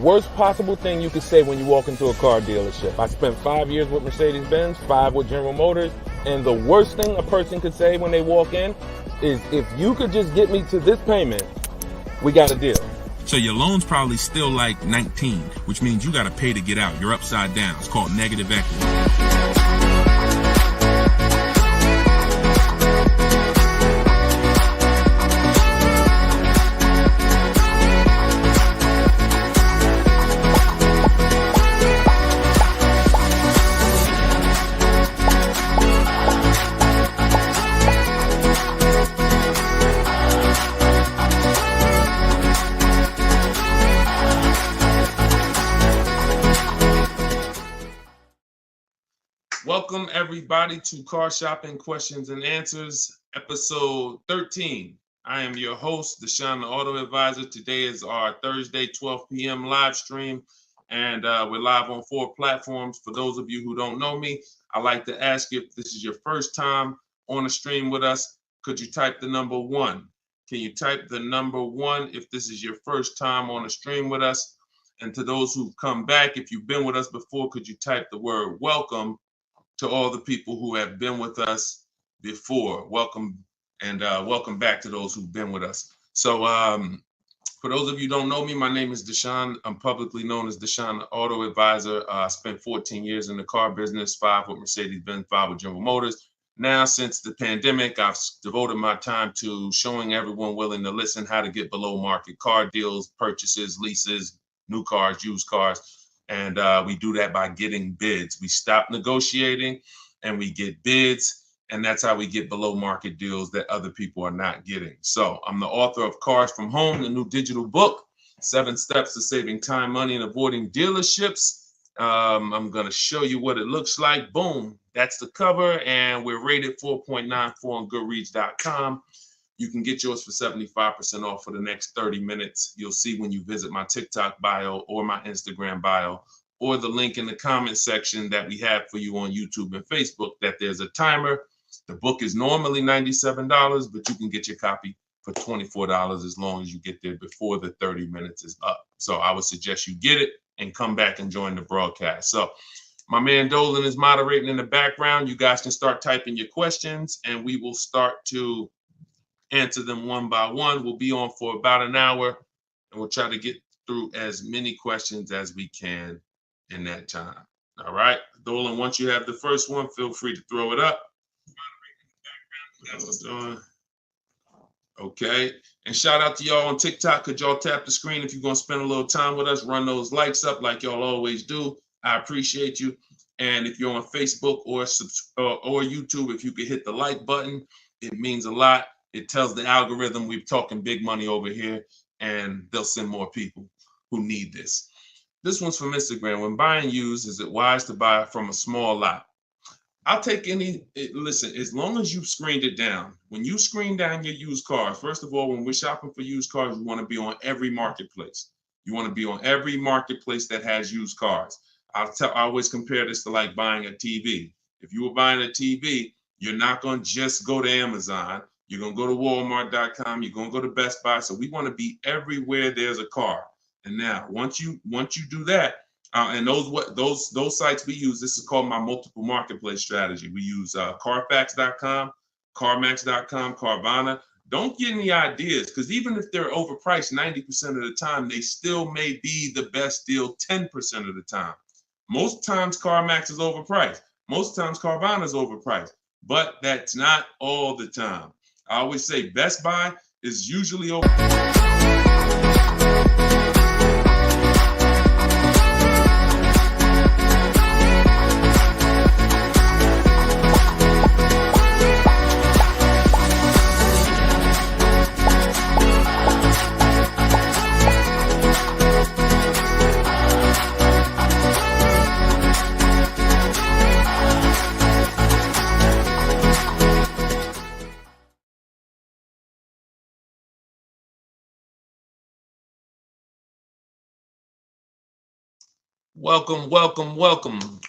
worst possible thing you could say when you walk into a car dealership. I spent 5 years with Mercedes-Benz, 5 with General Motors, and the worst thing a person could say when they walk in is, if you could just get me to this payment, we got a deal. So your loan's probably still like 19, which means you got to pay to get out. You're upside down. It's called negative equity. Welcome everybody to Car Shopping Questions and Answers, episode 13. I am your host, Deshone the Auto Advisor. Today is our Thursday, 12 p.m. live stream, and we're live on 4 platforms. For those of you who don't know me, I'd like to ask you, if this is your first time on a stream with us, could you type the number 1? Can you type the number 1 if this is your first time on a stream with us? And to those who've come back, if you've been with us before, could you type the word welcome to all the people who have been with us before? Welcome, and welcome back to those who've been with us. So for those of you who don't know me, my name is Deshone. I'm publicly known as Deshone the Auto Advisor. I spent 14 years in the car business, 5 with Mercedes-Benz, 5 with General Motors. Now, since the pandemic, I've devoted my time to showing everyone willing to listen how to get below market car deals, purchases, leases, new cars, used cars. And we do that by getting bids. We stop negotiating and we get bids. And that's how we get below market deals that other people are not getting. So I'm the author of Cars from Home, the new digital book, 7 Steps to Saving Time, Money, and Avoiding Dealerships. I'm going to show you what it looks like. Boom. That's the cover. And we're rated 4.94 on Goodreads.com. You can get yours for 75% off for the next 30 minutes. You'll see when you visit my TikTok bio or my Instagram bio or the link in the comment section that we have for you on YouTube and Facebook that there's a timer. The book is normally $97, but you can get your copy for $24 as long as you get there before the 30 minutes is up. So I would suggest you get it and come back and join the broadcast. So my man Dolan is moderating in the background. You guys can start typing your questions and we will start to answer them one by one. We'll be on for about an hour and we'll try to get through as many questions as we can in that time. All right, Dolan, once you have the first one, feel free to throw it up. Okay, and shout out to y'all on TikTok. Could y'all tap the screen if you're going to spend a little time with us? Run those likes up like y'all always do. I appreciate you. And if you're on Facebook or YouTube, if you could hit the like button, it means a lot. It tells the algorithm we're talking big money over here, and they'll send more people who need this. This one's from Instagram. When buying used, is it wise to buy from a small lot? I'll take any, listen, as long as you've screened it down. When you screen down your used cars, first of all, when we're shopping for used cars, you want to be on every marketplace. You want to be on every marketplace that has used cars. I always compare this to like buying a TV. If you were buying a TV, you're not going to just go to Amazon. You're going to go to Walmart.com. You're going to go to Best Buy. So we want to be everywhere there's a car. And now, once you do that, and those sites we use, this is called my multiple marketplace strategy. We use Carfax.com, CarMax.com, Carvana. Don't get any ideas, because even if they're overpriced 90% of the time, they still may be the best deal 10% of the time. Most times CarMax is overpriced. Most times Carvana is overpriced, but that's not all the time. I always say Best Buy is usually over.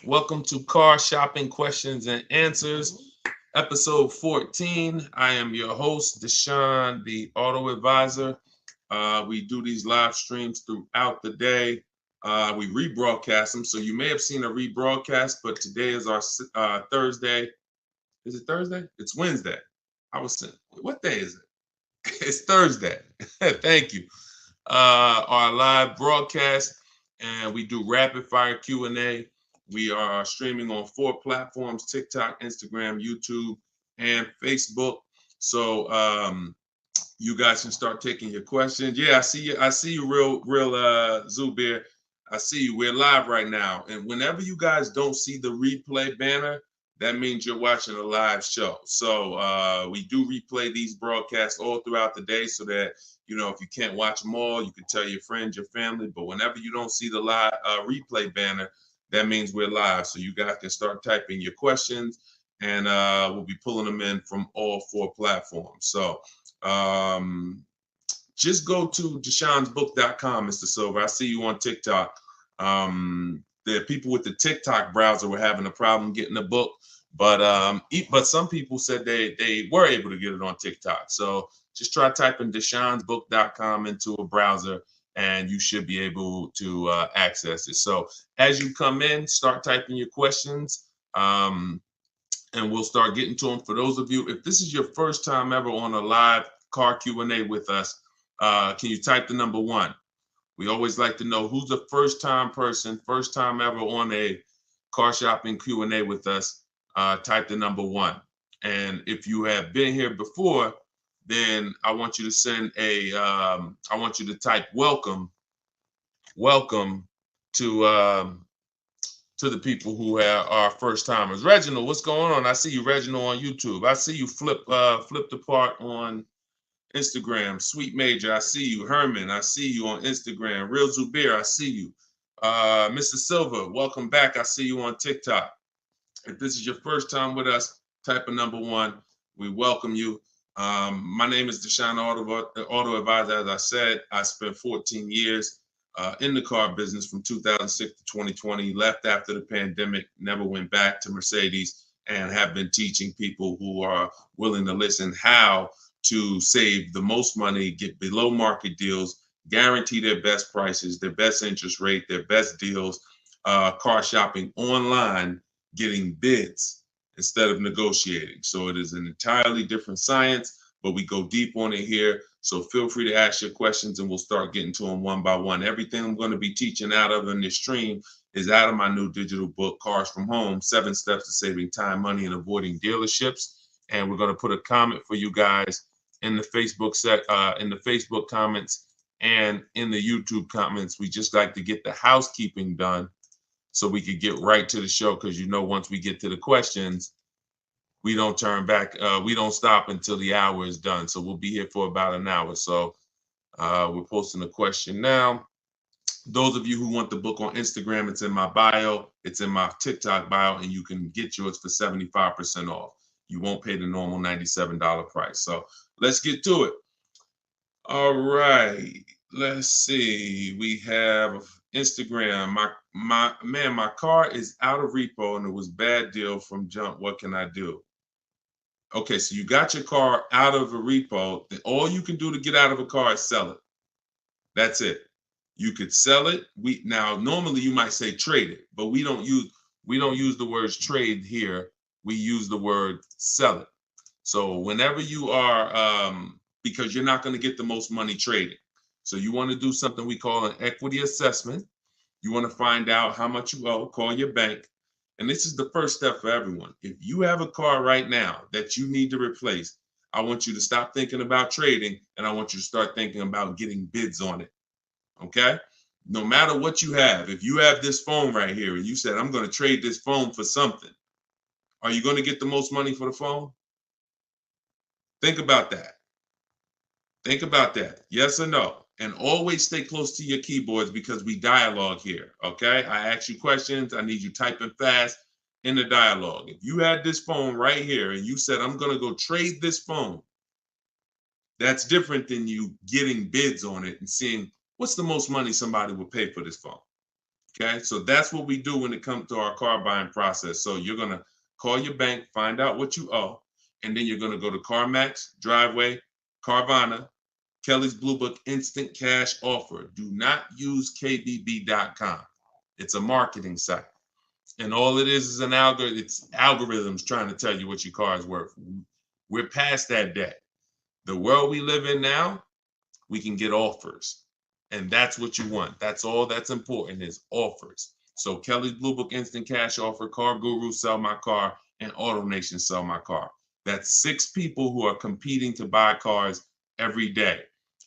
Welcome to Car Shopping Questions and Answers, episode 14. I am your host, Deshone the Auto Advisor. We do these live streams throughout the day. We rebroadcast them. So you may have seen a rebroadcast, but today is our Thursday. Is it Thursday? It's Wednesday. I was saying, what day is it? It's Thursday. Thank you. Our live broadcast, and we do rapid fire Q&A. We are streaming on 4 platforms: TikTok, Instagram, YouTube, and Facebook. So you guys can start taking your questions. Yeah, I see you. I see you, real Zubir. I see you. We're live right now. And whenever you guys don't see the replay banner, that means you're watching a live show. So we do replay these broadcasts all throughout the day so that, you know, if you can't watch them all, you can tell your friends, your family. But whenever you don't see the live replay banner, that means we're live. So you guys can start typing your questions, and we'll be pulling them in from all 4 platforms. So just go to deshonsbook.com, Mr. Silver. I see you on TikTok. The people with the TikTok browser were having a problem getting the book, but some people said they were able to get it on TikTok. So just try typing deshonsbook.com into a browser, and you should be able to access it. So as you come in, start typing your questions, and we'll start getting to them. For those of you, if this is your first time ever on a live car Q&A with us, can you type the number 1? We always like to know who's the first time person, first time ever on a car shopping Q&A with us. Type the number 1. And if you have been here before, then I want you to send I want you to type welcome to the people who are first timers. Reginald, what's going on? I see you, Reginald, on YouTube. I see you flipped apart on Instagram. Sweet Major, I see you. Herman, I see you on Instagram. Real Zubir, I see you. Mr. Silver, welcome back. I see you on TikTok. If this is your first time with us, type a number 1. We welcome you. My name is Deshone the Auto Advisor. As I said, I spent 14 years in the car business from 2006 to 2020, left after the pandemic, never went back to Mercedes, and have been teaching people who are willing to listen how to save the most money, get below market deals, guarantee their best prices, their best interest rate, their best deals, car shopping online, getting bids instead of negotiating. So it is an entirely different science, but we go deep on it here. So feel free to ask your questions, and we'll start getting to them one by one. Everything I'm going to be teaching out of in this stream is out of my new digital book, Cars from Home, 7 Steps to Saving Time, Money, and Avoiding Dealerships. And we're going to put a comment for you guys in the Facebook comments and in the YouTube comments. We just like to get the housekeeping done so we could get right to the show, because you know once we get to the questions, we don't turn back. We don't stop until the hour is done. So we'll be here for about an hour. So we're posting a question now. Those of you who want the book on Instagram, it's in my bio. It's in my TikTok bio, and you can get yours for 75% off. You won't pay the normal $97 price. So let's get to it. All right. Let's see. We have Instagram. My car is out of repo and it was bad deal from jump. What can I do? Okay, so you got your car out of a repo. All you can do to get out of a car is sell it. That's it. You could sell it. Now normally you might say trade it, but we don't use the words trade here. We use the word sell it. So whenever you are, because you're not going to get the most money trading. So you want to do something we call an equity assessment. You want to find out how much you owe, call your bank. And this is the first step for everyone. If you have a car right now that you need to replace, I want you to stop thinking about trading, and I want you to start thinking about getting bids on it. Okay? No matter what you have, if you have this phone right here and you said, I'm going to trade this phone for something, are you going to get the most money for the phone? Think about that. Think about that. Yes or no? And always stay close to your keyboards because we dialogue here, okay? I ask you questions. I need you typing fast in the dialogue. If you had this phone right here and you said, I'm going to go trade this phone, that's different than you getting bids on it and seeing what's the most money somebody will pay for this phone, okay? So that's what we do when it comes to our car buying process. So you're going to call your bank, find out what you owe, and then you're going to go to CarMax, Driveway, Carvana, Kelly's Blue Book Instant Cash Offer. Do not use KBB.com. It's a marketing site. And all it is an algorithm. It's algorithms trying to tell you what your car is worth. We're past that day. The world we live in now, we can get offers. And that's what you want. That's all that's important is offers. So Kelly's Blue Book Instant Cash Offer, Car Guru Sell My Car, and Auto Nation Sell My Car. That's 6 people who are competing to buy cars every day.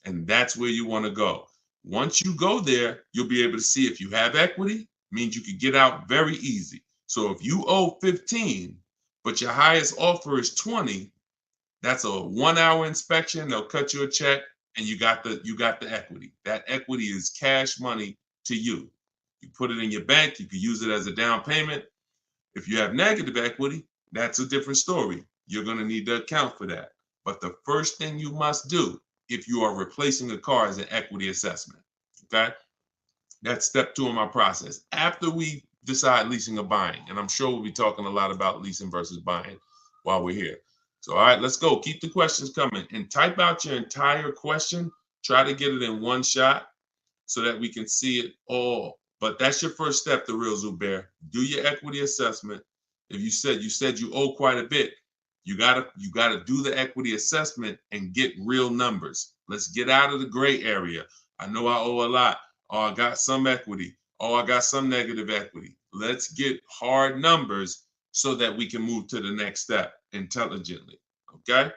And that's where you want to go. Once you go there, you'll be able to see if you have equity, means you could get out very easy. So if you owe 15, but your highest offer is 20, that's a 1-hour inspection. They'll cut you a check and you got the equity. That equity is cash money to you. You put it in your bank, you can use it as a down payment. If you have negative equity, that's a different story. You're going to need to account for that. But the first thing you must do if you are replacing a car is an equity assessment. Okay? That's step 2 in my process. After we decide leasing or buying, and I'm sure we'll be talking a lot about leasing versus buying while we're here. So, all right, let's go. Keep the questions coming and type out your entire question. Try to get it in one shot so that we can see it all. But that's your first step, the real Zubair. Do your equity assessment. If you said you owe quite a bit, you gotta do the equity assessment and get real numbers. Let's get out of the gray area. I know I owe a lot. Oh, I got some equity. Oh, I got some negative equity. Let's get hard numbers so that we can move to the next step intelligently. Okay?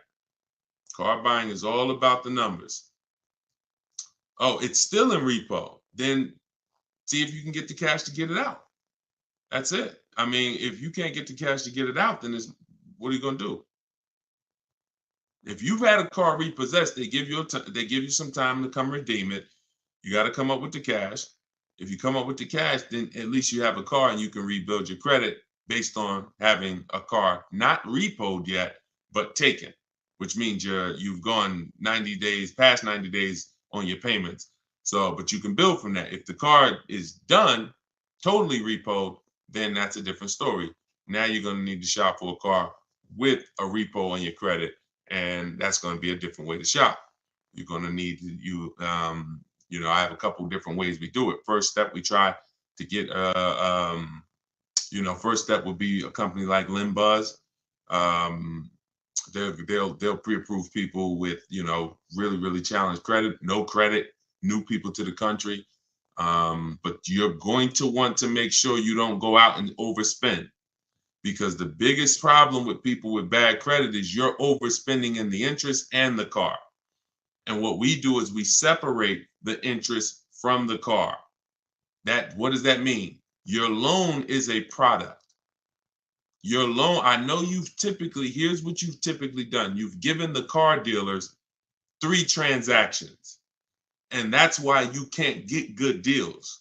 Car buying is all about the numbers. Oh, it's still in repo. Then see if you can get the cash to get it out. That's it. I mean, if you can't get the cash to get it out, then what are you going to do? If you've had a car repossessed, they give you some time to come redeem it. You got to come up with the cash. If you come up with the cash, then at least you have a car and you can rebuild your credit based on having a car not repoed yet, but taken, which means you've gone 90 days, past 90 days on your payments. So, but you can build from that. If the car is done, totally repoed, then that's a different story. Now you're going to need to shop for a car with a repo on your credit, and that's going to be a different way to shop. You're going to need I have a couple different ways we do it. First step, we try to get first step would be a company like Limbuzz. They'll pre-approve people with really, really challenged credit, no credit, new people to the country. But you're going to want to make sure you don't go out and overspend, because the biggest problem with people with bad credit is you're overspending in the interest and the car. And what we do is we separate the interest from the car. What does that mean? Your loan is a product. Your loan, I know here's what you've typically done. You've given the car dealers 3 transactions. And that's why you can't get good deals.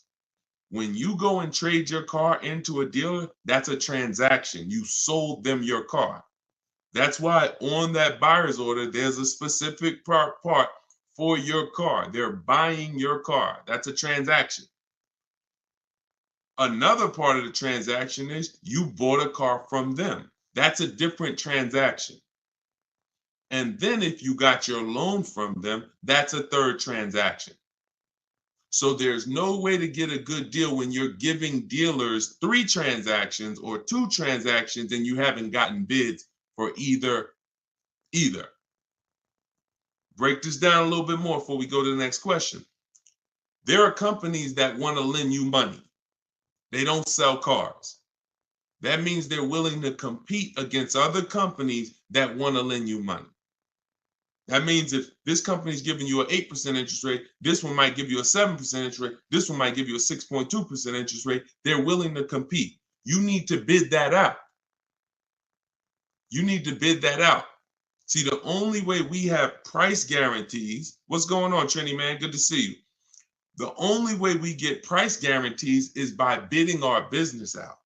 When you go and trade your car into a dealer, that's a transaction. You sold them your car. That's why on that buyer's order, there's a specific part for your car. They're buying your car. That's a transaction. Another part of the transaction is you bought a car from them. That's a different transaction. And then if you got your loan from them, that's a 3rd transaction. So there's no way to get a good deal when you're giving dealers 3 transactions or 2 transactions and you haven't gotten bids for either. Break this down a little bit more before we go to the next question. There are companies that want to lend you money. They don't sell cars. That means they're willing to compete against other companies that want to lend you money. That means if this company is giving you an 8% interest rate, this one might give you a 7% interest rate, this one might give you a 6.2% interest rate. They're willing to compete. You need to bid that out. You need to bid that out. See, the only way we have price guarantees, what's going on, Trini, man? Good to see you. The only way we get price guarantees is by bidding our business out.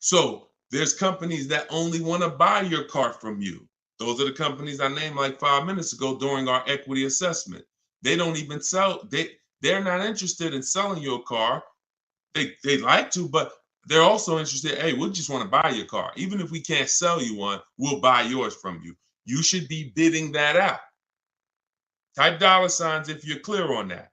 So there's companies that only want to buy your car from you. Those are the companies I named like 5 minutes ago during our equity assessment. They don't even sell. They're not interested in selling your car. They like to, but they're also interested. Hey, we just want to buy your car. Even if we can't sell you one, we'll buy yours from you. You should be bidding that out. Type dollar signs if you're clear on that.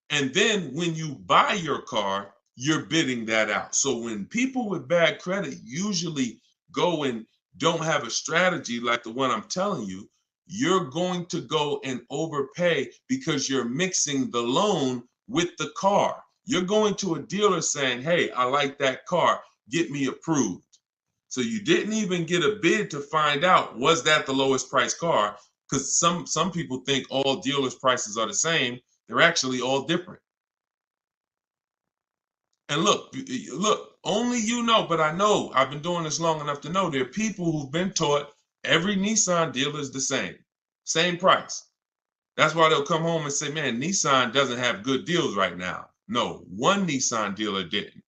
And then when you buy your car, you're bidding that out. So when people with bad credit usually go and don't have a strategy like the one I'm telling you, you're going to go and overpay because you're mixing the loan with the car. You're going to a dealer saying, hey, I like that car, get me approved. So you didn't even get a bid to find out, was that the lowest price car? Because some people think all dealers' prices are the same. They're actually all different. And look, only you know, but I know I've been doing this long enough to know there are people who've been taught every Nissan dealer is the same price. That's why they'll come home and say, man, Nissan doesn't have good deals right now. No, one Nissan dealer didn't.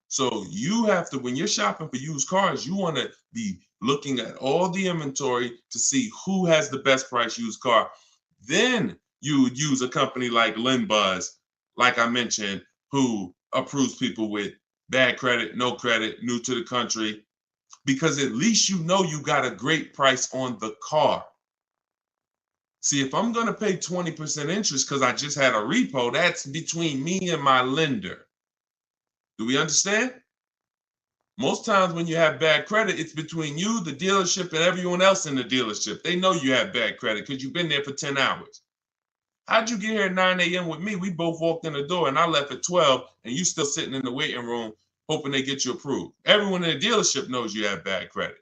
So you have to, when you're shopping for used cars, you want to be looking at all the inventory to see who has the best price used car. Then you would use a company like LendBuzz, like I mentioned, who approves people with bad credit, no credit, new to the country, because at least you know you got a great price on the car. See, if I'm going to pay 20% interest because I just had a repo, that's between me and my lender. Do we understand? Most times when you have bad credit, it's between you, the dealership, and everyone else in the dealership. They know you have bad credit because you've been there for 10 hours. How'd you get here at 9 a.m. with me? We both walked in the door and I left at 12 and you still sitting in the waiting room hoping they get you approved. Everyone in the dealership knows you have bad credit.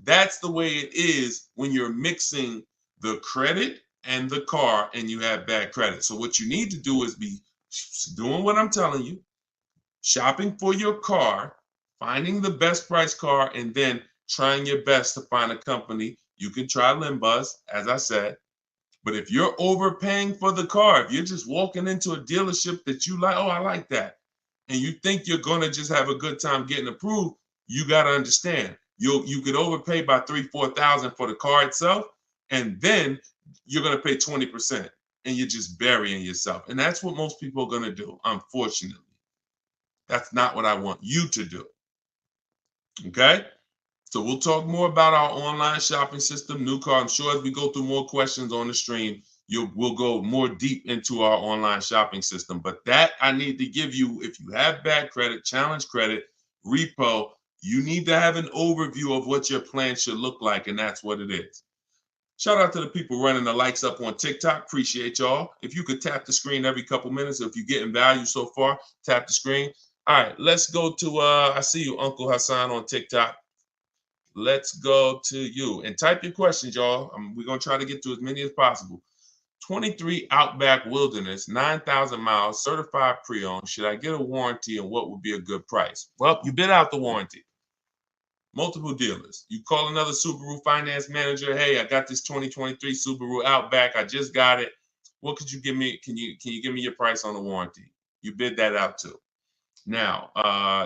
That's the way it is when you're mixing the credit and the car and you have bad credit. So what you need to do is be doing what I'm telling you, shopping for your car, finding the best price car, and then trying your best to find a company. You can try LendBuzz, as I said. But if you're overpaying for the car, if you're just walking into a dealership that you like, oh, I like that, and you think you're going to just have a good time getting approved, you got to understand, you could overpay by $3,000-$4,000 for the car itself, and then you're going to pay 20%, and you're just burying yourself. And that's what most people are going to do, unfortunately. That's not what I want you to do. Okay? So we'll talk more about our online shopping system, new car. I'm sure as we go through more questions on the stream, we'll go more deep into our online shopping system. But that I need to give you, if you have bad credit, challenge credit, repo, you need to have an overview of what your plan should look like, and that's what it is. Shout out to the people running the likes up on TikTok. Appreciate y'all. If you could tap the screen every couple minutes, if you're getting value so far, tap the screen. All right, let's go to, I see you, Uncle Hassan on TikTok. Let's go to you and type your questions, y'all. We're going to try to get to as many as possible. 23 Outback Wilderness, 9,000 miles, certified pre-owned. Should I get a warranty and what would be a good price? Well, you bid out the warranty. Multiple dealers. You call another Subaru finance manager. Hey, I got this 2023 Subaru Outback. I just got it. What could you give me? Can you give me your price on the warranty? You bid that out too. Now,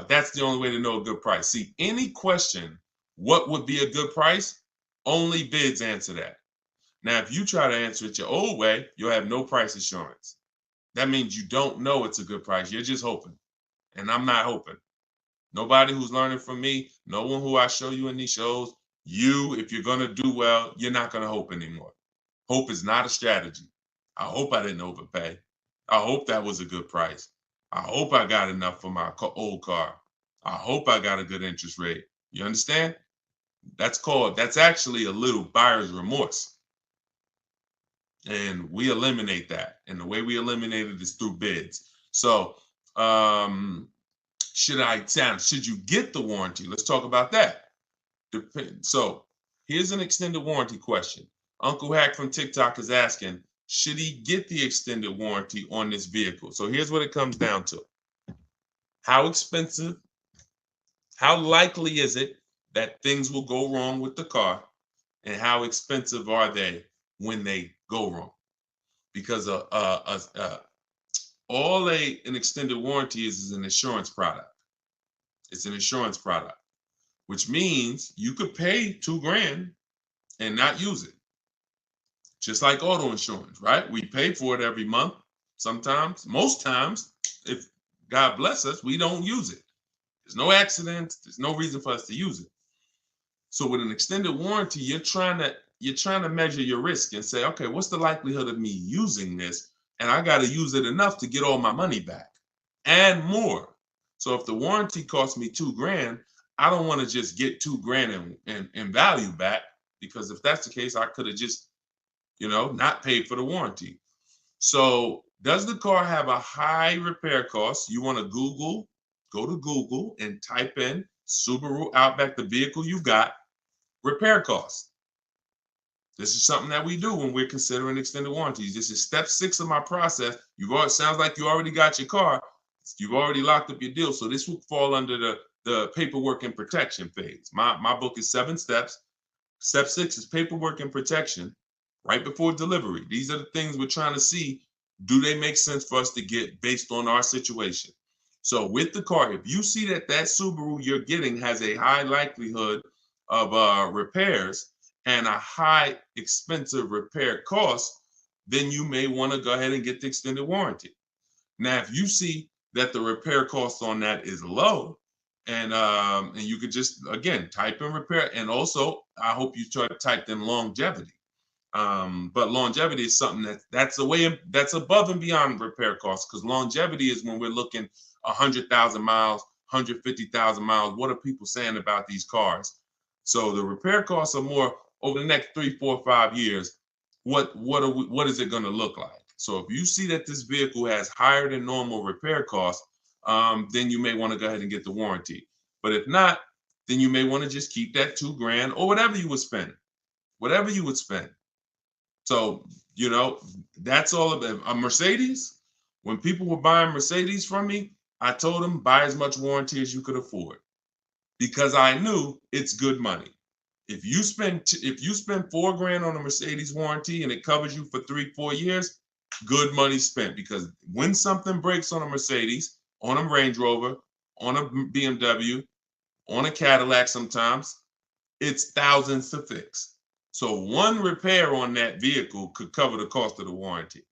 that's the only way to know a good price. See, any question, what would be a good price? Only bids answer that. Now, if you try to answer it your old way, you'll have no price assurance. That means you don't know it's a good price. You're just hoping. And I'm not hoping. Nobody who's learning from me, no one who I show you in these shows, if you're going to do well, you're not going to hope anymore. Hope is not a strategy. I hope I didn't overpay. I hope that was a good price. I hope I got enough for my old car. I hope I got a good interest rate. You understand? That's actually a little buyer's remorse. And we eliminate that. And the way we eliminate it is through bids. So, should you get the warranty? Let's talk about that. So here's an extended warranty question. Uncle Hack from TikTok is asking, should he get the extended warranty on this vehicle? So here's what it comes down to. How expensive, how likely is it that things will go wrong with the car, and how expensive are they when they go wrong? Because all an extended warranty is an insurance product. It's an insurance product, which means you could pay $2,000 and not use it. Just like auto insurance, right? We pay for it every month. Sometimes, most times, if God bless us, we don't use it. There's no accidents. There's no reason for us to use it. So with an extended warranty, you're trying to you're trying to measure your risk and say, okay, what's the likelihood of me using this? And I got to use it enough to get all my money back and more. So if the warranty costs me $2,000, I don't want to just get $2,000 in value back, because if that's the case, I could have just, not paid for the warranty. So does the car have a high repair cost? You want to go to Google and type in Subaru Outback, the vehicle you got, repair costs. This is something that we do when we're considering extended warranties. This is step 6 of my process. Sounds like you already got your car. You've already locked up your deal. So this will fall under the paperwork and protection phase. My book is 7 steps. Step 6 is paperwork and protection right before delivery. These are the things we're trying to see. Do they make sense for us to get based on our situation? So with the car, if you see that Subaru you're getting has a high likelihood of repairs and a high expensive repair cost, then you may want to go ahead and get the extended warranty. Now, if you see that the repair cost on that is low, and you could just, again, type in repair. And also, I hope you try to type in longevity. But longevity is something that's above and beyond repair costs, because longevity is when we're looking 100,000 miles, 150,000 miles. What are people saying about these cars? So the repair costs are more over the next 3, 4, 5 years. What is it going to look like? So if you see that this vehicle has higher than normal repair costs, then you may want to go ahead and get the warranty. But if not, then you may want to just keep that $2,000 or whatever you would spend. So, that's all of it. A Mercedes, when people were buying Mercedes from me, I told them buy as much warranty as you could afford, because I knew it's good money. If you spend $4,000 on a Mercedes warranty and it covers you for 3, 4 years, good money spent. Because when something breaks on a Mercedes, on a Range Rover, on a BMW, on a Cadillac, sometimes it's thousands to fix. So one repair on that vehicle could cover the cost of the warranty.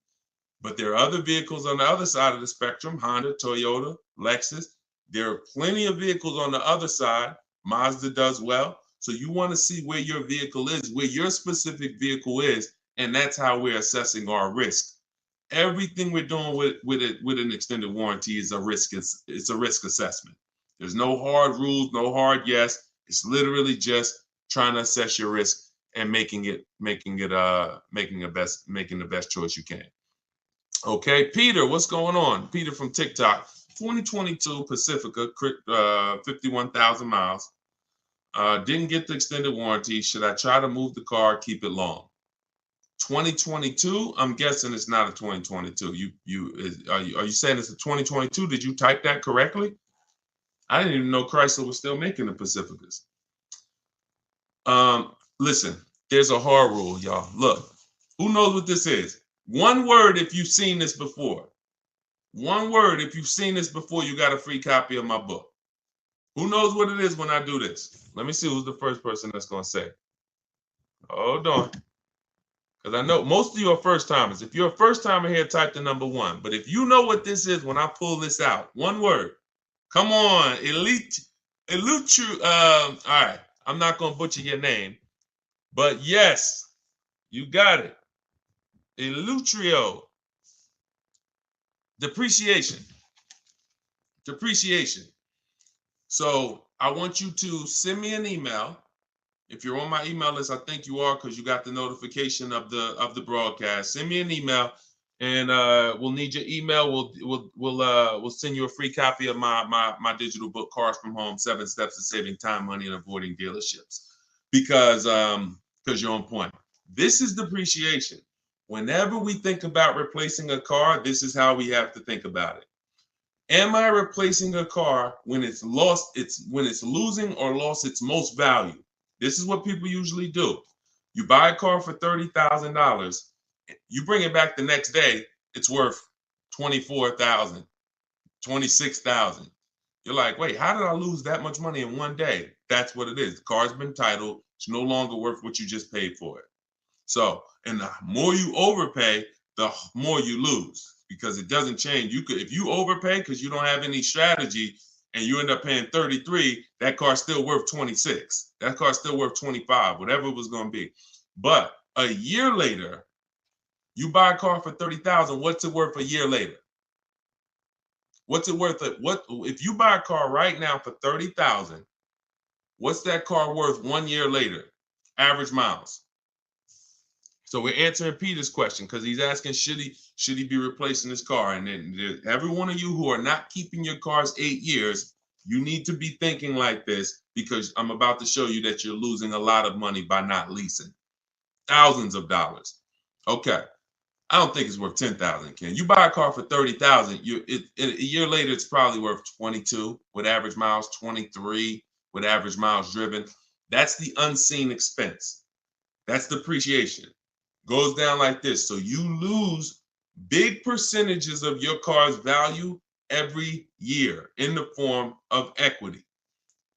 But there are other vehicles on the other side of the spectrum: Honda, Toyota, Lexus. There are plenty of vehicles on the other side. Mazda does well. So you want to see where your vehicle is, where your specific vehicle is, and that's how we're assessing our risk. Everything we're doing with an extended warranty is a risk. It's a risk assessment. There's no hard rules, no hard yes. It's literally just trying to assess your risk and making the best choice you can. Okay, Peter, what's going on? Peter from TikTok. 2022 Pacifica, 51,000 miles. Didn't get the extended warranty. Should I try to move the car, keep it long? 2022, I'm guessing it's not a 2022. Are you saying it's a 2022? Did you type that correctly? I didn't even know Chrysler was still making the Pacificas. Listen, there's a hard rule, y'all. Look, who knows what this is? One word if you've seen this before. One word if you've seen this before, you got a free copy of my book. Who knows what it is when I do this? Let me see who's the first person that's going to say. Hold on. Because I know most of you are first timers. If you're a first timer here, type the number 1. But if you know what this is when I pull this out, one word. Come on, all right, I'm not going to butcher your name. But yes, you got it. Elutrio. Depreciation. So I want you to send me an email. If you're on my email list, I think you are, because you got the notification of the broadcast. Send me an email, and we'll need your email. We'll send you a free copy of my digital book, Cars from Home: 7 Steps to Saving Time, Money, and Avoiding Dealerships. Because you're on point. This is depreciation. Whenever we think about replacing a car, this is how we have to think about it. Am I replacing a car when it's losing or lost its most value? This is what people usually do. You buy a car for $30,000. You bring it back the next day, it's worth $24,000, $26,000. You're like, wait, how did I lose that much money in one day? That's what it is. The car's been titled. It's no longer worth what you just paid for it. So, and the more you overpay, the more you lose, because it doesn't change. If you overpay because you don't have any strategy and you end up paying 33, that car's still worth 26. That car's still worth 25, whatever it was going to be. But a year later, you buy a car for $30,000. What's it worth a year later? What's it worth? What if you buy a car right now for $30,000? What's that car worth 1 year later? Average miles. So we're answering Peter's question because he's asking, should he be replacing his car? And then every one of you who are not keeping your cars 8 years, you need to be thinking like this, because I'm about to show you that you're losing a lot of money by not leasing. Thousands of dollars. Okay. I don't think it's worth 10,000, Ken. You buy a car for 30,000, a year later it's probably worth 22 with average miles, 23 with average miles driven. That's the unseen expense. That's depreciation. Goes down like this. So you lose big percentages of your car's value every year in the form of equity.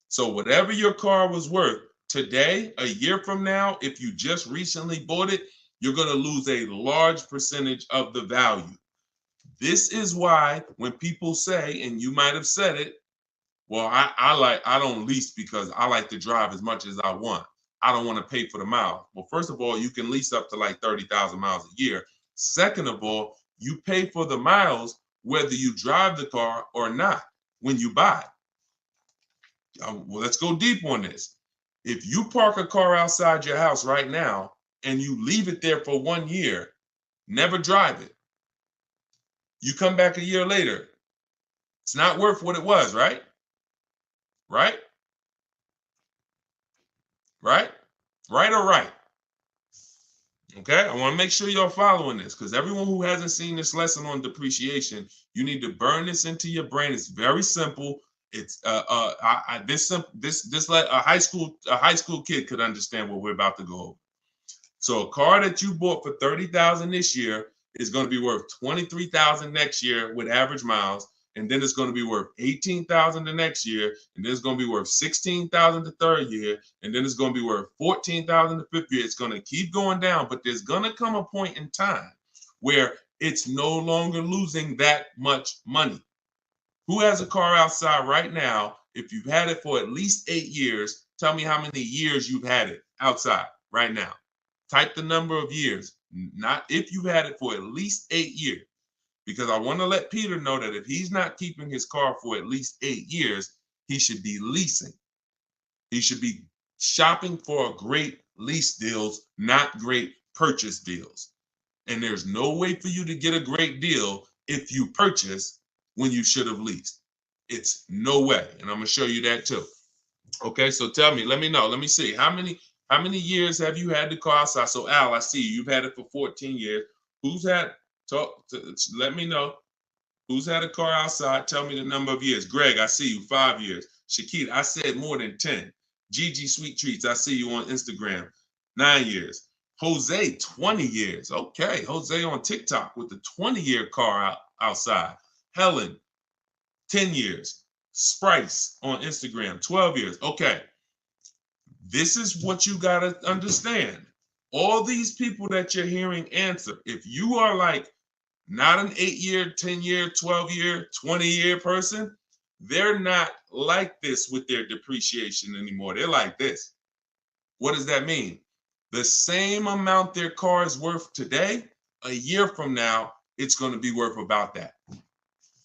So whatever your car was worth today, a year from now, if you just recently bought it, you're going to lose a large percentage of the value. This is why when people say, and you might have said it, well, I don't lease because I like to drive as much as I want. I don't want to pay for the mile. Well, first of all, you can lease up to like 30,000 miles a year. Second of all, you pay for the miles whether you drive the car or not when you buy. Well, let's go deep on this. If you park a car outside your house right now and you leave it there for 1 year, never drive it, you come back a year later, it's not worth what it was, right? Right? Right? Right or right? Okay, I want to make sure y'all following this, because everyone who hasn't seen this lesson on depreciation, you need to burn this into your brain. It's very simple. It's a high school kid could understand what we're about to go over. So a car that you bought for 30,000 this year is going to be worth 23,000 next year with average miles, and then it's going to be worth 18,000 the next year, and then it's going to be worth 16,000 the third year, and then it's going to be worth 14,000 the fifth year. It's going to keep going down, but there's going to come a point in time where it's no longer losing that much money. Who has a car outside right now? If you've had it for at least 8 years, tell me how many years you've had it outside right now. Type the number of years, not if you've had it for at least 8 years, because I want to let Peter know that if he's not keeping his car for at least 8 years, he should be leasing. He should be shopping for great lease deals, not great purchase deals. And there's no way for you to get a great deal if you purchase when you should have leased. It's no way. And I'm going to show you that too. Okay, so tell me, let me know. Let me see. How many years have you had the car outside? So Al, I see you've had it for 14 years. Let me know. Who's had a car outside? Tell me the number of years. Greg, I see you, 5 years. Shakita, I said more than 10. Gigi Sweet Treats, I see you on Instagram, 9 years. Jose, 20 years. Okay, Jose on TikTok with the 20-year car outside. Helen, 10 years. Sprice on Instagram, 12 years. Okay. This is what you got to understand. All these people that you're hearing answer, if you are like not an 8-year, 10-year, 12-year, 20-year person, they're not like this with their depreciation anymore. They're like this. What does that mean? The same amount their car is worth today, a year from now, it's going to be worth about that.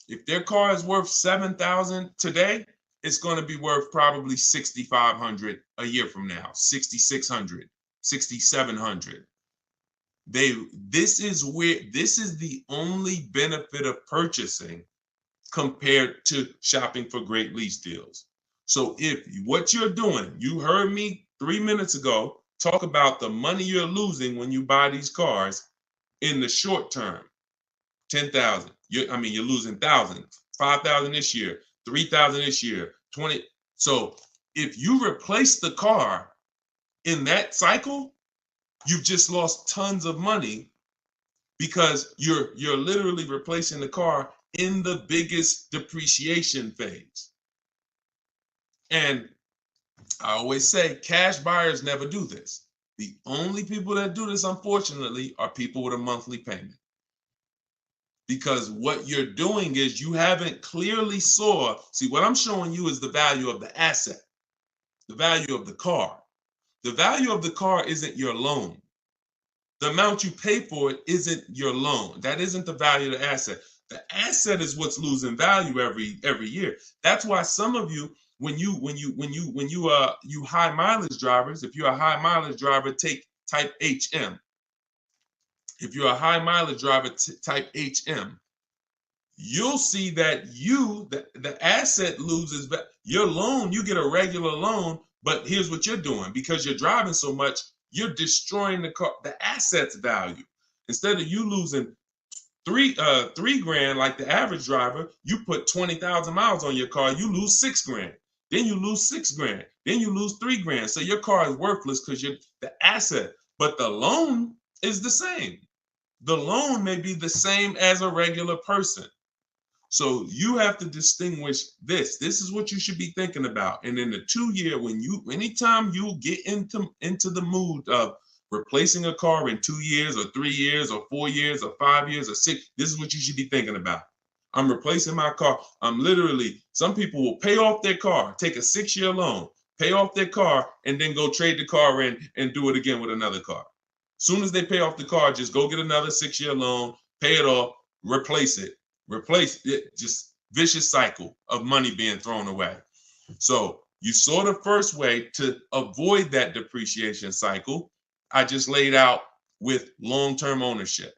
If their car is worth $7,000 today, it's going to be worth probably $6,500 a year from now, $6,600, $6,700. This is the only benefit of purchasing compared to shopping for great lease deals. So if what you're doing, you heard me 3 minutes ago talk about the money you're losing when you buy these cars in the short term, 10,000. You're losing 1,000, 5,000 this year, 3,000 this year, 20. So if you replace the car in that cycle, you've just lost tons of money because you're literally replacing the car in the biggest depreciation phase. And I always say cash buyers never do this. The only people that do this, unfortunately, are people with a monthly payment. Because what you're doing is you haven't clearly see, what I'm showing you is the value of the asset, the value of the car. The value of the car isn't your loan. The amount you pay for it isn't your loan. That isn't the value of the asset. The asset is what's losing value every year. That's why some of you, when you high mileage drivers, if you're a high mileage driver, type HM. If you're a high mileage driver, type HM. You'll see that the asset loses your loan. You get a regular loan, but here's what you're doing: because you're driving so much, you're destroying the asset's value. Instead of you losing three grand like the average driver, you put 20,000 miles on your car, you lose 6 grand. Then you lose 6 grand. Then you lose 3 grand. So your car is worthless because you're the asset, but the loan is the same. The loan may be the same as a regular person. So you have to distinguish this. This is what you should be thinking about. And in the 2 year, anytime you get into the mood of replacing a car in 2 years or 3 years or 4 years or 5 years or 6, this is what you should be thinking about. I'm replacing my car. Some people will pay off their car, take a 6-year loan, pay off their car, and then go trade the car in and do it again with another car. Soon as they pay off the car, just go get another 6-year loan, pay it off, replace it. Just vicious cycle of money being thrown away. So you saw the first way to avoid that depreciation cycle I just laid out with long-term ownership.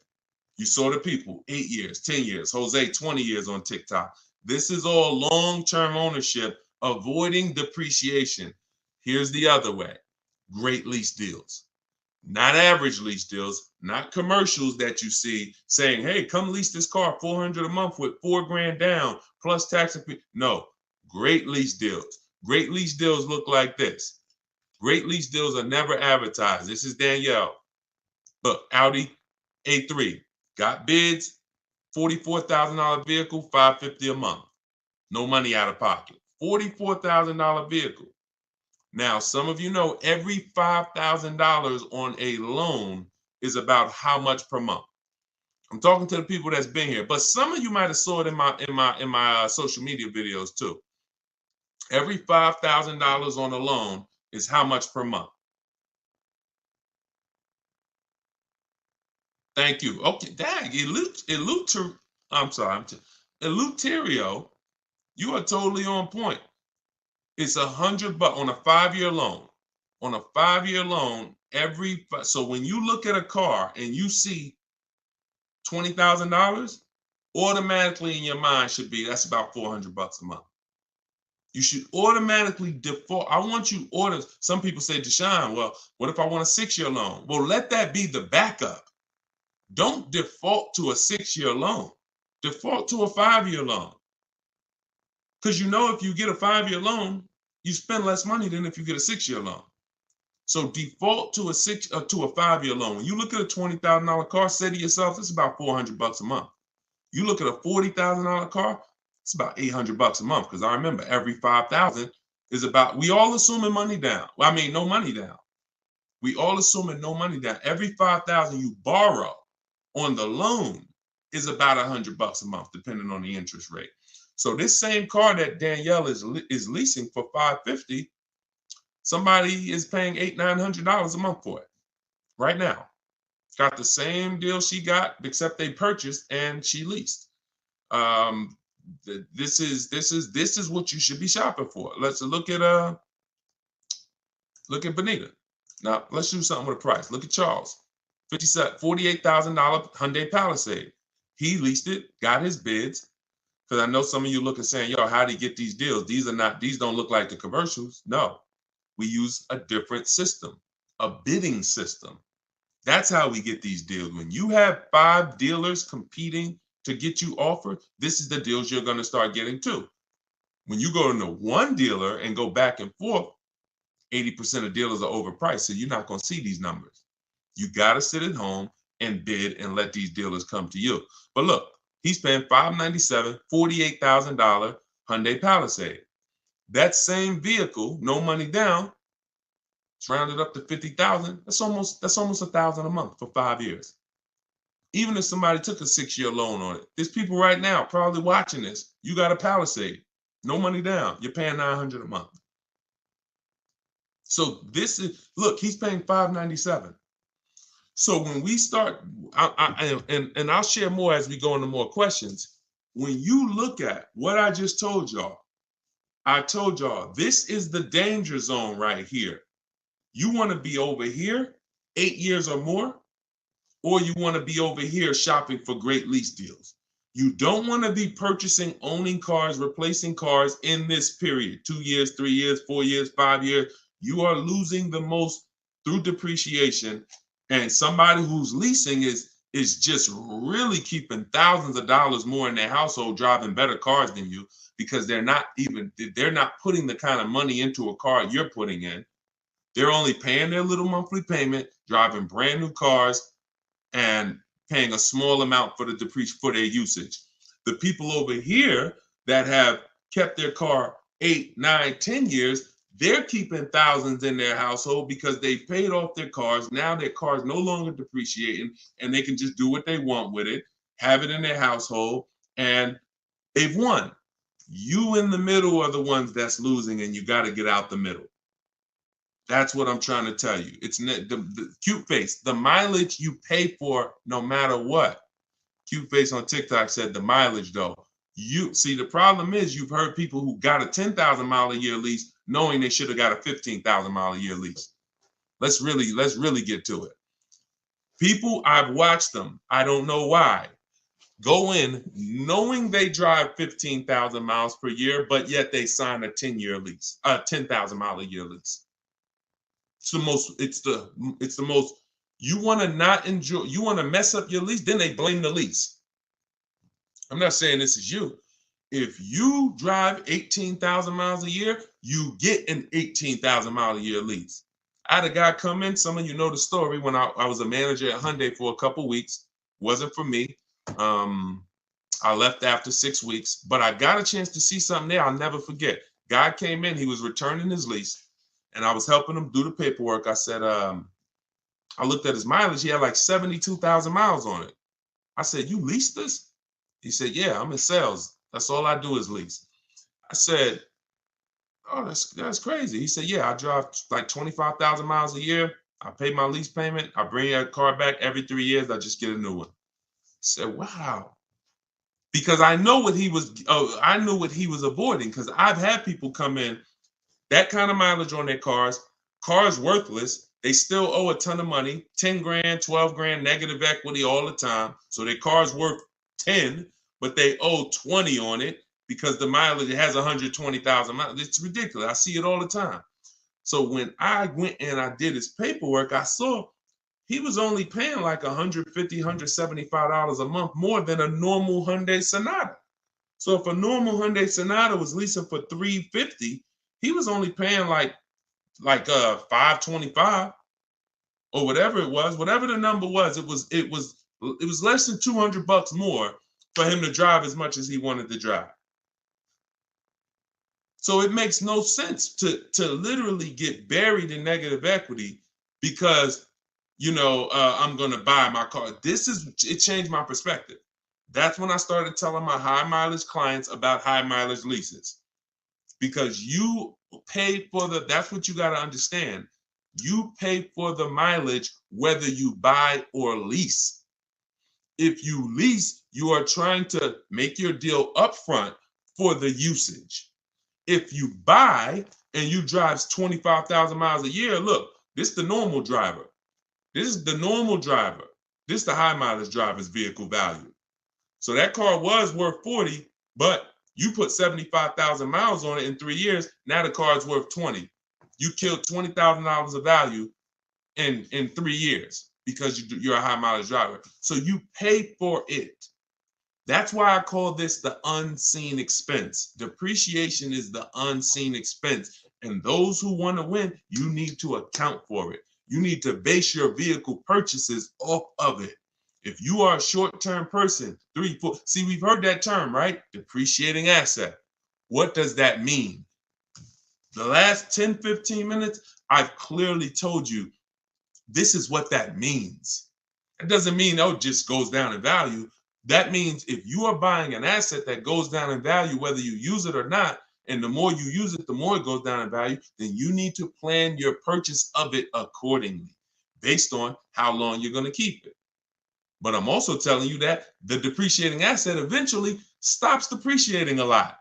You saw the people, 8 years, 10 years, Jose, 20 years on TikTok. This is all long-term ownership, avoiding depreciation. Here's the other way: great lease deals. Not average lease deals, not commercials that you see saying, hey, come lease this car $400 a month with 4 grand down plus tax and fee. No, great lease deals. Great lease deals look like this. Great lease deals are never advertised. This is Danielle. Look, Audi A3 got bids, $44,000 vehicle, $550 a month. No money out of pocket. $44,000 vehicle. Now, some of you know every $5,000 on a loan is about how much per month. I'm talking to the people that's been here, but some of you might have saw it in my social media videos too. Every $5,000 on a loan is how much per month. Thank you. Okay, dang, Eleuterio, you are totally on point. It's $100 on a 5-year loan. On a 5-year loan, so when you look at a car and you see $20,000, automatically in your mind should be that's about $400 a month. You should automatically default. I want you order. Some people say, Deshone, well, what if I want a 6-year loan? Well, let that be the backup. Don't default to a 6-year loan. Default to a 5-year loan. Because you know if you get a 5-year loan, you spend less money than if you get a 6-year loan. So default to a 5-year loan. When you look at a $20,000 car, say to yourself, it's about $400 a month. You look at a $40,000 car, it's about $800 a month. Because I remember every 5,000 is about, we all assuming money down. Well, I mean, no money down. We all assuming no money down. Every 5,000 you borrow on the loan is about $100 a month, depending on the interest rate. So this same car that Danielle is leasing for $550, somebody is paying $800-900 a month for it right now. Got the same deal she got, except they purchased and she leased. This is what you should be shopping for. Let's look at Benita. Now let's do something with a price. Look at Charles, $48,000 Hyundai Palisade. He leased it, got his bids. Because I know some of you looking saying, yo, how do you get these deals? These don't look like the commercials. No, we use a different system, a bidding system. That's how we get these deals. When you have 5 dealers competing to get you offered, this is the deals you're going to start getting too. When you go into one dealer and go back and forth, 80% of dealers are overpriced. So you're not going to see these numbers. You got to sit at home and bid and let these dealers come to you. But look, he's paying $597, $48,000 Hyundai Palisade. That same vehicle, no money down, it's rounded up to $50,000. That's almost $1,000 a month for 5 years. Even if somebody took a 6-year loan on it, there's people right now probably watching this. You got a Palisade, no money down. You're paying $900 a month. So this is, look, he's paying $597. So when we start, and I'll share more as we go into more questions. When you look at what I just told y'all, I told y'all this is the danger zone right here. You want to be over here 8 years or more, or you want to be over here shopping for great lease deals. You don't want to be purchasing, owning cars, replacing cars in this period, 2 years, 3 years, 4 years, 5 years. You are losing the most through depreciation. And somebody who's leasing is just really keeping thousands of dollars more in their household, driving better cars than you, because they're not putting the kind of money into a car you're putting in. They're only paying their little monthly payment, driving brand new cars, and paying a small amount for for their usage. The people over here that have kept their car 8, 9, 10 years, they're keeping thousands in their household because they paid off their cars. Now their car's no longer depreciating, and they can just do what they want with it, have it in their household, and they've won. You in the middle are the ones that's losing, and you got to get out the middle. That's what I'm trying to tell you. It's the cute face, the mileage you pay for no matter what. Cute face on TikTok said the mileage though. You see, the problem is you've heard people who got a 10,000 mile a year lease knowing they should have got a 15,000 mile a year lease. Let's really get to it. People, I've watched them. I don't know why. Go in knowing they drive 15,000 miles per year, but yet they sign a 10-year lease, a 10,000 mile a year lease. It's the most, you want to not enjoy, you want to mess up your lease, then they blame the lease. I'm not saying this is you. If you drive 18,000 miles a year, you get an 18,000 mile a year lease. I had a guy come in, some of you know the story, when I was a manager at Hyundai for a couple weeks. Wasn't for me. I left after 6 weeks, but I got a chance to see something there I'll never forget. Guy came in, he was returning his lease, and I was helping him do the paperwork. I said, I looked at his mileage. He had like 72,000 miles on it. I said, you leased this? He said, yeah, I'm in sales. That's all I do is lease. I said, oh, that's crazy. He said, yeah, I drive like 25,000 miles a year. I pay my lease payment. I bring that car back every 3 years. I just get a new one. I said, wow. Because I know what he was, I knew what he was avoiding, because I've had people come in, that kind of mileage on their cars worthless. They still owe a ton of money, 10 grand, 12 grand, negative equity all the time. So their car's worth 10, but they owe 20 on it because the mileage, it has 120,000 miles. It's ridiculous. I see it all the time. So when I went and I did his paperwork, I saw he was only paying like $150, $175 a month more than a normal Hyundai Sonata. So if a normal Hyundai Sonata was leasing for $350, he was only paying like $525 or whatever it was. Whatever the number was, it was less than $200 more for him to drive as much as he wanted to drive. So it makes no sense to literally get buried in negative equity because, I'm going to buy my car. It changed my perspective. That's when I started telling my high mileage clients about high mileage leases. Because you pay for that's what you got to understand. You pay for the mileage whether you buy or lease. If you lease, you are trying to make your deal upfront for the usage. If you buy and you drive 25,000 miles a year, look, this is the normal driver. This is the normal driver. This is the high mileage driver's vehicle value. So that car was worth 40, but you put 75,000 miles on it in 3 years. Now the car is worth 20. You killed $20,000 of value in 3 years because you're a high mileage driver. So you pay for it. That's why I call this the unseen expense. Depreciation is the unseen expense. And those who want to win, you need to account for it. You need to base your vehicle purchases off of it. If you are a short-term person, 3, 4, see, we've heard that term, right? Depreciating asset. What does that mean? The last 10, 15 minutes, I've clearly told you this is what that means. It doesn't mean, it just goes down in value. That means if you are buying an asset that goes down in value, whether you use it or not, and the more you use it, the more it goes down in value, then you need to plan your purchase of it accordingly. based on how long you're going to keep it. But I'm also telling you that the depreciating asset eventually stops depreciating a lot.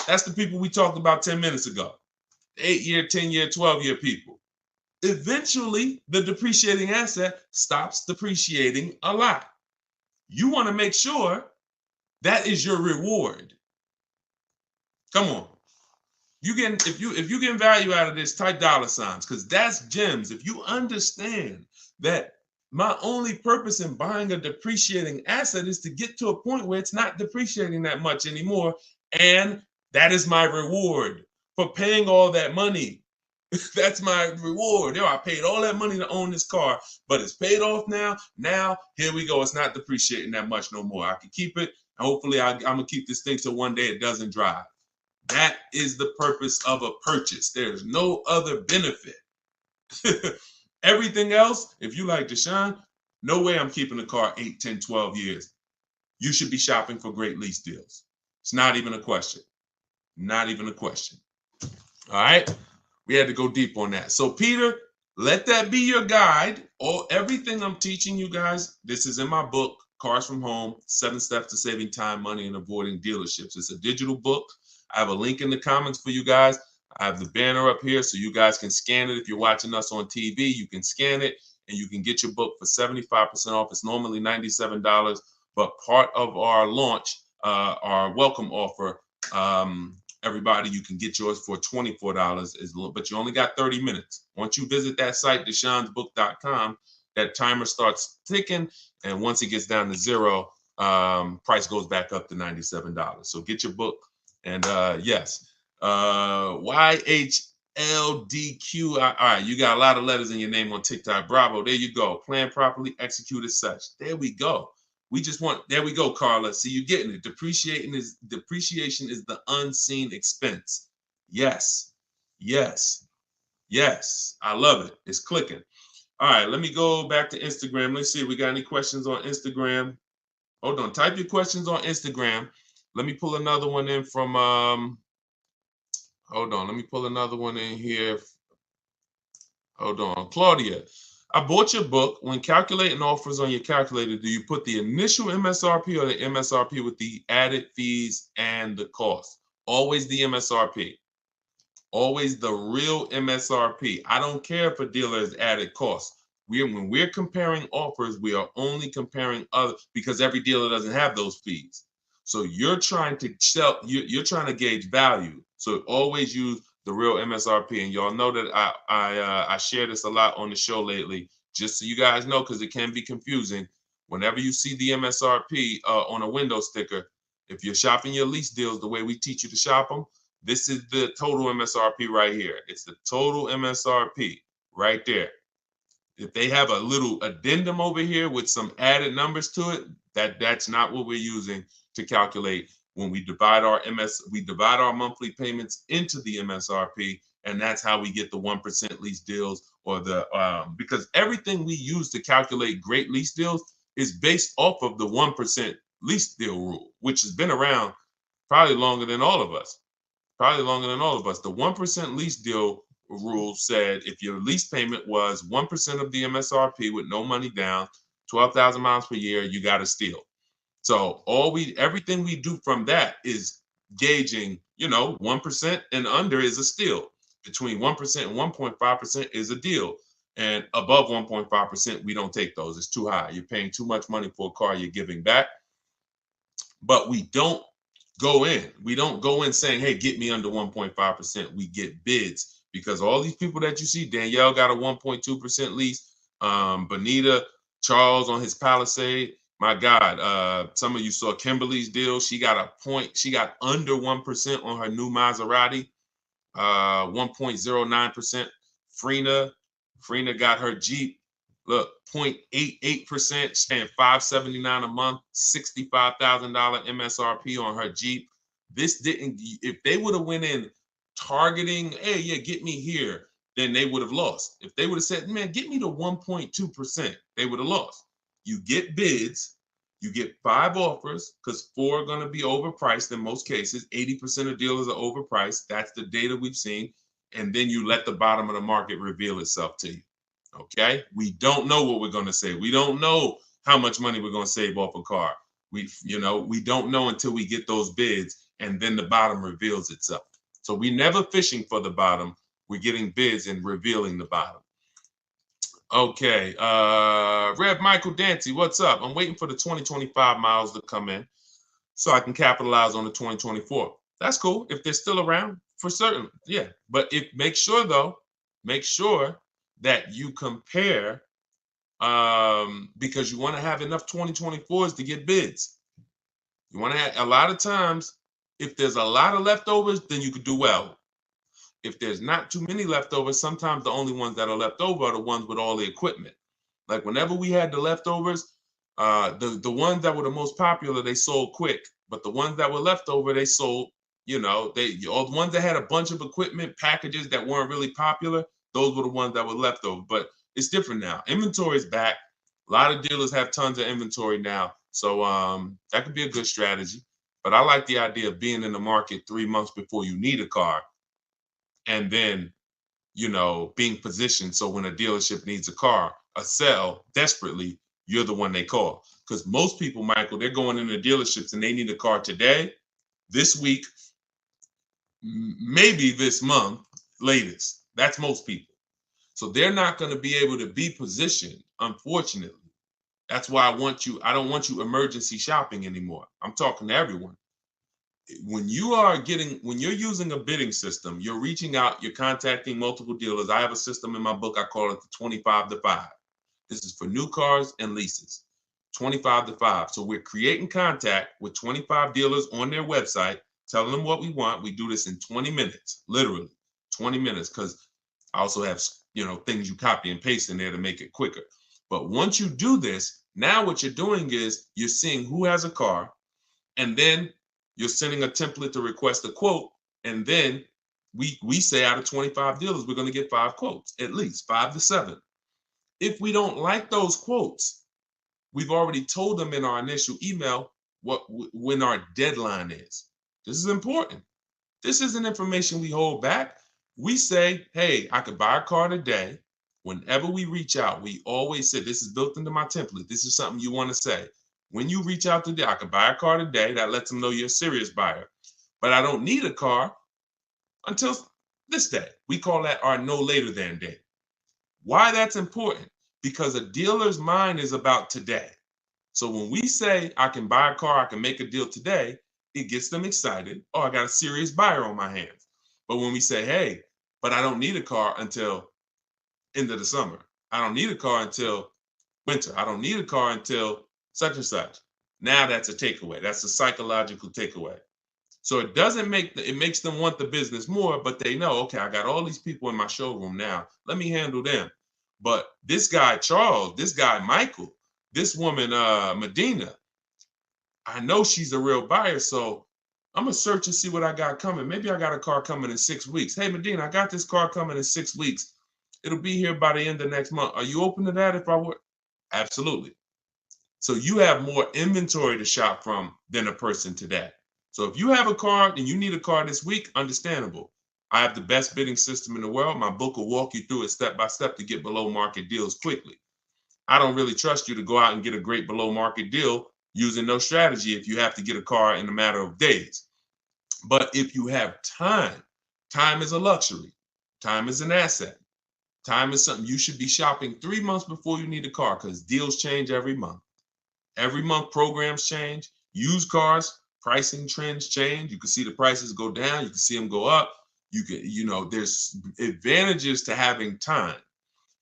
That's the people we talked about 10 minutes ago. 8-year, 10-year, 12-year people. Eventually, the depreciating asset stops depreciating a lot. You want to make sure that is your reward. Come on. If you get value out of this, type dollar signs, because that's gems. If you understand that my only purpose in buying a depreciating asset is to get to a point where it's not depreciating that much anymore, and that is my reward for paying all that money. That's my reward. Yo, I paid all that money to own this car, but it's paid off now. Now, here we go. It's not depreciating that much no more. I can keep it, and hopefully I'm going to keep this thing till one day it doesn't drive. That is the purpose of a purchase. There's no other benefit. Everything else, if you like Deshone, no way I'm keeping the car 8, 10, 12 years. You should be shopping for great lease deals. It's not even a question. Not even a question. All right? We had to go deep on that. So, Peter, let that be your guide. Everything I'm teaching you guys, this is in my book, Cars from Home, 7 Steps to Saving Time, Money, and Avoiding Dealerships. It's a digital book. I have a link in the comments for you guys. I have the banner up here so you guys can scan it. If you're watching us on TV, you can scan it and you can get your book for 75% off. It's normally $97, but part of our launch, our welcome offer, everybody, you can get yours for $24, but you only got 30 minutes. Once you visit that site, deshonsbook.com, that timer starts ticking, and once it gets down to 0, price goes back up to $97. So get your book. And yes, YHLDQ. All right, you got a lot of letters in your name on TikTok. Bravo. There you go. Plan properly, execute as such. There we go. There we go, Carla. See, you're getting it. Depreciation is the unseen expense. Yes. Yes. Yes. I love it. It's clicking. All right, let me go back to Instagram. Let's see if we got any questions on Instagram. Hold on. Type your questions on Instagram. Let me pull another one in from, hold on. Let me pull another one in here. Hold on. Claudia, I bought your book. When calculating offers on your calculator, do you put the initial MSRP or the MSRP with the added fees and the cost? Always the MSRP. Always the real MSRP. I don't care if a dealer has added costs. When we're comparing offers, we are only comparing other, because every dealer doesn't have those fees. So you're trying to sell, you're trying to gauge value. So always use the real MSRP. And y'all know that I share this a lot on the show lately, just so you guys know, because it can be confusing. Whenever you see the MSRP on a window sticker, if you're shopping your lease deals the way we teach you to shop them, this is the total MSRP right here. It's the total MSRP right there. If they have a little addendum over here with some added numbers to it, that's not what we're using to calculate when we divide our monthly payments into the MSRP, and that's how we get the 1% lease deals, or the because everything we use to calculate great lease deals is based off of the 1% lease deal rule, which has been around probably longer than all of us. The 1% lease deal rule said if your lease payment was 1% of the MSRP with no money down, 12,000 miles per year, you got a steal. So everything we do from that is gauging, 1% and under is a steal. Between 1% and 1.5% is a deal. And above 1.5%, we don't take those. It's too high. You're paying too much money for a car you're giving back. But we don't go in. We don't go in saying, hey, get me under 1.5%. We get bids, because all these people that you see, Danielle got a 1.2% lease. Bonita, Charles on his Palisade. My God, some of you saw Kimberly's deal. She got under 1% on her new Maserati, 1.09%. Frina got her Jeep. Look, 0.88%, staying $579 a month, $65,000 MSRP on her Jeep. If they would have went in targeting, hey, yeah, get me here, then they would have lost. If they would have said, man, get me to 1.2%, they would have lost. You get bids, you get 5 offers, because 4 are going to be overpriced in most cases. 80% of dealers are overpriced. That's the data we've seen. And then you let the bottom of the market reveal itself to you. Okay, we don't know what we're going to save. We don't know how much money we're going to save off a car. We don't know until we get those bids, and then the bottom reveals itself. So we never fishing for the bottom. We're getting bids and revealing the bottom. Okay, Rev Michael Dancy, what's up? I'm waiting for the 2025 miles to come in so I can capitalize on the 2024. That's cool if they're still around, for certain. Yeah, but make sure that you compare, because you want to have enough 2024s to get bids. You want to have, a lot of times, if there's a lot of leftovers, then you could do well. If there's not too many leftovers, sometimes the only ones that are left over are the ones with all the equipment. Like whenever we had the leftovers, the ones that were the most popular, they sold quick. But the ones that were left over, they sold, all the ones that had a bunch of equipment packages that weren't really popular, those were the ones that were left over. But it's different now. Inventory is back. A lot of dealers have tons of inventory now. So that could be a good strategy. But I like the idea of being in the market 3 months before you need a car, and then, being positioned so when a dealership needs a car, a sell desperately, you're the one they call. Because most people, Michael, they're going into dealerships and they need a car today, this week, maybe this month, latest. That's most people. So they're not going to be able to be positioned, unfortunately. That's why I don't want you emergency shopping anymore. I'm talking to everyone. When you're using a bidding system, you're reaching out, you're contacting multiple dealers. I have a system in my book, I call it the 25 to 5. This is for new cars and leases, 25 to 5. So we're creating contact with 25 dealers on their website, telling them what we want. We do this in 20 minutes, literally 20 minutes, because I also have, things you copy and paste in there to make it quicker. But once you do this, now what you're doing is you're seeing who has a car, and then you're sending a template to request a quote, and then we say out of 25 dealers, we're going to get 5 quotes, at least 5 to 7. If we don't like those quotes, we've already told them in our initial email when our deadline is. This is important. This isn't information we hold back. We say, hey, I could buy a car today. Whenever we reach out, we always say, this is built into my template. This is something you want to say. When you reach out today, I could buy a car today. That lets them know you're a serious buyer. But I don't need a car until this day. We call that our no later than day. Why that's important? Because a dealer's mind is about today. So when we say I can buy a car, I can make a deal today, it gets them excited. Oh, I got a serious buyer on my hands. But when we say, hey, but I don't need a car until end of the summer. I don't need a car until winter. I don't need a car until such and such. Now that's a takeaway. That's a psychological takeaway. So it makes them want the business more, but they know, okay, I got all these people in my showroom now. Let me handle them. But this guy, Charles, this guy, Michael, this woman, Medina, I know she's a real buyer. So I'm going to search and see what I got coming. Maybe I got a car coming in 6 weeks. Hey, Medina, I got this car coming in 6 weeks. It'll be here by the end of next month. Are you open to that if I were? Absolutely. So you have more inventory to shop from than a person today. So if you have a car and you need a car this week, understandable. I have the best bidding system in the world. My book will walk you through it step by step to get below market deals quickly. I don't really trust you to go out and get a great below market deal using no strategy if you have to get a car in a matter of days. But if you have time is a luxury. Time is an asset. Time is something you should be shopping 3 months before you need a car, because deals change every month. Every month programs change. Used cars, pricing trends change. You can see the prices go down. You can see them go up. There's advantages to having time.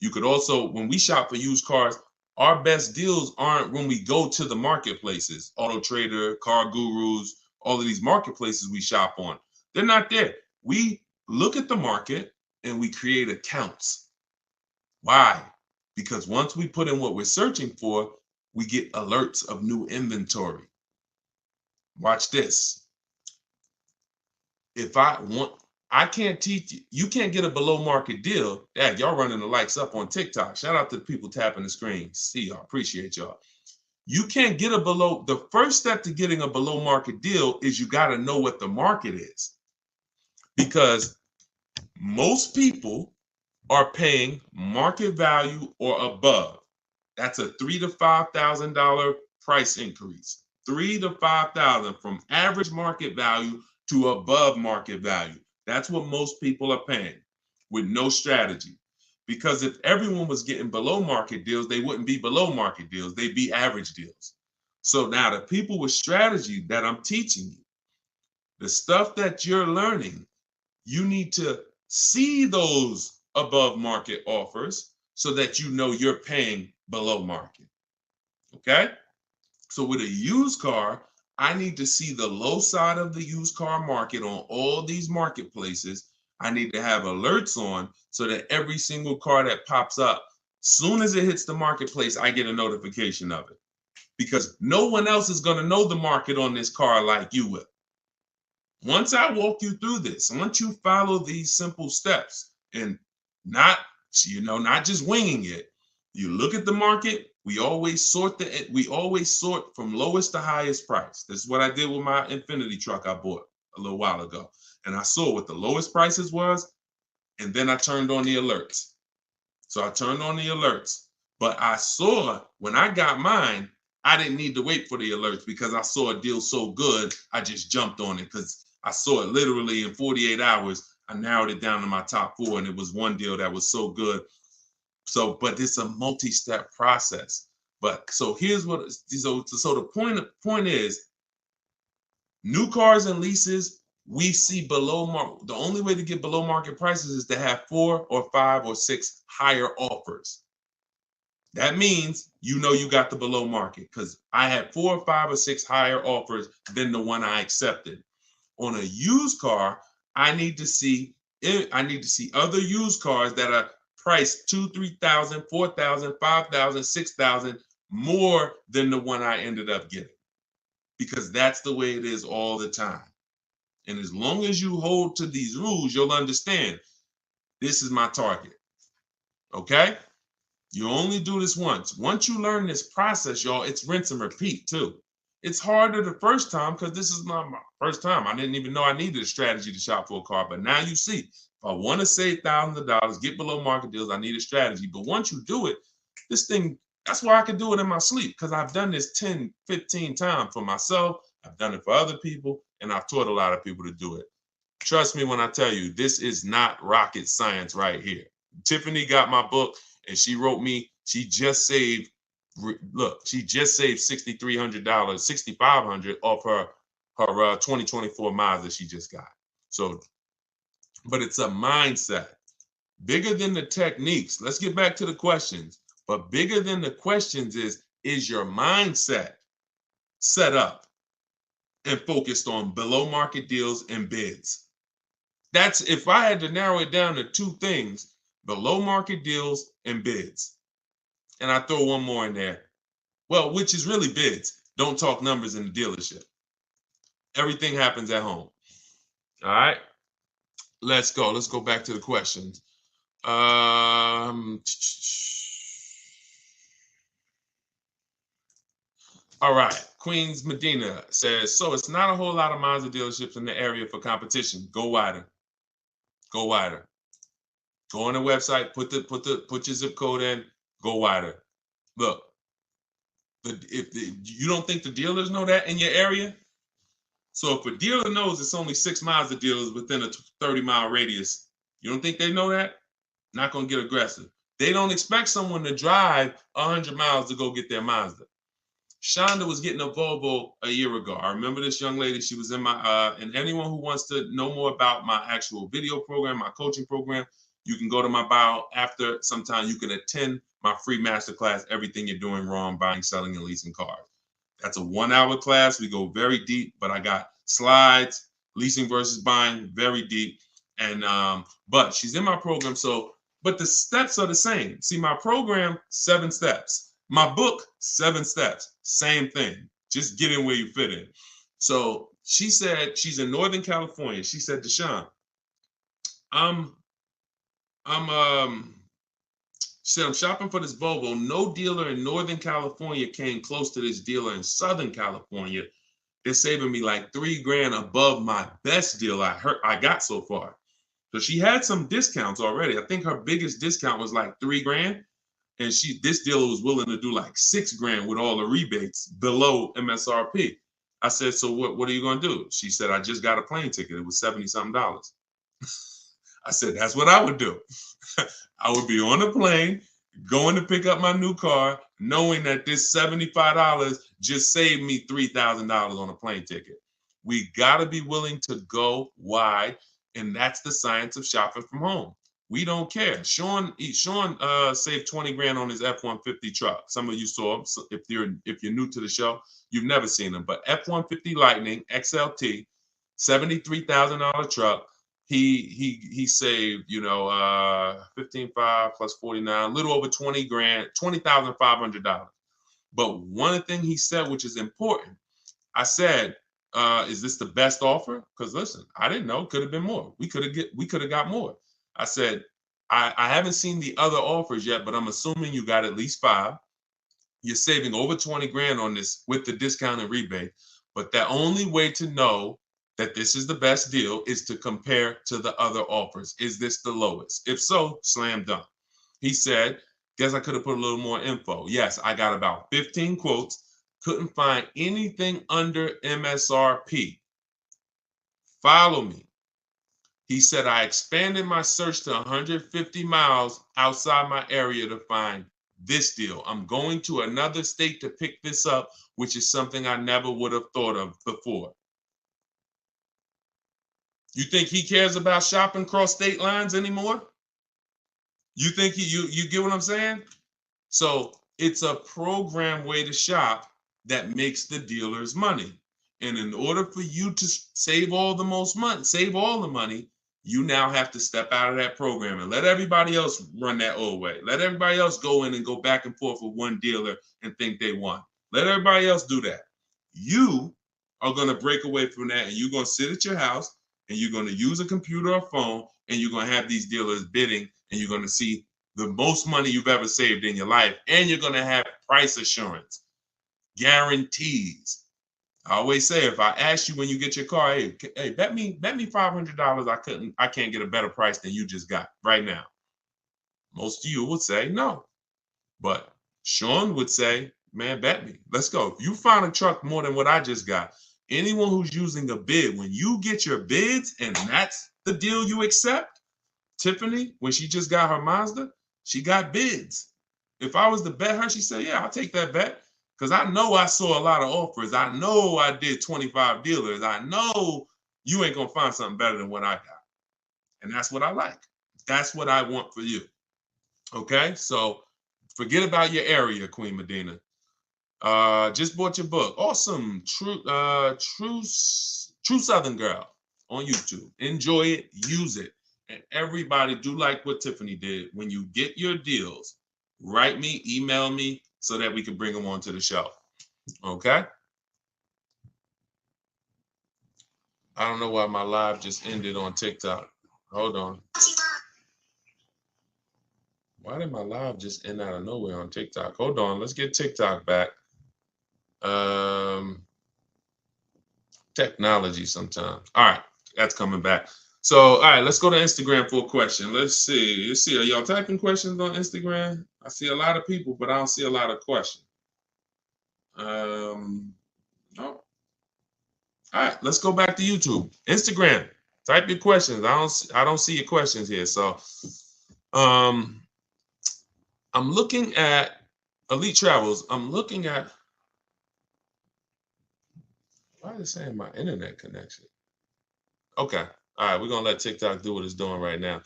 You could also, when we shop for used cars, our best deals aren't when we go to the marketplaces, Auto Trader, Car Gurus, all of these marketplaces we shop on. They're not there. We look at the market and we create accounts. Why? Because once we put in what we're searching for, we get alerts of new inventory. Watch this. I can't teach you. You can't get a below market deal. Dad, y'all running the lights up on TikTok. Shout out to the people tapping the screen. See y'all. Appreciate y'all. You can't get the first step to getting a below market deal is you got to know what the market is. Because most people are paying market value or above. That's a $3,000 to $5,000 price increase. 3,000 to 5,000 from average market value to above market value. That's what most people are paying with no strategy. Because if everyone was getting below market deals, they wouldn't be below market deals, they'd be average deals. So now the people with strategy that I'm teaching you, the stuff that you're learning, you need to see those above market offers so that you know you're paying below market. Okay? So with a used car, I need to see the low side of the used car market on all these marketplaces. I need to have alerts on so that every single car that pops up, soon as it hits the marketplace, I get a notification of it. Because no one else is going to know the market on this car like you will. Once I walk you through this, once you follow these simple steps and not just winging it, you look at the market. We always sort from lowest to highest price. This is what I did with my Infinity truck I bought a little while ago. And I saw what the lowest prices was, and then I turned on the alerts. So I turned on the alerts, but I saw when I got mine, I didn't need to wait for the alerts because I saw a deal so good, I just jumped on it because I saw it literally in 48 hours. I narrowed it down to my top 4, and it was one deal that was so good. So, but it's a multi-step process. But so here's what. So the point is, new cars and leases, we see below market. The only way to get below market prices is to have 4 or 5 or 6 higher offers. That means you know you got the below market because I had 4 or 5 or 6 higher offers than the one I accepted. On a used car, I need to see other used cars that are priced 2,000, 3,000, 4,000, 5,000, 6,000 more than the one I ended up getting. Because that's the way it is all the time. And as long as you hold to these rules, you'll understand this is my target. Okay? You only do this once. Once you learn this process, y'all, it's rinse and repeat too. It's harder the first time because this is my first time. I didn't even know I needed a strategy to shop for a car. But now you see, if I want to save thousands of dollars, get below market deals, I need a strategy. But once you do it, this thing, that's why I can do it in my sleep because I've done this 10, 15 times for myself. I've done it for other people, and I've taught a lot of people to do it. Trust me when I tell you, this is not rocket science right here. Tiffany got my book, and she wrote me, she just saved $6,300, $6,500 off her 2024 Mazda she just got. So, but it's a mindset. Bigger than the techniques. Let's get back to the questions. But bigger than the questions is your mindset set up and focused on below market deals and bids? That's if I had to narrow it down to 2 things, below market deals and bids. And I throw one more in there. Well, which is really bids. Don't talk numbers in the dealership. Everything happens at home. All right. Let's go. Let's go back to the questions. All right. Queens Medina says, so it's not a whole lot of Mazda dealerships in the area for competition. Go wider. Go wider. Go on the website, put your zip code in, go wider. Look, you don't think the dealers know that in your area? So if a dealer knows it's only 6 Mazda dealers within a 30-mile radius, you don't think they know that? Not going to get aggressive. They don't expect someone to drive 100 miles to go get their Mazda. Shonda was getting a Volvo a year ago. I remember this young lady. She was in my, and anyone who wants to know more about my actual video program, my coaching program, you can go to my bio after. Sometime you can attend my free masterclass, Everything You're Doing Wrong, Buying, Selling, and Leasing Cars. That's a 1-hour class. We go very deep, but I got slides, leasing versus buying, very deep. And, but she's in my program. So, but the steps are the same. See, my program, 7 steps. My book, 7 steps. Same thing. Just get in where you fit in. So she said she's in Northern California. She said, Deshone, she said, I'm shopping for this Volvo. No dealer in Northern California came close to this dealer in Southern California. They're saving me like $3,000 above my best deal I got so far. So she had some discounts already. I think her biggest discount was like $3,000. And this dealer was willing to do like $6,000 with all the rebates below MSRP. I said, so what are you gonna do? She said, I just got a plane ticket. It was $70-something. I said, that's what I would do. I would be on a plane, going to pick up my new car, knowing that this $75 just saved me $3,000 on a plane ticket. We gotta be willing to go wide, and that's the science of shopping from home. We don't care. Sean saved $20,000 on his F-150 truck. Some of you saw him. So if you're new to the show, you've never seen him. But F-150 Lightning XLT, $73,000 truck. He saved 15.5 plus 49, a little over $20,000, $20,500. But one thing he said, which is important, I said, is this the best offer? Because listen, I didn't know. Could have been more. We could have got more. I said, I haven't seen the other offers yet, but I'm assuming you got at least 5. You're saving over $20,000 on this with the discount and rebate. But the only way to know that this is the best deal is to compare to the other offers. Is this the lowest? If so, slam dunk. He said, guess I could have put a little more info. Yes, I got about 15 quotes. Couldn't find anything under MSRP. Follow me. He said, I expanded my search to 150 miles outside my area to find this deal. I'm going to another state to pick this up, which is something I never would have thought of before. You think he cares about shopping across state lines anymore? You think you get what I'm saying? So it's a program way to shop that makes the dealers money. And in order for you to save all the money, you now have to step out of that program and let everybody else run that old way. Let everybody else go in and go back and forth with one dealer and think they won. Let everybody else do that. You are going to break away from that, and you're going to sit at your house, and you're going to use a computer or phone, and you're going to have these dealers bidding, and you're going to see the most money you've ever saved in your life, and you're going to have price assurance, guarantees. I always say, if I ask you when you get your car, hey, bet me $500 I can't get a better price than you just got right now. Most of you would say no. But Sean would say, man, bet me. Let's go. If you find a truck more than what I just got, anyone who's using a bid, when you get your bids and that's the deal you accept, Tiffany, when she just got her Mazda, she got bids. If I was to bet her, she said, yeah, I'll take that bet. Because I know I saw a lot of offers. I know I did 25 dealers. I know you ain't going to find something better than what I got. And that's what I like. That's what I want for you. Okay? So forget about your area, Queen Medina. Just bought your book. Awesome. True Southern Girl on YouTube. Enjoy it. Use it. And everybody do like what Tiffany did. When you get your deals, write me, email me, so that we can bring them onto the show. Okay? I don't know why my live just ended on TikTok. Hold on. Why did my live just end out of nowhere on TikTok? Hold on. Let's get TikTok back. Technology sometimes. All right. That's coming back. So, all right. Let's go to Instagram for a question. Let's see. Are y'all typing questions on Instagram? I see a lot of people, but I don't see a lot of questions. No. All right, let's go back to YouTube. Instagram, type your questions. I don't see your questions here. So I'm looking at Elite Travels. I'm looking at, why is it saying my internet connection? Okay. All right, we're gonna let TikTok do what it's doing right now.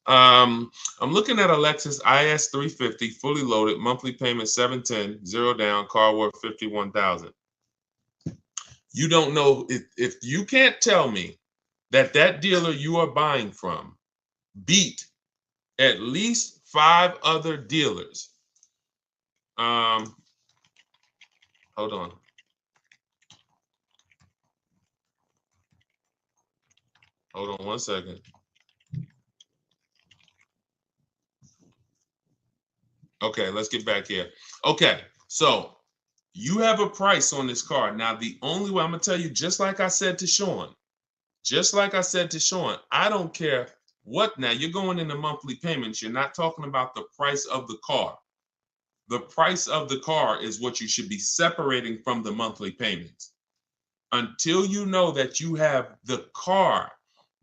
I'm looking at a Lexus IS 350, fully loaded, monthly payment $710, 0 down, car worth $51,000. You don't know if you can't tell me that dealer you are buying from beat at least 5 other dealers. Hold on. Hold on one second. Okay, let's get back here. Okay, so you have a price on this car. Now, the only way I'm going to tell you, just like I said to Sean, I don't care What now? You're going into monthly payments. You're not talking about the price of the car. The price of the car is what you should be separating from the monthly payments. Until you know that you have the car,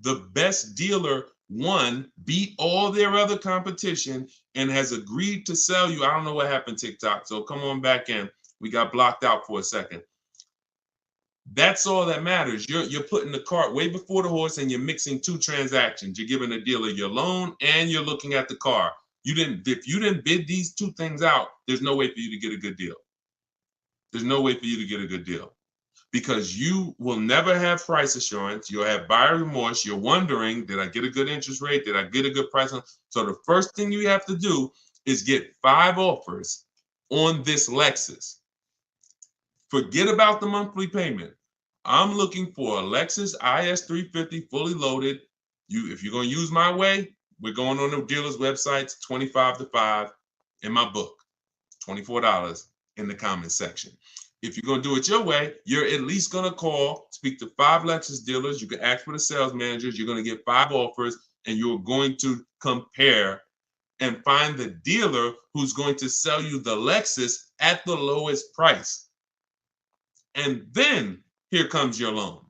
the best dealer, one, beat all their other competition and has agreed to sell you. I don't know what happened, TikTok. So come on back in. We got blocked out for a second. That's all that matters. You're putting the cart way before the horse and you're mixing two transactions. You're giving the dealer your loan and you're looking at the car. If you didn't bid these two things out, there's no way for you to get a good deal. There's no way for you to get a good deal because you will never have price assurance. You'll have buyer remorse. You're wondering, did I get a good interest rate? Did I get a good price? So the first thing you have to do is get 5 offers on this Lexus. Forget about the monthly payment. I'm looking for a Lexus IS 350 fully loaded. If you're going to use my way, we're going on the dealer's websites, 25 to 5 in my book, $24 in the comment section. If you're going to do it your way, you're at least going to call, speak to 5 Lexus dealers. You can ask for the sales managers. You're going to get 5 offers, and you're going to compare and find the dealer who's going to sell you the Lexus at the lowest price. And then here comes your loan.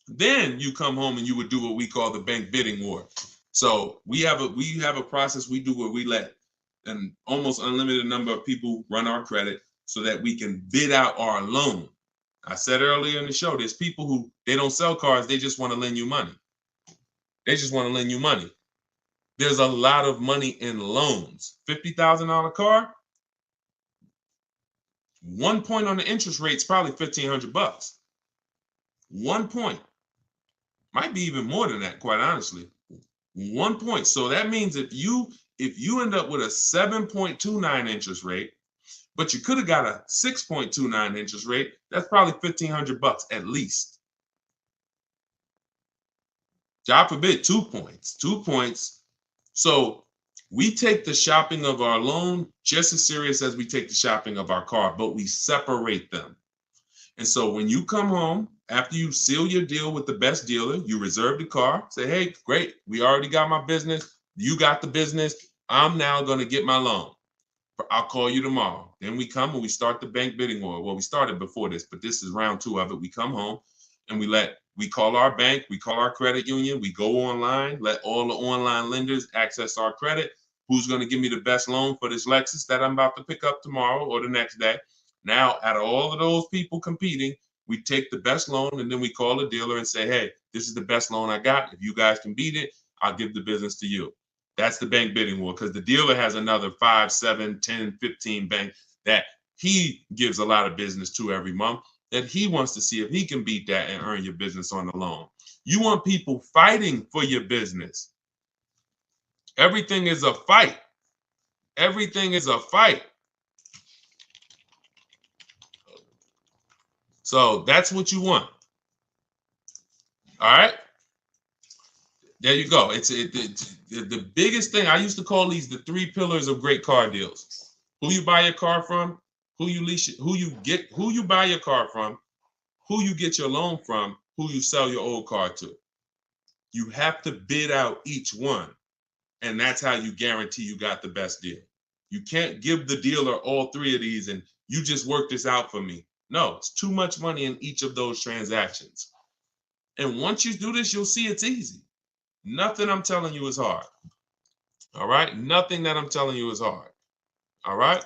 Then you come home and you would do what we call the bank bidding war. So we have a process we do where we let an almost unlimited number of people run our credit so that we can bid out our loan. I said earlier in the show, there's people who they don't sell cars, they just want to lend you money. They just want to lend you money. There's a lot of money in loans. $50,000 car. 1 point on the interest rate is probably $1,500. 1 point. Might be even more than that, quite honestly. 1 point. So that means if you end up with a 7.29 interest rate, but you could have got a 6.29 interest rate, that's probably $1,500 at least. God forbid, 2 points. 2 points. So we take the shopping of our loan just as serious as we take the shopping of our car, but we separate them. And so when you come home, after you seal your deal with the best dealer, you reserve the car, say, hey, great, we already got my business. You got the business. I'm now going to get my loan. I'll call you tomorrow. Then we come and we start the bank bidding war. Well, we started before this, but this is round 2 of it. We come home and we call our bank, we call our credit union, we go online, let all the online lenders access our credit. Who's going to give me the best loan for this Lexus that I'm about to pick up tomorrow or the next day? Now, out of all of those people competing, we take the best loan and then we call the dealer and say, hey, this is the best loan I got. If you guys can beat it, I'll give the business to you. That's the bank bidding war because the dealer has another 5, 7, 10, 15 bank that he gives a lot of business to every month that he wants to see if he can beat that and earn your business on the loan. You want people fighting for your business. Everything is a fight. Everything is a fight. So that's what you want. All right. There you go. It's the biggest thing. I used to call these the 3 pillars of great car deals. Who you buy your car from, who you buy your car from, who you get your loan from, who you sell your old car to. You have to bid out each one. And that's how you guarantee you got the best deal. You can't give the dealer all 3 of these and you just work this out for me. No, it's too much money in each of those transactions. And once you do this, you'll see it's easy. Nothing I'm telling you is hard. All right? Nothing that I'm telling you is hard. All right?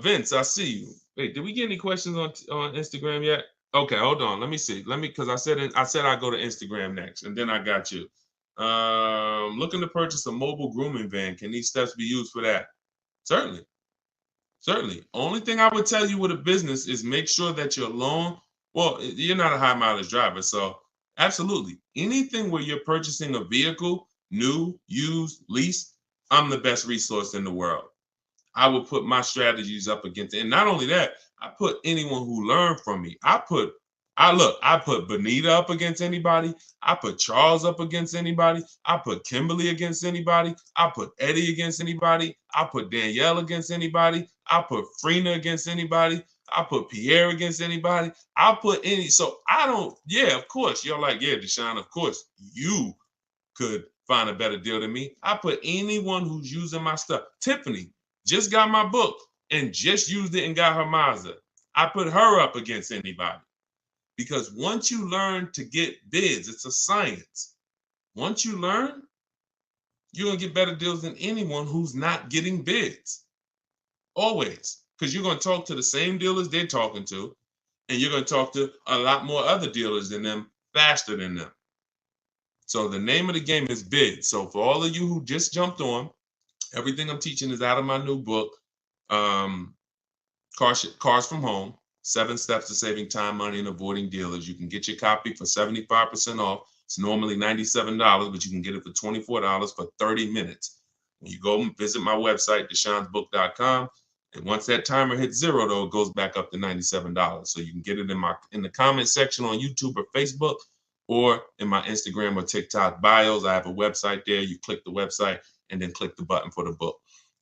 Vince, I see you. Wait, did we get any questions on Instagram yet? Okay, hold on. Let me see. Because I said I'd go to Instagram next, and then I got you. Looking to purchase a mobile grooming van. Can these steps be used for that? Certainly. Only thing I would tell you with a business is make sure that your loan, well, you're not a high mileage driver, so absolutely. Anything where you're purchasing a vehicle, new, used, leased, I'm the best resource in the world. I would put my strategies up against it. And not only that, I put anyone who learned from me. I put Benita up against anybody. I put Charles up against anybody. I put Kimberly against anybody. I put Eddie against anybody. I put Danielle against anybody. I put Frina against anybody. I put Pierre against anybody. I put any. So I don't, yeah, of course. You're like, yeah, Deshone, of course you could find a better deal than me. I put anyone who's using my stuff. Tiffany just got my book and just used it and got her Mazda. I put her up against anybody. Because once you learn to get bids, it's a science. Once you learn, you're going to get better deals than anyone who's not getting bids. Always. Because you're going to talk to the same dealers they're talking to, and you're going to talk to a lot more other dealers than them faster than them. So the name of the game is bid. So for all of you who just jumped on, everything I'm teaching is out of my new book, Cars from Home, 7 Steps to Saving Time, Money, and Avoiding Dealers. You can get your copy for 75% off. It's normally $97, but you can get it for $24 for 30 minutes. When you go and visit my website, deshonsbook.com, and once that timer hits 0, though, it goes back up to $97. So you can get it in the comment section on YouTube or Facebook, or in my Instagram or TikTok bios. I have a website there. You click the website and then click the button for the book.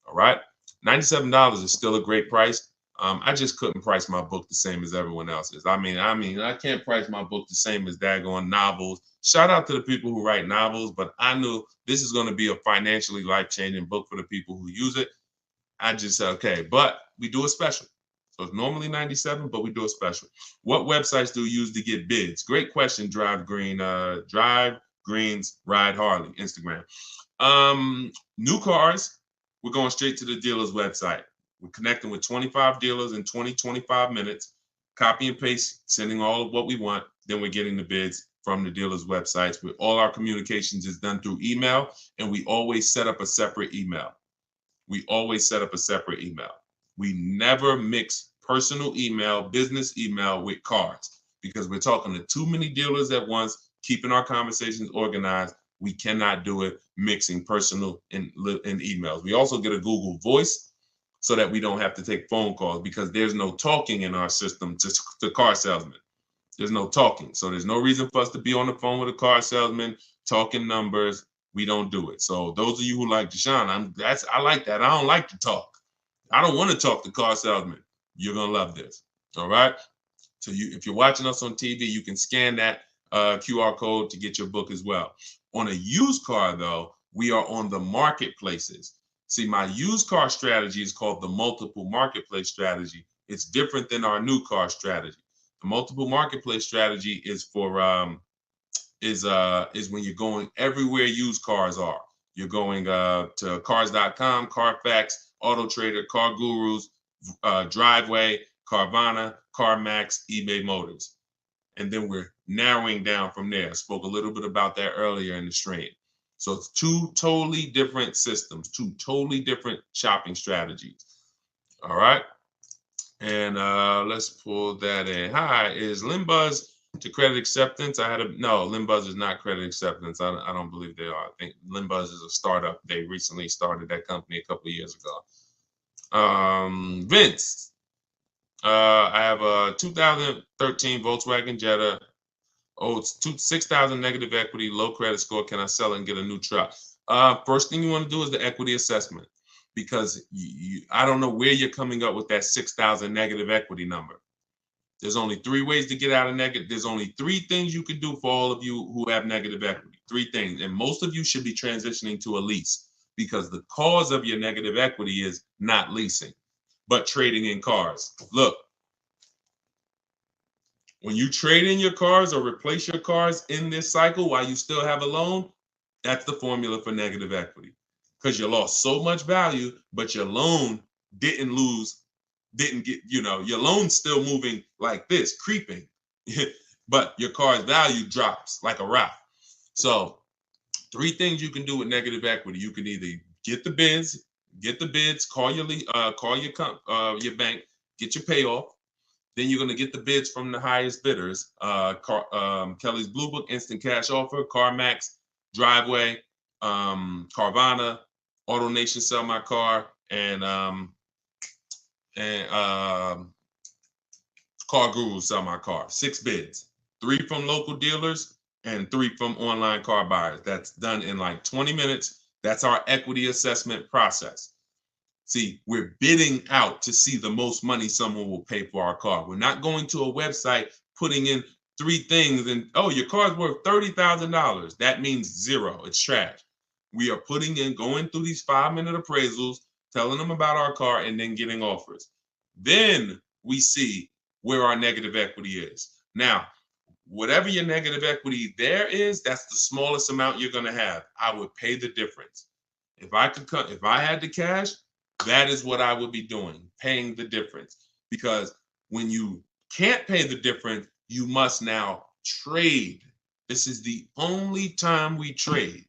All right. $97 is still a great price. I just couldn't price my book the same as everyone else's. I mean, I can't price my book the same as daggone novels. Shout out to the people who write novels, but I knew this is going to be a financially life-changing book for the people who use it. I just said, okay, but we do a special. So it's normally $97, but we do a special. What websites do you use to get bids? Great question, Drive Greens, Ride Harley, Instagram. New cars, we're going straight to the dealer's website. We're connecting with 25 dealers in 25 minutes, copy and paste, sending all of what we want. Then we're getting the bids from the dealer's websites. With all our communications is done through email, and we always set up a separate email. We never mix personal email, business email with cars, because we're talking to too many dealers at once, keeping our conversations organized. We cannot do it mixing personal and emails. We also get a Google Voice so that we don't have to take phone calls, because there's no talking in our system to car salesmen. There's no talking. So there's no reason for us to be on the phone with a car salesman talking numbers. We don't do it. So those of you who like Deshone, I like that. I don't like to talk. I don't want to talk to car salesmen. You're going to love this. All right. So if you're watching us on TV, you can scan that QR code to get your book as well. On a used car, though, we are on the marketplaces. See, my used car strategy is called the multiple marketplace strategy. It's different than our new car strategy. The multiple marketplace strategy is for is when you're going everywhere used cars are. You're going to cars.com, Carfax, Auto Trader, Car Gurus, Driveway, Carvana, CarMax, eBay Motors. And then we're narrowing down from there. I spoke a little bit about that earlier in the stream. So it's 2 totally different systems, 2 totally different shopping strategies. All right. And let's pull that in. Hi, is Limbuzz to credit acceptance? No, Limbuzz is not credit acceptance. I don't believe they are. I think Limbuzz is a startup. They recently started that company a couple of years ago. Vince, I have a 2013 Volkswagen Jetta. Oh, it's 6,000 negative equity, low credit score. Can I sell it and get a new truck? First thing you want to do is the equity assessment, because I don't know where you're coming up with that 6,000 negative equity number. There's only 3 ways to get out of negative. There's only 3 things you can do for all of you who have negative equity. 3 things. And most of you should be transitioning to a lease, because the cause of your negative equity is not leasing, but trading in cars. Look, when you trade in your cars or replace your cars in this cycle while you still have a loan, that's the formula for negative equity, because you lost so much value, but your loan didn't get, your loan's still moving like this, creeping, but your car's value drops like a rock. So 3 things you can do with negative equity. You can either get the bids, call your bank, get your payoff. Then you're going to get the bids from the highest bidders. Kelly's Blue Book, Instant Cash Offer, CarMax, Driveway, Carvana, Auto Nation, Sell My Car, and Car Gurus, Sell My Car. 6 bids, 3 from local dealers and 3 from online car buyers. That's done in like 20 minutes. That's our equity assessment process. See, we're bidding out to see the most money someone will pay for our car. We're not going to a website, putting in 3 things and, oh, your car's worth $30,000. That means 0. It's trash. We are going through these 5-minute appraisals, telling them about our car, and then getting offers. Then we see where our negative equity is. Now, whatever your negative equity there is, that's the smallest amount you're going to have. I would pay the difference. If I had the cash, that is what I would be doing, paying the difference. Because when you can't pay the difference, you must now trade. This is the only time we trade.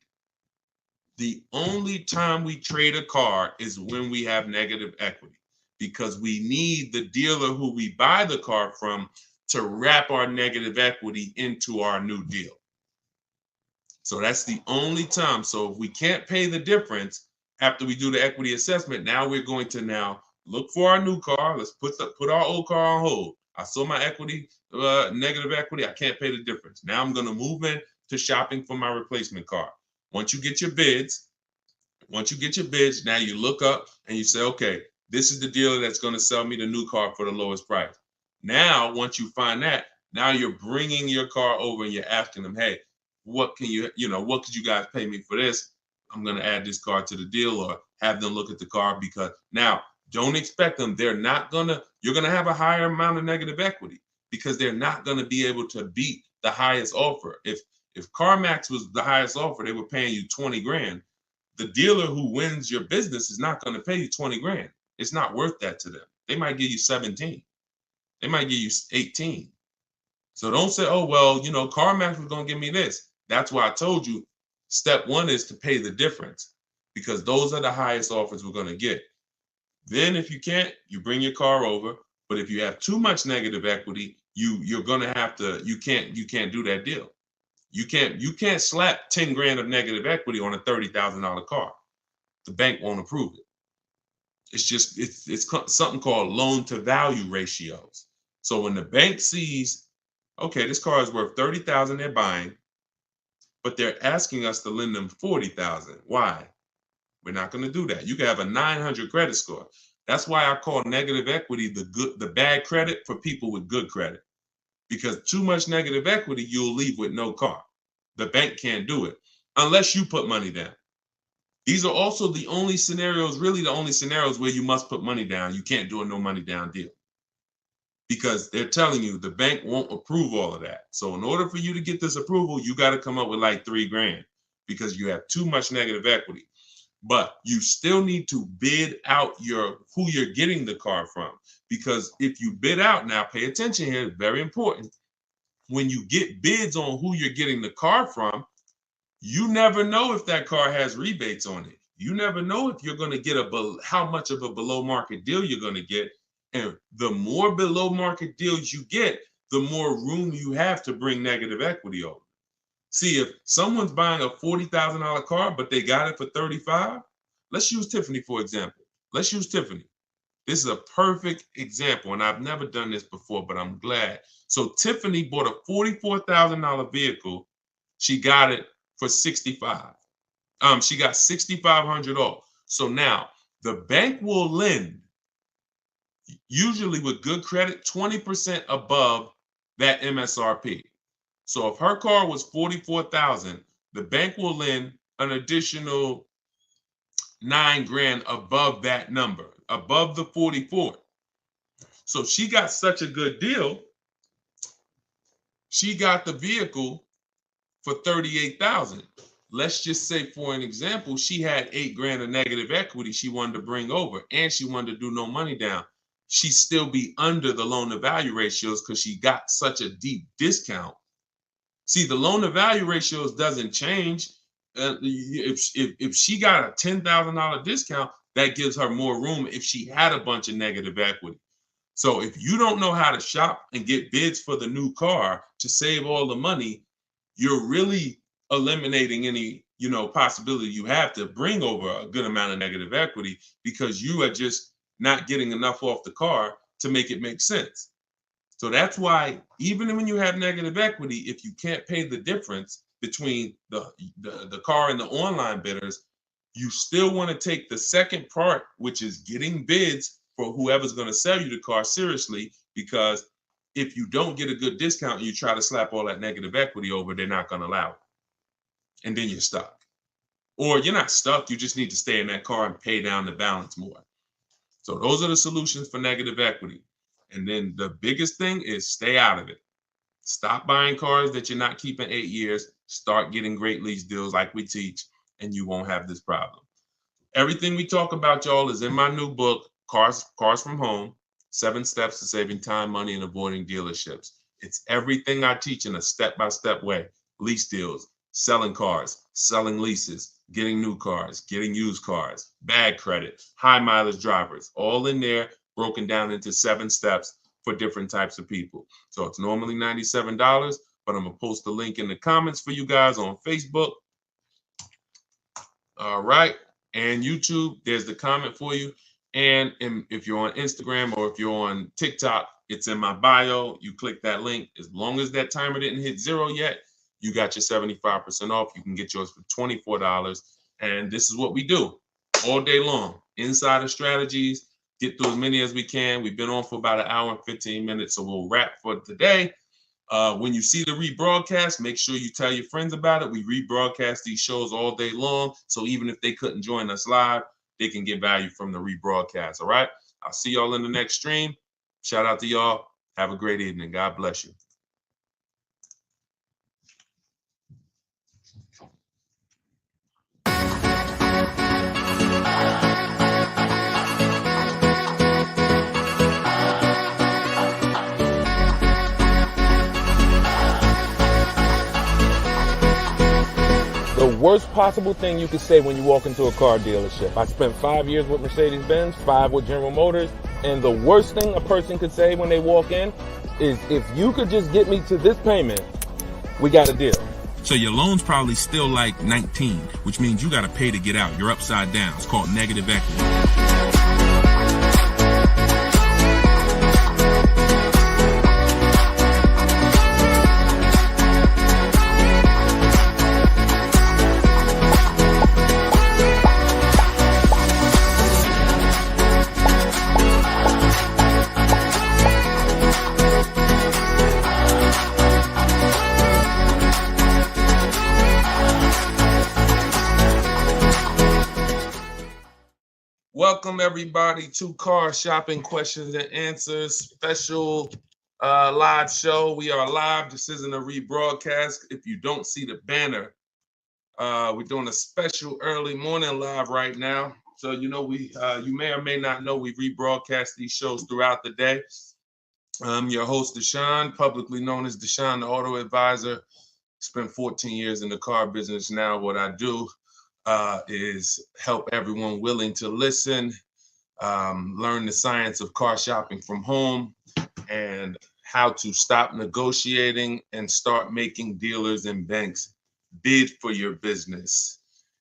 The only time we trade a car is when we have negative equity, because we need the dealer who we buy the car from to wrap our negative equity into our new deal. So that's the only time. So if we can't pay the difference after we do the equity assessment, now we're going to now look for our new car. Let's put our old car on hold. I saw my equity, negative equity. I can't pay the difference. Now I'm going to move in to shopping for my replacement car. Once you get your bids, now you look up and you say, okay, this is the dealer that's going to sell me the new car for the lowest price. Now, once you find that, now you're bringing your car over and you're asking them, hey, what could you guys pay me for this? I'm going to add this car to the deal, or have them look at the car, because now don't expect them. You're going to have a higher amount of negative equity, because they're not going to be able to beat the highest offer. If CarMax was the highest offer, they were paying you 20 grand. The dealer who wins your business is not going to pay you 20 grand. It's not worth that to them. They might give you 17. They might give you 18. So don't say, oh, well, CarMax was going to give me this. That's why I told you step one is to pay the difference, because those are the highest offers we're going to get. Then if you can't, you bring your car over. But if you have too much negative equity, you're going to have to, you can't do that deal. You can't slap 10 grand of negative equity on a $30,000 car. The bank won't approve it. It's something called loan to value ratios. So when the bank sees, okay, this car is worth 30,000, they're buying, but they're asking us to lend them 40,000. Why? We're not going to do that. You can have a 900 credit score. That's why I call negative equity the bad credit for people with good credit. Because too much negative equity, you'll leave with no car. The bank can't do it unless you put money down. These are also the only scenarios where you must put money down. You can't do a no money down deal, because they're telling you the bank won't approve all of that. So in order for you to get this approval, you got to come up with like 3 grand, because you have too much negative equity. But you still need to bid out who you're getting the car from, because if you bid out, now pay attention here, it's very important. When you get bids on who you're getting the car from, you never know if that car has rebates on it. You never know if you're going to get how much of a below market deal you're going to get. And the more below market deals you get, the more room you have to bring negative equity over. See, if someone's buying a $40,000 car, but they got it for 35, let's use Tiffany, for example. Let's use Tiffany. This is a perfect example, and I've never done this before, but I'm glad. So Tiffany bought a $44,000 vehicle. She got it for 65. She got 6,500 off. So now the bank will lend, usually with good credit, 20% above that MSRP. So if her car was 44,000, the bank will lend an additional 9 grand above that number, above the 44. So she got such a good deal. She got the vehicle for 38,000. Let's just say, for an example, she had 8 grand of negative equity she wanted to bring over, and she wanted to do no money down. She'd still be under the loan to value ratios because she got such a deep discount. See, the loan to value ratios doesn't change. If she got a $10,000 discount, that gives her more room if she had a bunch of negative equity. So if you don't know how to shop and get bids for the new car to save all the money, you're really eliminating any possibility you have to bring over a good amount of negative equity, because you are just not getting enough off the car to make it make sense. So that's why even when you have negative equity, if you can't pay the difference between the car and the online bidders, you still want to take the second part, which is getting bids for whoever's going to sell you the car seriously, because if you don't get a good discount and you try to slap all that negative equity over, they're not going to allow it. And then you're stuck. or you're not stuck. You just need to stay in that car and pay down the balance more. So those are the solutions for negative equity. And then the biggest thing is stay out of it. Stop buying cars that you're not keeping 8 years. Start getting great lease deals like we teach, and you won't have this problem. Everything we talk about, y'all, is in my new book, Cars from Home, 7 Steps to Saving Time, Money, and Avoiding Dealerships. It's everything I teach in a step-by-step way. Lease deals, selling cars, selling leases, getting new cars, getting used cars, bad credit, high mileage drivers, all in there, broken down into 7 steps for different types of people. So it's normally $97, but I'm gonna post the link in the comments for you guys on Facebook. All right. And YouTube, there's the comment for you. And if you're on Instagram or if you're on TikTok, it's in my bio. You click that link. As long as that timer didn't hit 0 yet, you got your 75% off. You can get yours for $24. And this is what we do all day long. Insider strategies, get through as many as we can. We've been on for about an hour and 15 minutes, so we'll wrap for today. When you see the rebroadcast, make sure you tell your friends about it. We rebroadcast these shows all day long. So even if they couldn't join us live, they can get value from the rebroadcast. All right. I'll see y'all in the next stream. Shout out to y'all. Have a great evening. God bless you. The worst possible thing you could say when you walk into a car dealership. I spent 5 years with Mercedes-Benz, 5 with General Motors, and the worst thing a person could say when they walk in is, if you could just get me to this payment, we got a deal. So your loan's probably still like 19, which means you got to pay to get out. You're upside down. It's called negative equity. Welcome everybody to Car Shopping Questions and Answers special live show. We are live. This isn't a rebroadcast. If you don't see the banner, we're doing a special early morning live right now. So you know you may or may not know we rebroadcast these shows throughout the day. I'm your host Deshone, publicly known as Deshone the Auto Advisor. Spent 14 years in the car business. Now what I do is help everyone willing to listen, learn the science of car shopping from home, and how to stop negotiating and start making dealers and banks bid for your business.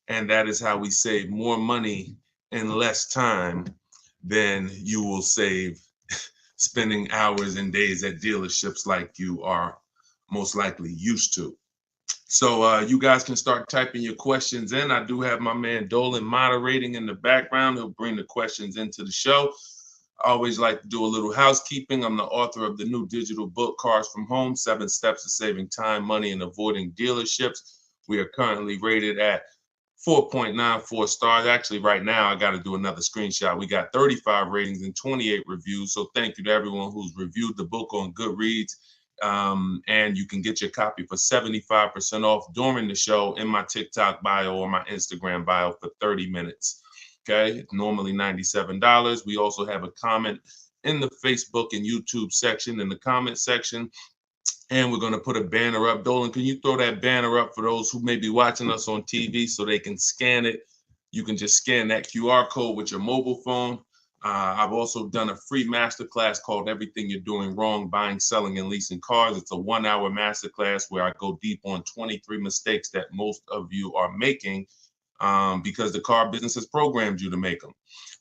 And that is how we save more money in less time than you will save spending hours and days at dealerships like you are most likely used to. So you guys can start typing your questions in. I do have my man Dolan moderating in the background. He'll bring the questions into the show. I always like to do a little housekeeping. I'm the author of the new digital book, Cars from Home, 7 Steps to Saving Time, Money, and Avoiding Dealerships. We are currently rated at 4.94 stars. Actually, right now, I got to do another screenshot. We got 35 ratings and 28 reviews. So thank you to everyone who's reviewed the book on Goodreads. And you can get your copy for 75% off during the show in my TikTok bio or my Instagram bio for 30 minutes. Okay, it's normally $97. We also have a comment in the Facebook and YouTube section, in the comment section. And we're going to put a banner up. Dolan, can you throw that banner up for those who may be watching us on TV so they can scan it? You can just scan that QR code with your mobile phone. I've also done a free masterclass called Everything You're Doing Wrong, Buying, Selling, and Leasing Cars. It's a 1-hour masterclass where I go deep on 23 mistakes that most of you are making because the car business has programmed you to make them.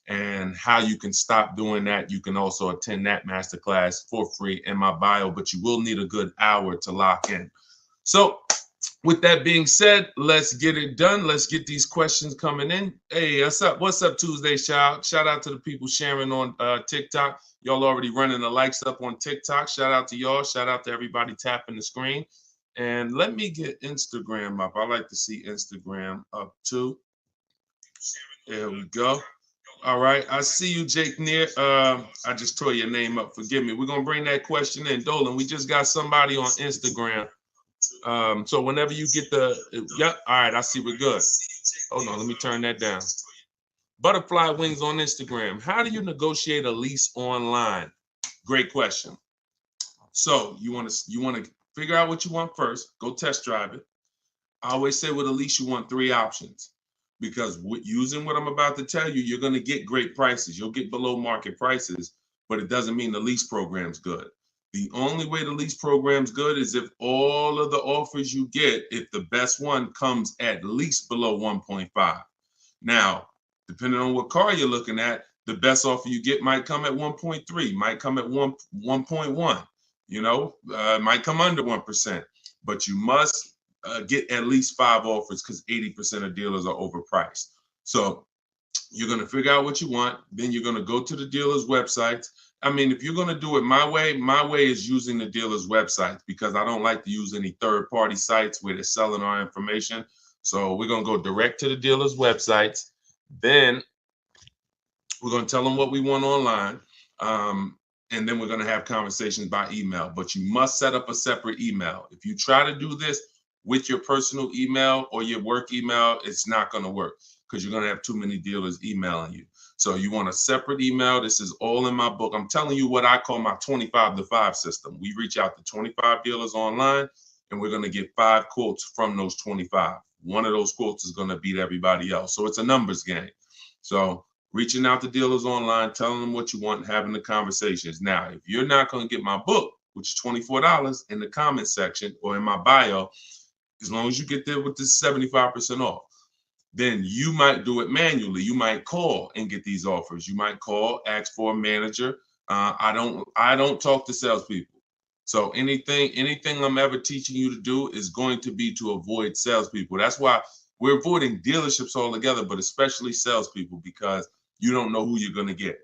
And how you can stop doing that. You can also attend that masterclass for free in my bio, but you will need a good hour to lock in. So with that being said, let's get it done. Let's get these questions coming in. Hey, what's up? What's up, Tuesday, child? Shout out to the people sharing on TikTok. Y'all already running the likes up on TikTok. Shout out to y'all. Shout out to everybody tapping the screen. And let me get Instagram up. I like to see Instagram up too. There we go. All right, I see you, Jake Neer. I just tore your name up. Forgive me. We're gonna bring that question in, Dolan. We just got somebody on Instagram. So whenever you get yep. All right, I see. We're good. Hold on, let me turn that down. Butterfly Wings on Instagram. How do you negotiate a lease online? Great question. So you want to figure out what you want first. Go test drive it. I always say with a lease, you want 3 options, because using what I'm about to tell you, you're going to get great prices. You'll get below market prices, but it doesn't mean the lease program's good. The only way the lease program's good is if all of the offers you get, if the best one comes at least below 1.5. Now, depending on what car you're looking at, the best offer you get might come at 1.3, might come at 1.1, might come under 1%, but you must get at least 5 offers, because 80% of dealers are overpriced. So you're going to figure out what you want. Then you're going to go to the dealer's websites. I mean, if you're going to do it my way is using the dealer's websites, because I don't like to use any third-party sites where they're selling our information. So we're going to go direct to the dealer's websites. Then we're going to tell them what we want online. And then we're going to have conversations by email. But you must set up a separate email. If you try to do this with your personal email or your work email, it's not going to work, because you're going to have too many dealers emailing you. So you want a separate email. This is all in my book. I'm telling you what I call my 25 to 5 system. We reach out to 25 dealers online, and we're going to get 5 quotes from those 25. One of those quotes is going to beat everybody else. So it's a numbers game. So reaching out to dealers online, telling them what you want, having the conversations. Now, if you're not going to get my book, which is $24 in the comment section or in my bio, as long as you get there with this 75% off, then you might do it manually. You might call and get these offers. You might call, ask for a manager. I don't talk to salespeople. So anything I'm ever teaching you to do is going to be to avoid salespeople. That's why we're avoiding dealerships altogether, but especially salespeople, because you don't know who you're going to get.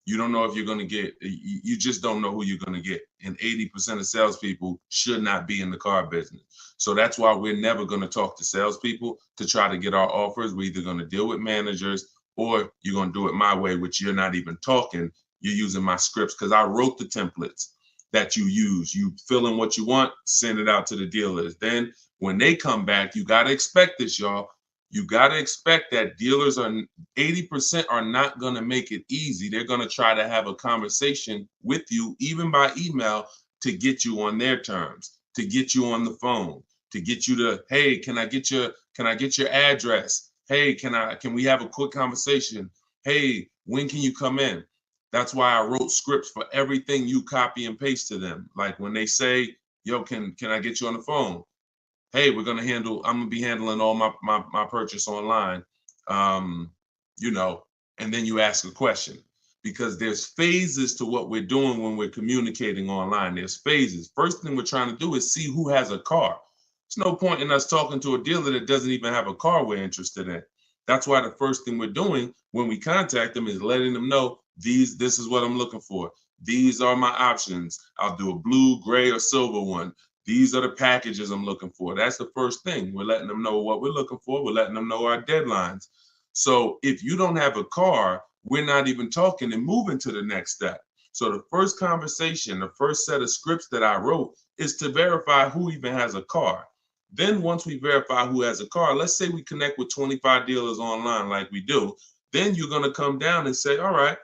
You don't know if you're going to get, you just don't know who you're going to get. And 80% of salespeople should not be in the car business. So that's why we're never going to talk to salespeople to try to get our offers. We're either going to deal with managers, or you're going to do it my way, which you're not even talking. You're using my scripts, because I wrote the templates that you use. You fill in what you want, send it out to the dealers. Then when they come back, you got to expect this, y'all. You got to expect that dealers 80% are not going to make it easy. They're going to try to have a conversation with you, even by email, to get you on their terms, to get you on the phone, to get you to, hey, can I get your address? Hey, can we have a quick conversation? Hey, when can you come in? That's why I wrote scripts for everything you copy and paste to them. Like when they say, yo, can I get you on the phone? Hey, I'm gonna be handling all my purchase online, and then you ask a question, because there's phases to what we're doing when we're communicating online. There's phases. First thing we're trying to do is see who has a car. There's no point in us talking to a dealer that doesn't even have a car we're interested in. That's why the first thing we're doing when we contact them is letting them know this is what I'm looking for. These are my options. I'll do a blue, gray, or silver one. These are the packages I'm looking for. That's the first thing. We're letting them know what we're looking for. We're letting them know our deadlines. So if you don't have a car, we're not even talking and moving to the next step. So the first conversation, the first set of scripts that I wrote is to verify who even has a car. Then once we verify who has a car, let's say we connect with 25 dealers online like we do, then you're going to come down and say, all right,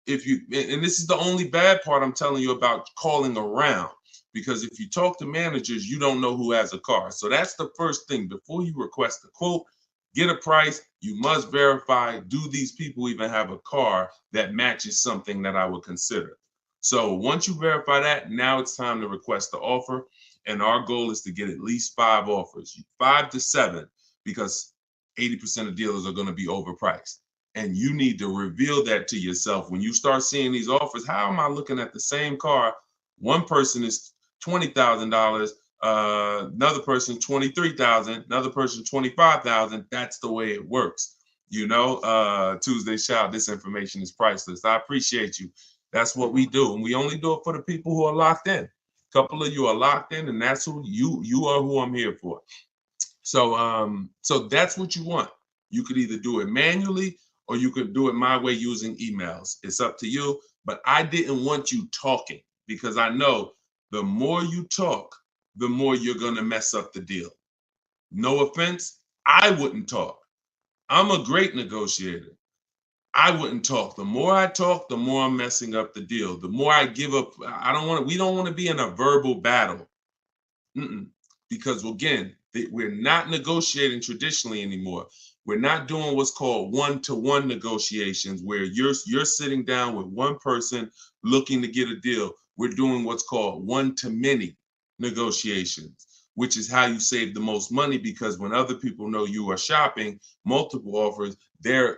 and this is the only bad part I'm telling you about calling around. Because if you talk to managers, you don't know who has a car. So that's the first thing. Before you request a quote, get a price, you must verify, do these people even have a car that matches something that I would consider? So once you verify that, now it's time to request the offer. And our goal is to get at least 5 offers, 5 to 7, because 80% of dealers are going to be overpriced. And you need to reveal that to yourself. When you start seeing these offers, how am I looking at the same car? One person is $20,000, another person $23,000, another person $25,000. That's the way it works. Tuesday shout, this information is priceless. I appreciate you. That's what we do. And we only do it for the people who are locked in. couple of you are locked in, and that's who you are, who I'm here for. So that's what you want. You could either do it manually or you could do it my way using emails. It's up to you. But I didn't want you talking, because I know the more you talk, the more you're going to mess up the deal. No offense, I wouldn't talk. I'm a great negotiator. I wouldn't talk. The more I talk, the more I'm messing up the deal. The more I give up, we don't want to be in a verbal battle. Because again, we're not negotiating traditionally anymore. We're not doing what's called one-to-one negotiations, where you're sitting down with one person looking to get a deal. We're doing what's called one-to-many negotiations, which is how you save the most money, because when other people know you are shopping multiple offers, they're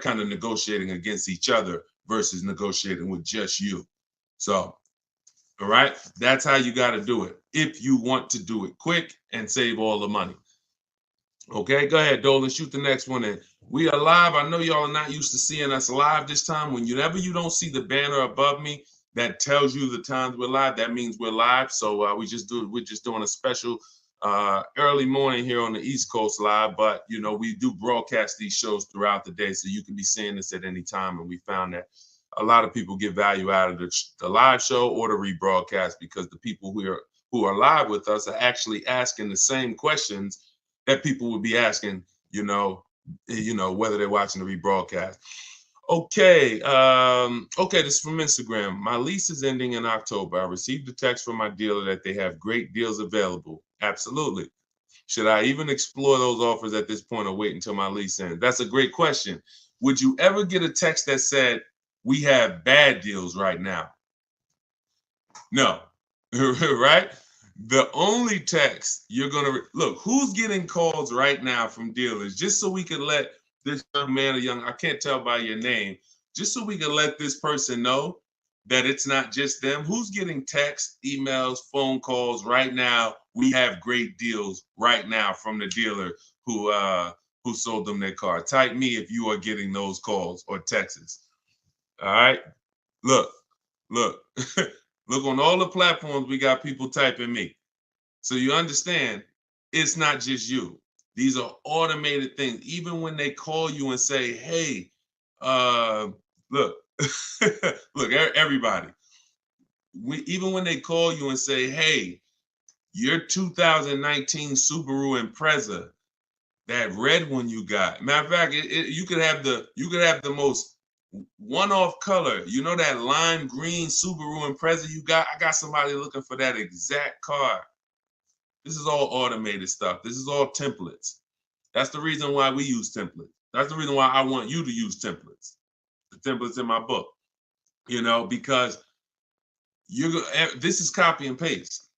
kind of negotiating against each other versus negotiating with just you. So, all right, that's how you got to do it if you want to do it quick and save all the money. Okay, go ahead, Dolan, shoot the next one in. We are live. I know y'all are not used to seeing us live this time. Whenever you don't see the banner above me that tells you the times we're live, that means we're live. So we're just doing a special early morning here on the East Coast live. But you know, we do broadcast these shows throughout the day, so you can be seeing this at any time. And we found that a lot of people get value out of the live show or the rebroadcast, because the people who are live with us are actually asking the same questions that people would be asking, whether they're watching the rebroadcast. Okay, this is from Instagram. My lease is ending in October. I received a text from my dealer that they have great deals available. Absolutely. Should I even explore those offers at this point or wait until my lease ends? That's a great question. Would you ever get a text that said, we have bad deals right now? No, right? The only text you're going to look, who's getting calls right now from dealers, just so we can let this young man I can't tell by your name, just so we can let this person know that it's not just them. Who's getting texts, emails, phone calls right now? We have great deals right now from the dealer who sold them their car. Type me if you are getting those calls or texts. All right. Look, look on all the platforms, we got people typing me. So you understand, it's not just you. These are automated things. Even when they call you and say, hey, look, look, everybody. Even when they call you and say, hey, your 2019 Subaru Impreza, that red one you got. Matter of fact, you could have the most one-off color. You know that lime green Subaru Impreza you got? I got somebody looking for that exact car. This is all automated stuff. This is all templates. That's the reason why we use templates. That's the reason why I want you to use templates. The templates in my book, because this is copy and paste.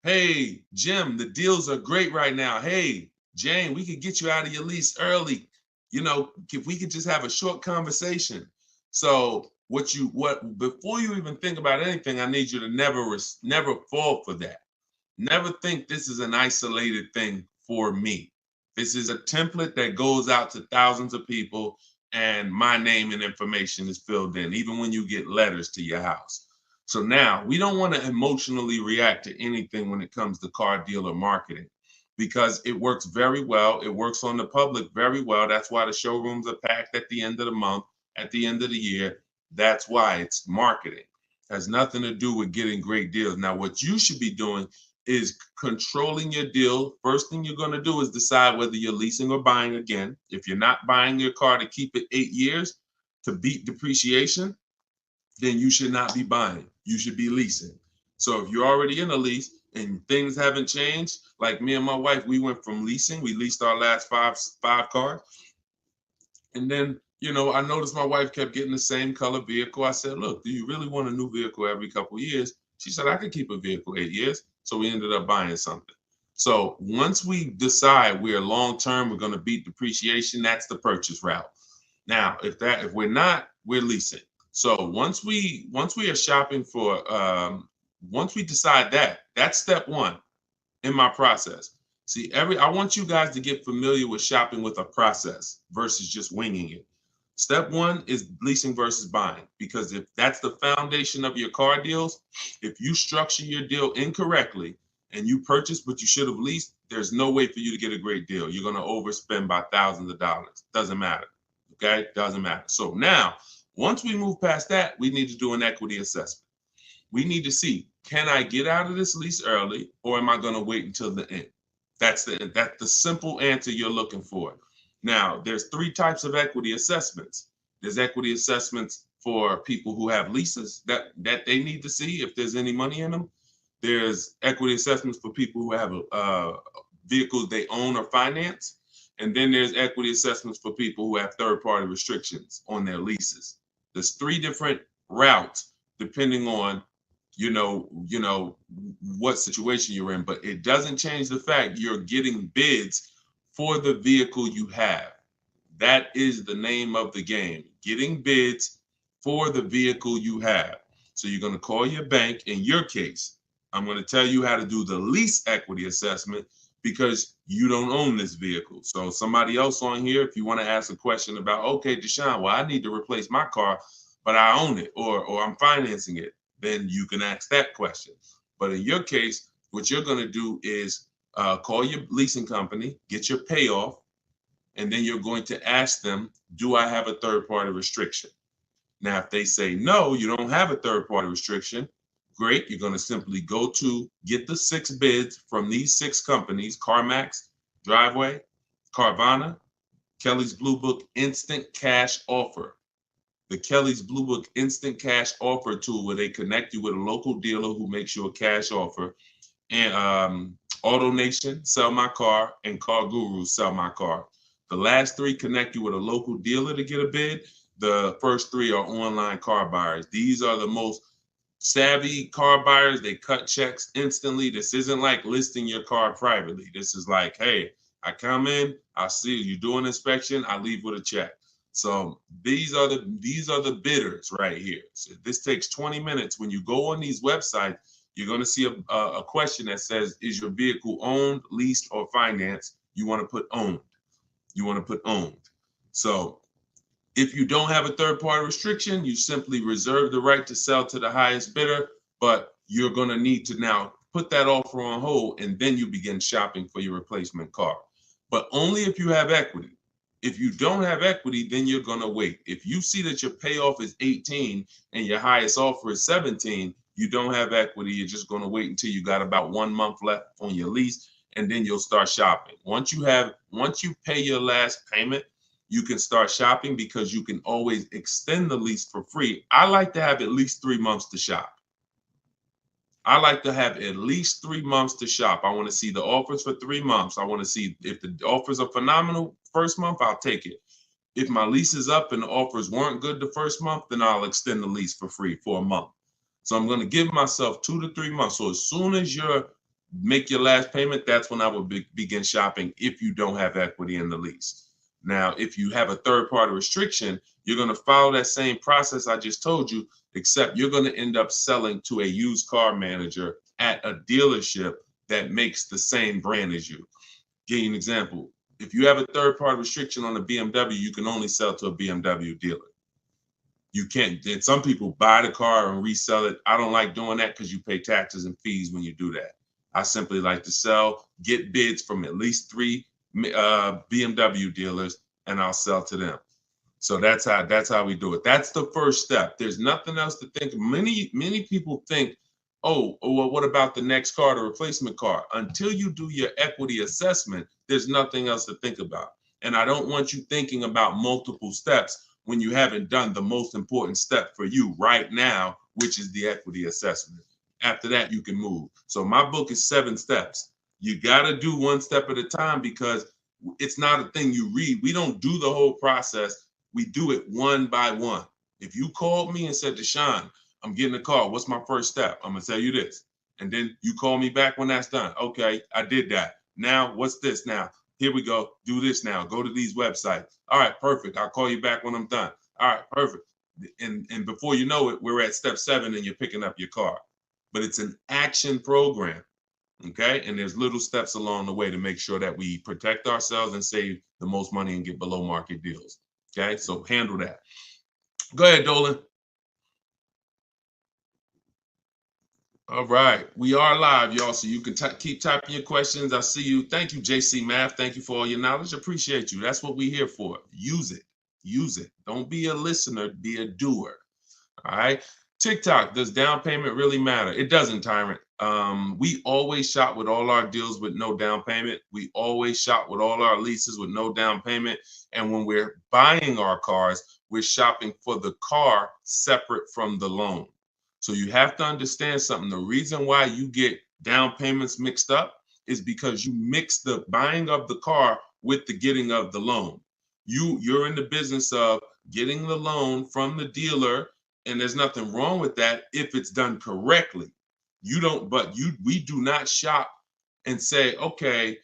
Hey, Jim, the deals are great right now. Hey, Jane, we could get you out of your lease early. If we could just have a short conversation. So before you even think about anything, I need you to never fall for that. Never think this is an isolated thing for me. This is a template that goes out to thousands of people, and my name and information is filled in, even when you get letters to your house. So now we don't want to emotionally react to anything when it comes to car dealer marketing, because it works very well. It works on the public very well. That's why the showrooms are packed at the end of the month, at the end of the year. That's why it's marketing. It has nothing to do with getting great deals. Now, what you should be doing is controlling your deal. First thing you're going to do is decide whether you're leasing or buying again. If you're not buying your car to keep it 8 years to beat depreciation, then you should not be buying. You should be leasing. So if you're already in a lease and things haven't changed, like me and my wife, we went from leasing. We leased our last five cars. And then, I noticed my wife kept getting the same color vehicle. I said, look, do you really want a new vehicle every couple of years? She said, I could keep a vehicle 8 years. So we ended up buying something. So once we decide we're long-term, we're going to beat depreciation, that's the purchase route. Now, if we're not, we're leasing. So once we are shopping for, once we decide that's step one in my process. See, I want you guys to get familiar with shopping with a process versus just winging it. Step one is leasing versus buying, because if that's the foundation of your car deals, if you structure your deal incorrectly and you purchase what you should have leased, there's no way for you to get a great deal. You're going to overspend by thousands of dollars. Doesn't matter. Okay? Doesn't matter. So now, once we move past that, we need to do an equity assessment. We need to see, can I get out of this lease early, or am I going to wait until the end? That's the simple answer you're looking for. Now, there's three types of equity assessments. There's equity assessments for people who have leases that they need to see if there's any money in them. There's equity assessments for people who have vehicles they own or finance. And then there's equity assessments for people who have third-party restrictions on their leases. There's three different routes depending on what situation you're in, but it doesn't change the fact you're getting bids for the vehicle you have. That is the name of the game, getting bids for the vehicle you have. So you're going to call your bank. In your case, I'm going to tell you how to do the lease equity assessment because you don't own this vehicle. So somebody else on here, if you want to ask a question about, okay, Deshone, well, I need to replace my car, but I own it or I'm financing it, then you can ask that question. But in your case, what you're going to do is call your leasing company, get your payoff, and then you're going to ask them, do I have a third-party restriction? Now, if they say no, you don't have a third-party restriction, great. You're going to simply go to get the 6 bids from these 6 companies: CarMax, Driveway, Carvana, Kelly's Blue Book Instant Cash Offer. The Kelly's Blue Book Instant Cash Offer tool, where they connect you with a local dealer who makes you a cash offer, and AutoNation, Sell My Car, and Car Guru, Sell My Car. The last 3 connect you with a local dealer to get a bid. The first 3 are online car buyers. These are the most savvy car buyers. They cut checks instantly. This isn't like listing your car privately. This is like, hey, I come in, I see you do an inspection, I leave with a check. So these are the bidders right here. So this takes 20 minutes. When you go on these websites, you're going to see a question that says, is your vehicle owned, leased, or financed? You want to put owned. You want to put owned. So if you don't have a third-party restriction, you simply reserve the right to sell to the highest bidder, but you're going to need to now put that offer on hold, and then you begin shopping for your replacement car. But only if you have equity. If you don't have equity, then you're going to wait. If you see that your payoff is 18 and your highest offer is 17, you don't have equity. You're just going to wait until you got about 1 month left on your lease, and then you'll start shopping. Once you pay your last payment, you can start shopping because you can always extend the lease for free. I like to have at least 3 months to shop. I like to have at least 3 months to shop. I want to see the offers for 3 months. I want to see if the offers are phenomenal first month, I'll take it. If my lease is up and the offers weren't good the first month, then I'll extend the lease for free for a month. So I'm going to give myself 2 to 3 months. So as soon as you make your last payment, that's when I will begin shopping if you don't have equity in the lease. Now, if you have a third-party restriction, you're going to follow that same process I just told you, except you're going to end up selling to a used car manager at a dealership that makes the same brand as you. Give you an example. If you have a third-party restriction on a BMW, you can only sell to a BMW dealer. You can't. And some people buy the car and resell it. I don't like doing that because you pay taxes and fees when you do that. I simply like to get bids from at least 3 BMW dealers, and I'll sell to them. So that's how we do it. That's the first step. There's nothing else to think. Many people think, oh, well, what about the next car, the replacement car? Until you do your equity assessment, there's nothing else to think about. And I don't want you thinking about multiple steps when you haven't done the most important step for you right now, which is the equity assessment. After that, you can move. So my book is 7 steps. You got to do 1 step at a time because it's not a thing you read. We don't do the whole process. We do it one by one. If you called me and said, Deshone, I'm getting a car, what's my first step? I'm going to tell you this. And then you call me back when that's done. Okay, I did that. Now, what's this now? Here we go. Do this now. Go to these websites. All right, perfect. I'll call you back when I'm done. All right, perfect. And before you know it, we're at step 7 and you're picking up your car. But it's an action program, okay? And there's little steps along the way to make sure that we protect ourselves and save the most money and get below market deals. Okay, so handle that. Go ahead, Dolan. All right, we are live, y'all, so you can keep typing your questions. I see you. Thank you, JC Math. Thank you for all your knowledge. Appreciate you. That's what we're here for. Use it. Use it. Don't be a listener, be a doer. All right. TikTok, does down payment really matter? It doesn't, Tyrant. We always shop with all our deals with no down payment. We always shop with all our leases with no down payment. And when we're buying our cars, we're shopping for the car separate from the loan. So you have to understand something. The reason why you get down payments mixed up is because you mix the buying of the car with the getting of the loan. You're in the business of getting the loan from the dealer, and there's nothing wrong with that if it's done correctly. We do not shop and say, okay,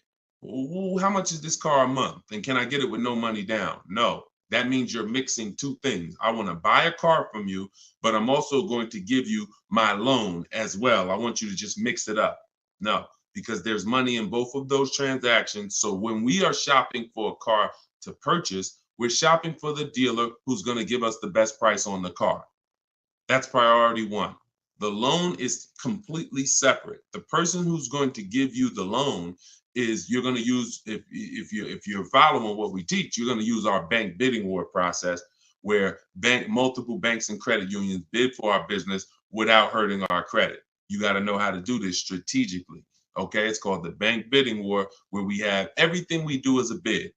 how much is this car a month? And can I get it with no money down? No, that means you're mixing two things. I want to buy a car from you, but I'm also going to give you my loan as well. I want you to just mix it up. No, because there's money in both of those transactions. So when we are shopping for a car to purchase, we're shopping for the dealer who's going to give us the best price on the car. That's priority one. The loan is completely separate. The person who's going to give you the loan is you're going to use, if you're following what we teach, you're going to use our bank bidding war process, where multiple banks and credit unions bid for our business without hurting our credit. You got to know how to do this strategically. Okay, it's called the bank bidding war, where we have everything we do as a bid.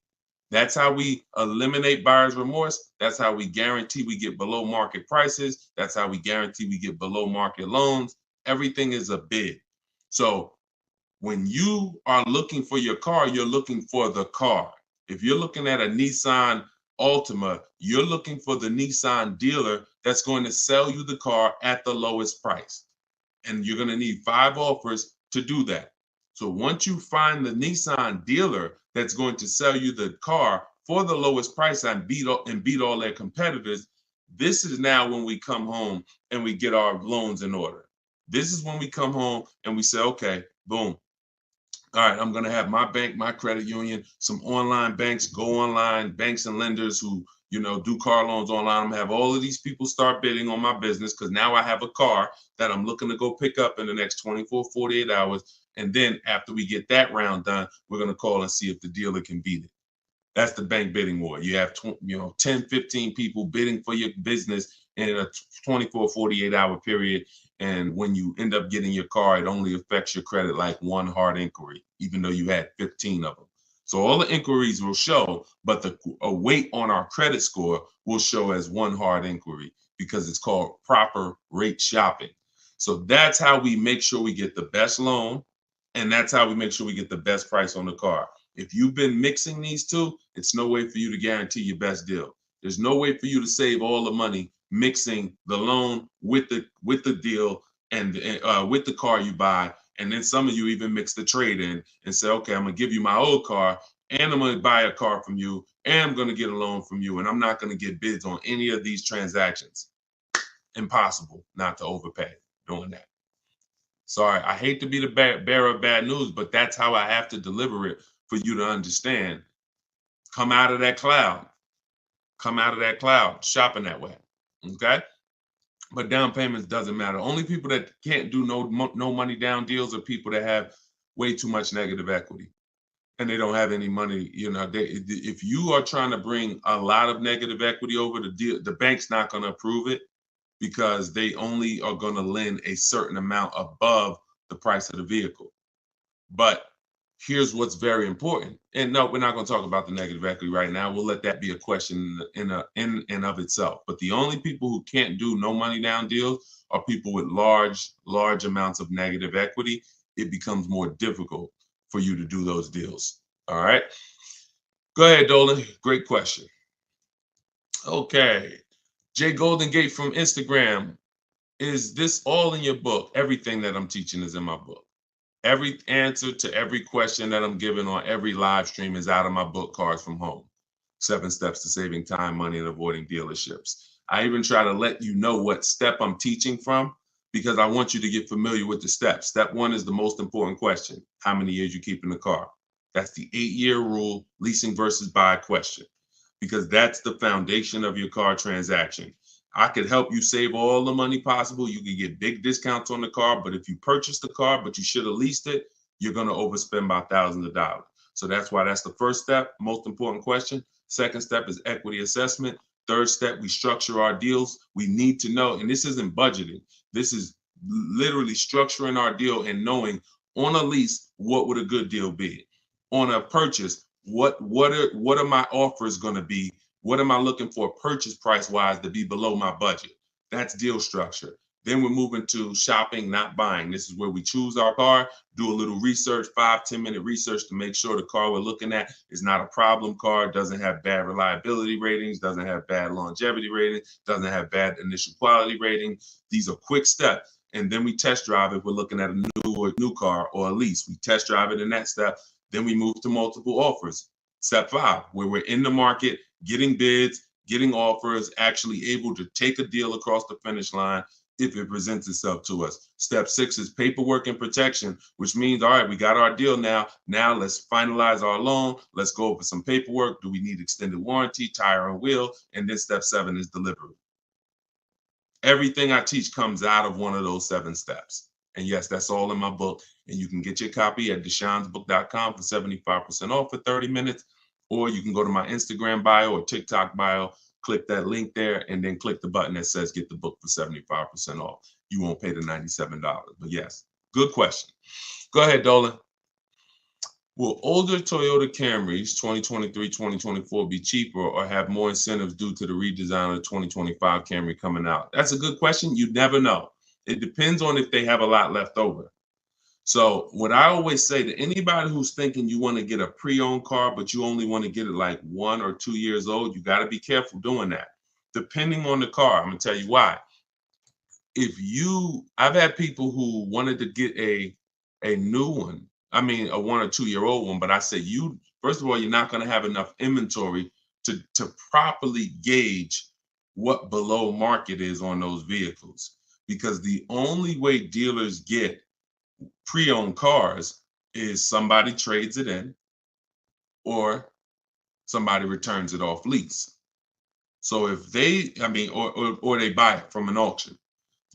That's how we eliminate buyer's remorse. That's how we guarantee we get below market prices. That's how we guarantee we get below market loans. Everything is a bid. So when you are looking for your car, you're looking for the car. If you're looking at a Nissan Altima, you're looking for the Nissan dealer that's going to sell you the car at the lowest price. And you're going to need 5 offers to do that. So once you find the Nissan dealer that's going to sell you the car for the lowest price and beat all their competitors, this is now when we come home and we get our loans in order. This is when we come home and we say, okay, boom. All right, I'm going to have my bank, my credit union, some online banks, go online, banks and lenders who, do car loans online. I'm going to have all of these people start bidding on my business, because now I have a car that I'm looking to go pick up in the next 24, 48 hours. And then after we get that round done, we're going to call and see if the dealer can beat it. That's the bank bidding war. You have 10, 15 people bidding for your business in a 24, 48 hour period. And when you end up getting your car, it only affects your credit like one hard inquiry, even though you had 15 of them. So all the inquiries will show, but a weight on our credit score will show as one hard inquiry, because it's called proper rate shopping. So that's how we make sure we get the best loan, and that's how we make sure we get the best price on the car. If you've been mixing these two, it's no way for you to guarantee your best deal. There's no way for you to save all the money mixing the loan with the deal and with the car you buy. And then some of you even mix the trade in and say, okay, I'm going to give you my old car, and I'm going to buy a car from you, and I'm going to get a loan from you, and I'm not going to get bids on any of these transactions. Impossible not to overpay doing that. Sorry, I hate to be the bearer of bad news, but that's how I have to deliver it for you to understand. Come out of that cloud. Come out of that cloud, shopping that way. Okay? But down payments doesn't matter. Only people that can't do no money down deals are people that have way too much negative equity and they don't have any money. If you are trying to bring a lot of negative equity over the deal, the bank's not going to approve it, because they only are going to lend a certain amount above the price of the vehicle. But here's what's very important. And no, we're not going to talk about the negative equity right now. We'll let that be a question in and of itself. But the only people who can't do no money down deals are people with large amounts of negative equity. It becomes more difficult for you to do those deals. All right. Go ahead, Dolan. Great question. Okay. Jay Golden Gate from Instagram. Is this all in your book? Everything that I'm teaching is in my book. Every answer to every question that I'm giving on every live stream is out of my book, Cars from Home. 7 Steps to Saving Time, Money, and Avoiding Dealerships. I even try to let you know what step I'm teaching from, because I want you to get familiar with the steps. Step 1 is the most important question. How many years you keep in the car? That's the 8-year rule, leasing versus buy question. because that's the foundation of your car transaction. I could help you save all the money possible. You can get big discounts on the car, but if you purchase the car, but you should have leased it, you're going to overspend by thousands of dollars. So that's why that's the first step, most important question. Second step is equity assessment. Third step, we structure our deals. We need to know, and this isn't budgeting. This is literally structuring our deal and knowing on a lease, what would a good deal be? On a purchase, what are my offers going to be? What am I looking for purchase price wise to be below my budget? That's deal structure. Then we're moving to shopping, not buying. This is where we choose our car, do a little research, 5-10 minute research to make sure the car we're looking at is not a problem car, doesn't have bad reliability ratings, doesn't have bad longevity ratings, doesn't have bad initial quality rating. These are quick steps. And then we test drive if we're looking at a new car or a lease. We test drive it in that step. Then we move to multiple offers. Step 5, where we're in the market, getting bids, getting offers, actually able to take a deal across the finish line if it presents itself to us. Step 6 is paperwork and protection, which means, all right, we got our deal now. Now let's finalize our loan. Let's go over some paperwork. Do we need extended warranty, tire and wheel? And then step 7 is delivery. Everything I teach comes out of one of those 7 steps. And yes, that's all in my book. And you can get your copy at deshonsbook.com for 75% off for 30 minutes. Or you can go to my Instagram bio or TikTok bio, click that link there, and then click the button that says get the book for 75% off. You won't pay the $97. But yes, good question. Go ahead, Dolan. Will older Toyota Camrys 2023, 2024 be cheaper or have more incentives due to the redesign of the 2025 Camry coming out? That's a good question. You never know. It depends on if they have a lot left over. So what I always say to anybody who's thinking you want to get a pre-owned car, but you only want to get it like 1 or 2 years old, you got to be careful doing that. Depending on the car, I'm going to tell you why. I've had people who wanted to get a new one, I mean, a 1 or 2 year old one, but I said, first of all, you're not going to have enough inventory to properly gauge what below market is on those vehicles. Because the only way dealers get pre-owned cars is somebody trades it in or somebody returns it off lease. So if or they buy it from an auction,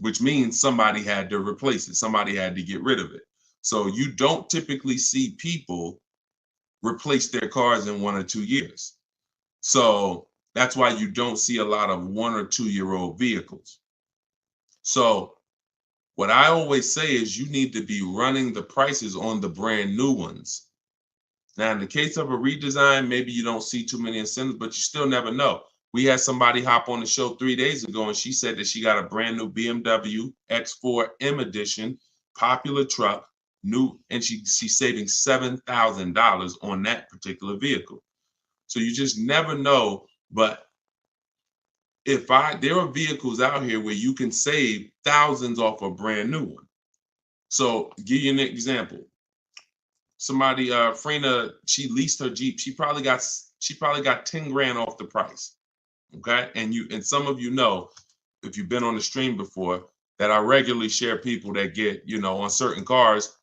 which means somebody had to replace it. Somebody had to get rid of it. So you don't typically see people replace their cars in 1 or 2 years. So that's why you don't see a lot of 1 or 2 year old vehicles. So what I always say is you need to be running the prices on the brand new ones. Now, in the case of a redesign, maybe you don't see too many incentives, but you still never know. We had somebody hop on the show 3 days ago, and she said that she got a brand new BMW X4 M Edition, popular truck, new, and she's saving $7,000 on that particular vehicle. So you just never know. But there are vehicles out here where you can save thousands off a brand new one. So give you an example. Somebody, Frena, she leased her Jeep. She probably got 10 grand off the price. Okay. And some of you know, if you've been on the stream before, that I regularly share people that get, on certain cars,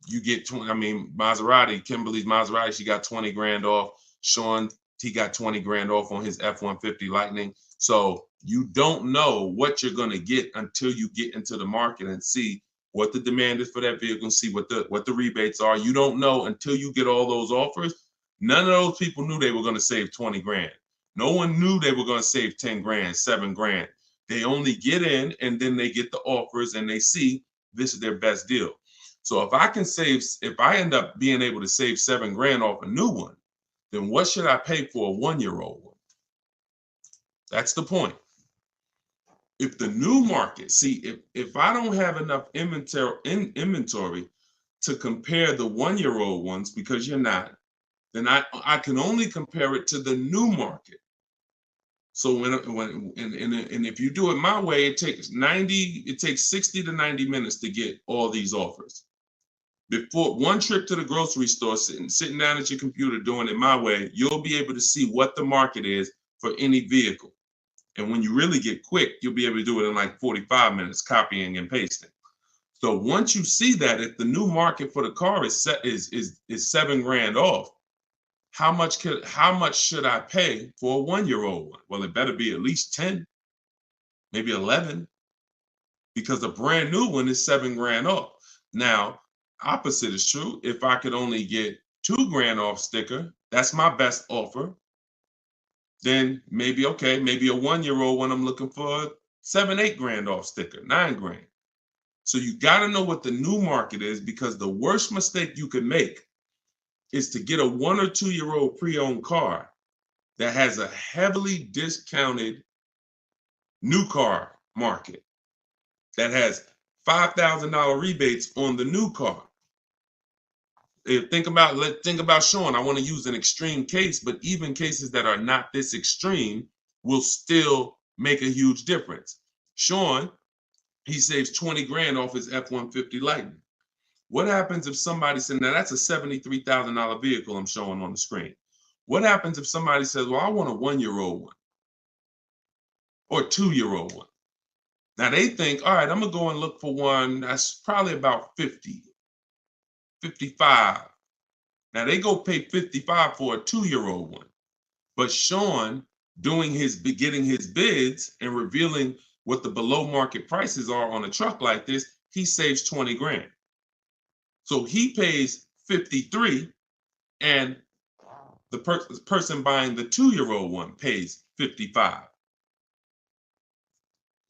you get 20, Maserati, Kimberly's Maserati, she got 20 grand off. Sean, he got 20 grand off on his F-150 Lightning. So you don't know what you're going to get until you get into the market and see what the demand is for that vehicle and see what the rebates are. You don't know until you get all those offers. None of those people knew they were going to save 20 grand. No one knew they were going to save 10 grand, 7 grand. They only get in and then they get the offers and they see this is their best deal. So if I end up being able to save 7 grand off a new one, then what should I pay for a 1 year old one? That's the point. If the new market, if I don't have enough inventory to compare the 1 year old ones, because you're not, then I can only compare it to the new market. So if you do it my way, it takes 60 to 90 minutes to get all these offers. Before one trip to the grocery store, sitting down at your computer doing it my way, you'll be able to see what the market is for any vehicle. And when you really get quick, you'll be able to do it in like 45 minutes, copying and pasting. So once you see that, if the new market for the car is 7 grand off, how much should I pay for a 1-year-old one? Well, it better be at least 10, maybe 11, because a brand new one is $7,000 off. Now, opposite is true. If I could only get $2,000 off sticker, that's my best offer. Then maybe, okay, maybe a 1-year-old one I'm looking for $7,000-8,000 off sticker, $9,000. So you got to know what the new market is, because the worst mistake you could make is to get a 1 or 2-year-old pre-owned car that has a heavily discounted new car market that has $5,000 rebates on the new car. Think about Sean. I want to use an extreme case, but even cases that are not this extreme will still make a huge difference. Sean, he saves $20,000 off his F-150 Lightning. What happens if somebody said, now that's a $73,000 vehicle I'm showing on the screen. What happens if somebody says, well, I want a 1-year-old one or a 2-year-old one? Now they think, all right, I'm gonna go and look for one that's probably about 50, 55. Now they go pay 55 for a 2-year-old one. But Sean, getting his bids and revealing what the below market prices are on a truck like this, he saves $20,000. So he pays 53, and the person buying the 2-year-old one pays 55.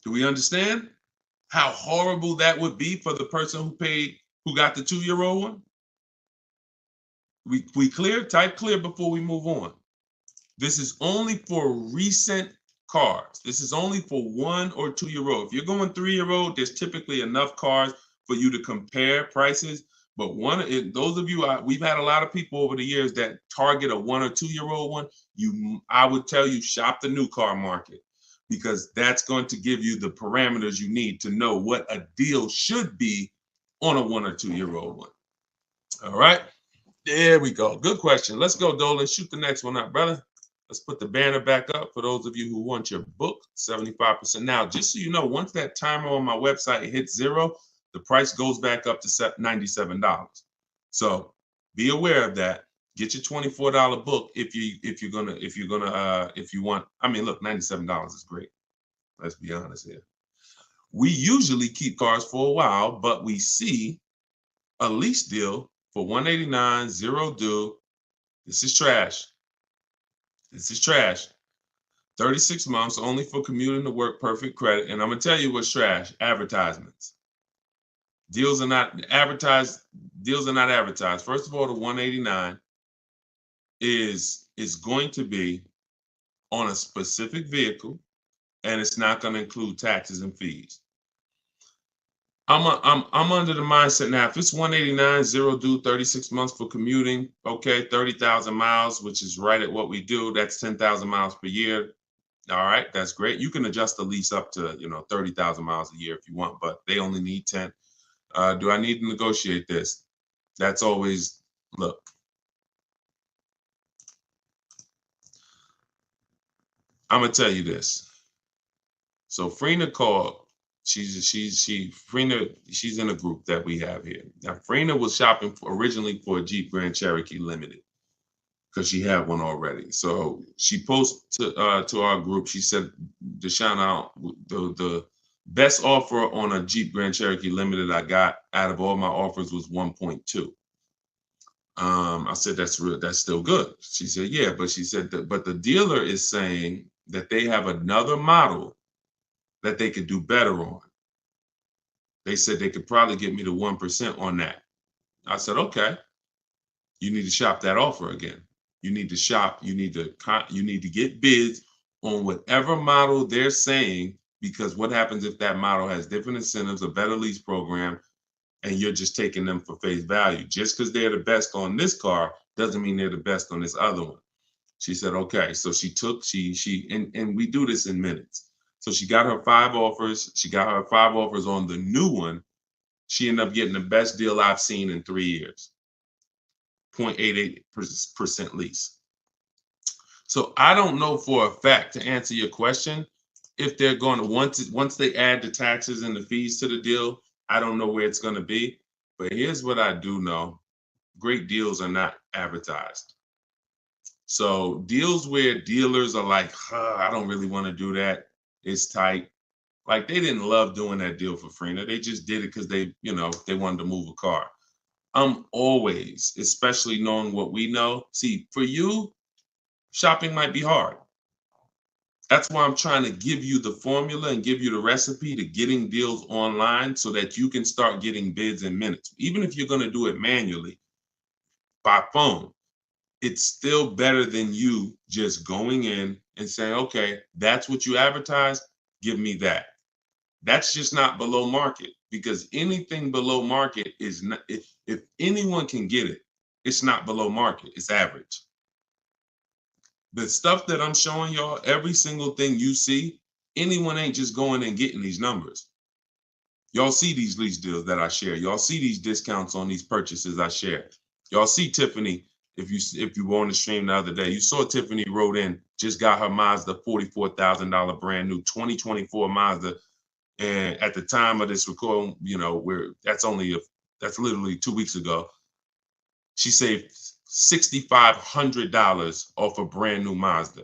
Do we understand how horrible that would be for the person who got the 2-year-old one? We clear? Type clear before we move on. This is only for recent cars. This is only for 1 or 2-year-old. If you're going 3-year-old, there's typically enough cars for you to compare prices. But those of you, we've had a lot of people over the years that target a 1 or 2-year-old one. I would tell you, shop the new car market, because that's going to give you the parameters you need to know what a deal should be on a 1 or 2-year-old one. All right, there we go. Good question. Let's go, Dolan. Shoot the next one up, brother. Let's put the banner back up for those of you who want your book, 75%. Now, just so you know, once that timer on my website hits 0, the price goes back up to $97. So be aware of that. Get your $24 book if you want. I mean, look, $97 is great. Let's be honest here. We usually keep cars for a while, but we see a lease deal for $189, 0 due. This is trash. This is trash. 36 months only for commuting to work, perfect credit. And I'm gonna tell you what's trash: advertisements. Deals are not advertised. Deals are not advertised. First of all, the 189 is going to be on a specific vehicle, and it's not going to include taxes and fees. I'm under the mindset now, if it's 189, 0 due, 36 months for commuting, okay, 30,000 miles, which is right at what we do. That's 10,000 miles per year. All right, that's great. You can adjust the lease up to 30,000 miles a year if you want, but they only need 10. Do I need to negotiate this? That's always, look. I'm gonna tell you this. So Frina called. She's in a group that we have here. Now Frina was shopping originally for a Jeep Grand Cherokee Limited because she had one already. So she posted to our group. She said, Deshone, the best offer on a Jeep Grand Cherokee Limited I got out of all my offers was 1.2. I said, that's still good. She said, yeah, but she said but the dealer is saying that they have another model that they could do better on. They said they could probably get me to 1% on that. I said, okay, you need to shop that offer again. You need to shop, you need to get bids on whatever model they're saying, because what happens if that model has different incentives, a better lease program, and you're just taking them for face value? Just because they're the best on this car doesn't mean they're the best on this other one. She said, okay. So and we do this in minutes. So she got her 5 offers. She got her 5 offers on the new one. She ended up getting the best deal I've seen in 3 years. 0.88% lease. So I don't know for a fact, to answer your question, if they're going to, once they add the taxes and the fees to the deal, I don't know where it's going to be. But here's what I do know. Great deals are not advertised. So deals where dealers are like, I don't really want to do that. It's tight. Like they didn't love doing that deal for Freener. They just did it because they wanted to move a car. I'm always, especially knowing what we know. See, for you, shopping might be hard. That's why I'm trying to give you the formula and give you the recipe to getting deals online so that you can start getting bids in minutes. Even if you're going to do it manually by phone, it's still better than you just going in and saying, okay, that's what you advertise, give me that. That's just not below market, because anything below market is not, if anyone can get it, it's not below market, it's average. The stuff that I'm showing y'all, every single thing you see, anyone ain't just going and getting these numbers. Y'all see these lease deals that I share. Y'all see these discounts on these purchases I share. Y'all see Tiffany, if you were on the stream the other day, you saw Tiffany wrote in, just got her Mazda $44,000 brand new 2024 Mazda. And at the time of this recording, that's literally 2 weeks ago. She saved $6,500 off a brand new Mazda.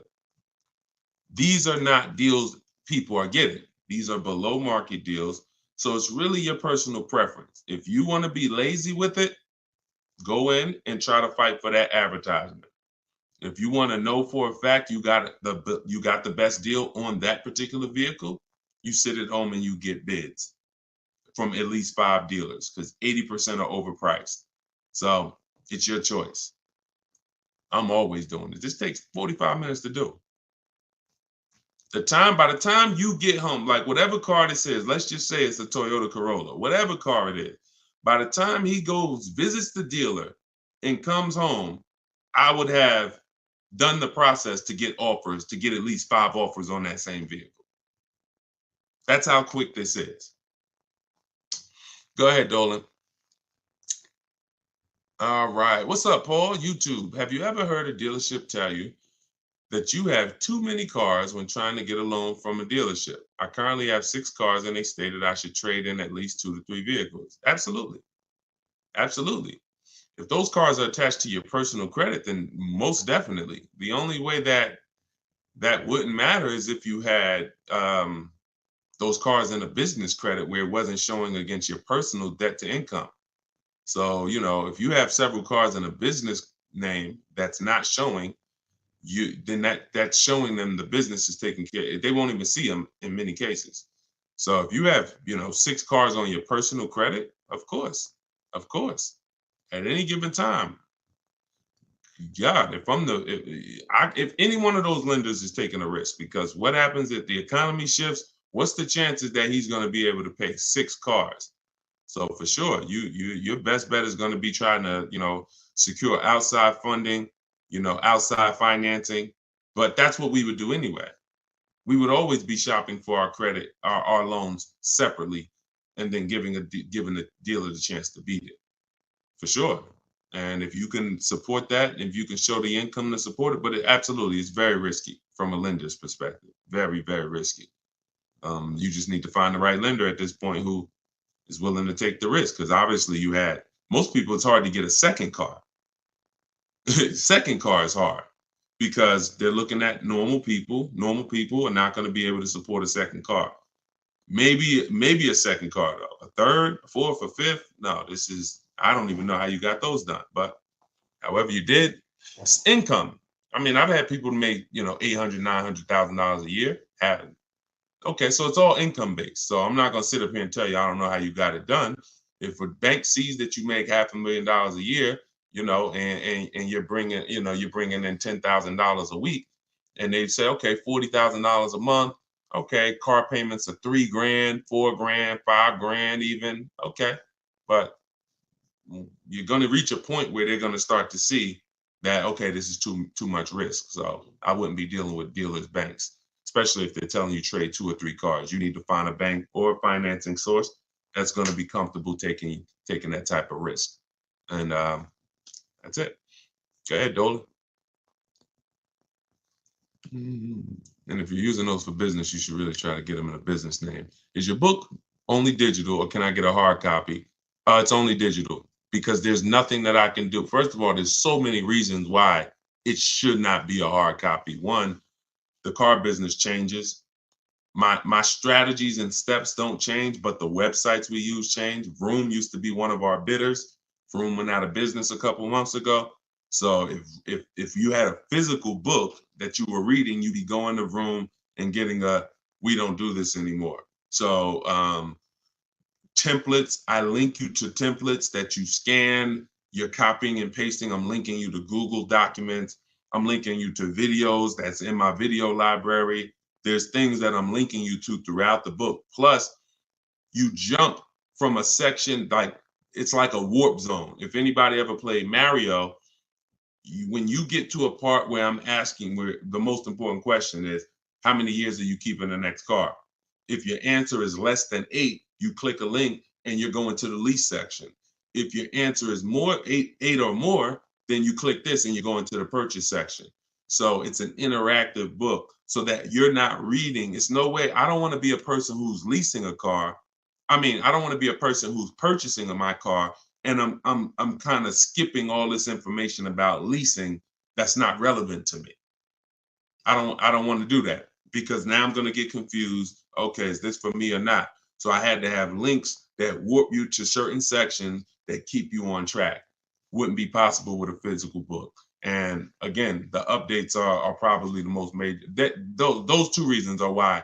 These are not deals people are getting. These are below market deals. So it's really your personal preference. If you want to be lazy with it, go in and try to fight for that advertisement. If you want to know for a fact you got the best deal on that particular vehicle, you sit at home and you get bids from at least 5 dealers, because 80% are overpriced. So it's your choice. I'm always doing it. This takes 45 minutes to do. By the time you get home, like whatever car this is, let's just say it's a Toyota Corolla, whatever car it is, by the time he goes, visits the dealer and comes home, I would have done the process to get offers, to get at least 5 offers on that same vehicle. That's how quick this is. Go ahead, Dolan. All right. What's up, Paul? YouTube. Have you ever heard a dealership tell you that you have too many cars when trying to get a loan from a dealership? I currently have 6 cars and they stated I should trade in at least 2 to 3 vehicles. Absolutely. Absolutely. If those cars are attached to your personal credit, then most definitely. The only way that wouldn't matter is if you had those cars in a business credit where it wasn't showing against your personal debt to income. So, if you have several cars in a business name that's not showing, then that's showing them the business is taking care. They won't even see them in many cases. So if you have, 6 cars on your personal credit, of course, at any given time, if any one of those lenders is taking a risk, because what happens if the economy shifts? What's the chances that he's going to be able to pay 6 cars? So for sure, your best bet is going to be trying to, secure outside funding, outside financing. But that's what we would do anyway. We would always be shopping for our credit, our loans separately, and then giving the dealer the chance to beat it. For sure. And if you can support that, if you can show the income to support it, but it absolutely is very risky from a lender's perspective. Very, very risky. You just need to find the right lender at this point who is willing to take the risk, because obviously most people, it's hard to get a second car. Second car is hard because they're looking at normal people. Normal people are not going to be able to support a second car. Maybe a second car though, a third, a fourth, a fifth. No, I don't even know how you got those done, but however you did, it's income. I mean, I've had people make, $800,000, $900,000 a year. Okay, so it's all income based. So I'm not going to sit up here and tell you I don't know how you got it done. If a bank sees that you make $500,000 a year, and you're bringing in $10,000 a week, and they say, okay, $40,000 a month. Okay, car payments are $3,000, $4,000, $5,000 even. Okay, but you're going to reach a point where they're going to start to see that, okay, this is too much risk. So I wouldn't be dealing with dealers, banks, especially if they're telling you trade 2 or 3 cars. You need to find a bank or a financing source that's going to be comfortable taking that type of risk. And that's it. Go ahead, Dolan. And if you're using those for business, you should really try to get them in a business name. Is your book only digital, or can I get a hard copy? It's only digital, because there's nothing that I can do. First of all, there's so many reasons why it should not be a hard copy. One, the car business changes. My strategies and steps don't change, but the websites we use change. Vroom used to be one of our bidders. Vroom went out of business a couple months ago. So if you had a physical book that you were reading, you'd be going to Vroom and getting a, we don't do this anymore. So templates, I link you to templates that you scan, you're copying and pasting. I'm linking you to Google Documents. I'm linking you to videos that's in my video library. There's things that I'm linking you to throughout the book. Plus, you jump from a section, like it's like a warp zone. If anybody ever played Mario, when you get to a part where I'm asking, where the most important question is, how many years are you keeping the next car? If your answer is less than 8, you click a link and you're going to the lease section. If your answer is more, eight or more, then you click this and you're going to the purchase section. So it's an interactive book so that you're not reading. It's no way. I don't want to be a person who's leasing a car. I mean, I don't want to be a person who's purchasing my car and I'm kind of skipping all this information about leasing that's not relevant to me. I don't want to do that because now I'm going to get confused. Okay, is this for me or not? So I had to have links that warp you to certain sections that keep you on track. Wouldn't be possible with a physical book. And again, the updates are probably the most major. Those two reasons are why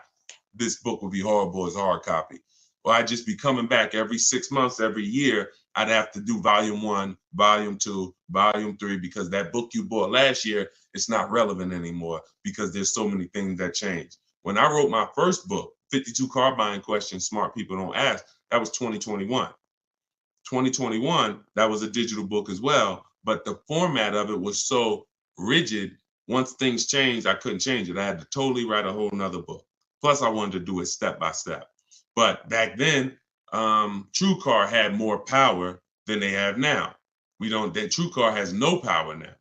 this book would be horrible as a hard copy. Well, I'd just be coming back every 6 months, every year. I'd have to do volume 1, volume 2, volume 3, because that book you bought last year, it's not relevant anymore because there's so many things that change. When I wrote my first book, 52 Car Buying Questions Smart People Don't Ask, that was 2021. 2021, that was a digital book as well, but the format of it was so rigid. Once things changed, I couldn't change it. I had to totally write a whole nother book. Plus, I wanted to do it step by step. But back then, TrueCar had more power than they have now. That TrueCar has no power now.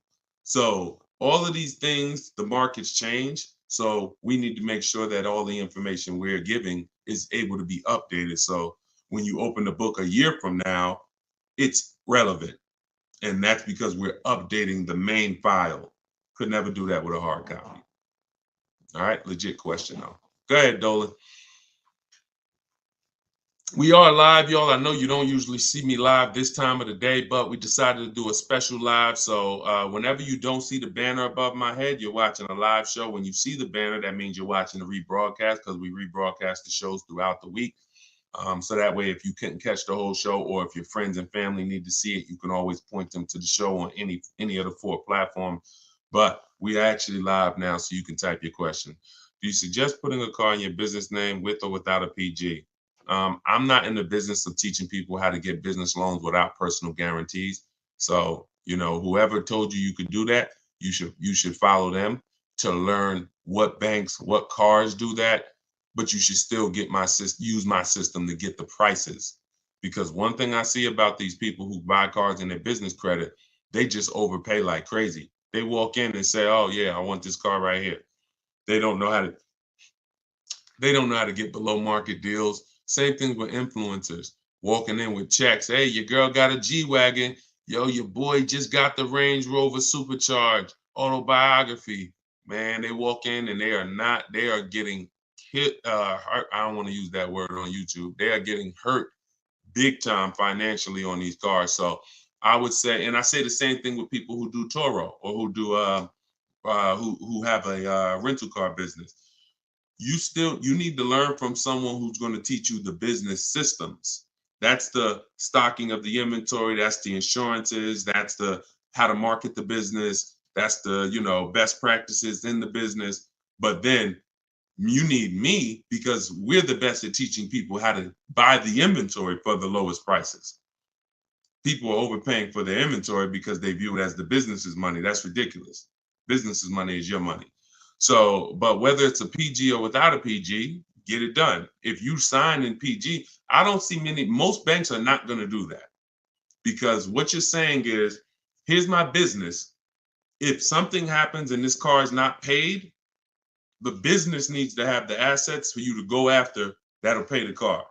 So all of these things, the markets change. So we need to make sure that all the information we're giving is able to be updated. So when you open the book a year from now, it's relevant. And that's because we're updating the main file. Could never do that with a hard copy. All right, legit question though. Go ahead, Dolan. We are live, y'all. I know you don't usually see me live this time of the day, but we decided to do a special live. So whenever you don't see the banner above my head, you're watching a live show. When you see the banner, that means you're watching the rebroadcast because we rebroadcast the shows throughout the week. So that way, if you couldn't catch the whole show or if your friends and family need to see it, you can always point them to the show on any of the 4 platforms. But we are actually live now, so you can type your question. Do you suggest putting a car in your business name with or without a PG? I'm not in the business of teaching people how to get business loans without personal guarantees. So, whoever told you could do that, you should follow them to learn what banks, what cars do that. But you should still use my system to get the prices. Because one thing I see about these people who buy cars in their business credit, they just overpay like crazy. They walk in and say, "Oh yeah, I want this car right here." They don't know how to get below market deals. Same thing with influencers walking in with checks. Hey, your girl got a G-Wagon. Yo, your boy just got the Range Rover Supercharged autobiography. Man, they walk in and they are getting hit. I don't want to use that word on YouTube. They are getting hurt big time financially on these cars. So I would say, and I say the same thing with people who do Toro or who do who have a rental car business. You need to learn from someone who's going to teach you the business systems. That's the stocking of the inventory. That's the insurances. That's the how to market the business. That's the, best practices in the business. But then you need me because we're the best at teaching people how to buy the inventory for the lowest prices. People are overpaying for their inventory because they view it as the business's money. That's ridiculous. Business's money is your money. So, but whether it's a PG or without a PG, get it done. If you sign in PG, I don't see most banks are not going to do that because what you're saying is, here's my business. If something happens and this car is not paid, the business needs to have the assets for you to go after that'll pay the car.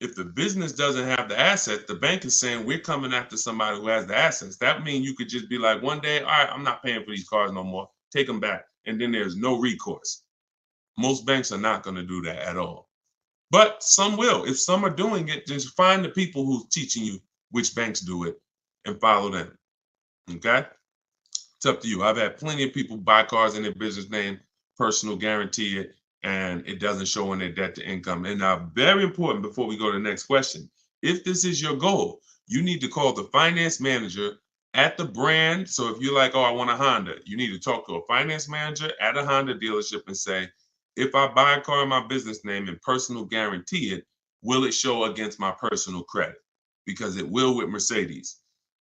If the business doesn't have the assets, the bank is saying we're coming after somebody who has the assets. That means you could just be like, one day, all right, I'm not paying for these cars no more. Take them back. And then there's no recourse. Most banks are not going to do that at all. But some will. If some are doing it, just find the people who's teaching you which banks do it and follow them. Okay? It's up to you. I've had plenty of people buy cars in their business name, personal guarantee it, and it doesn't show in their debt to income. And now, very important before we go to the next question, if this is your goal, you need to call the finance manager at the brand. So if you're like, oh, I want a Honda, you need to talk to a finance manager at a Honda dealership and say, if I buy a car in my business name and personal guarantee it, will it show against my personal credit? Because it will with Mercedes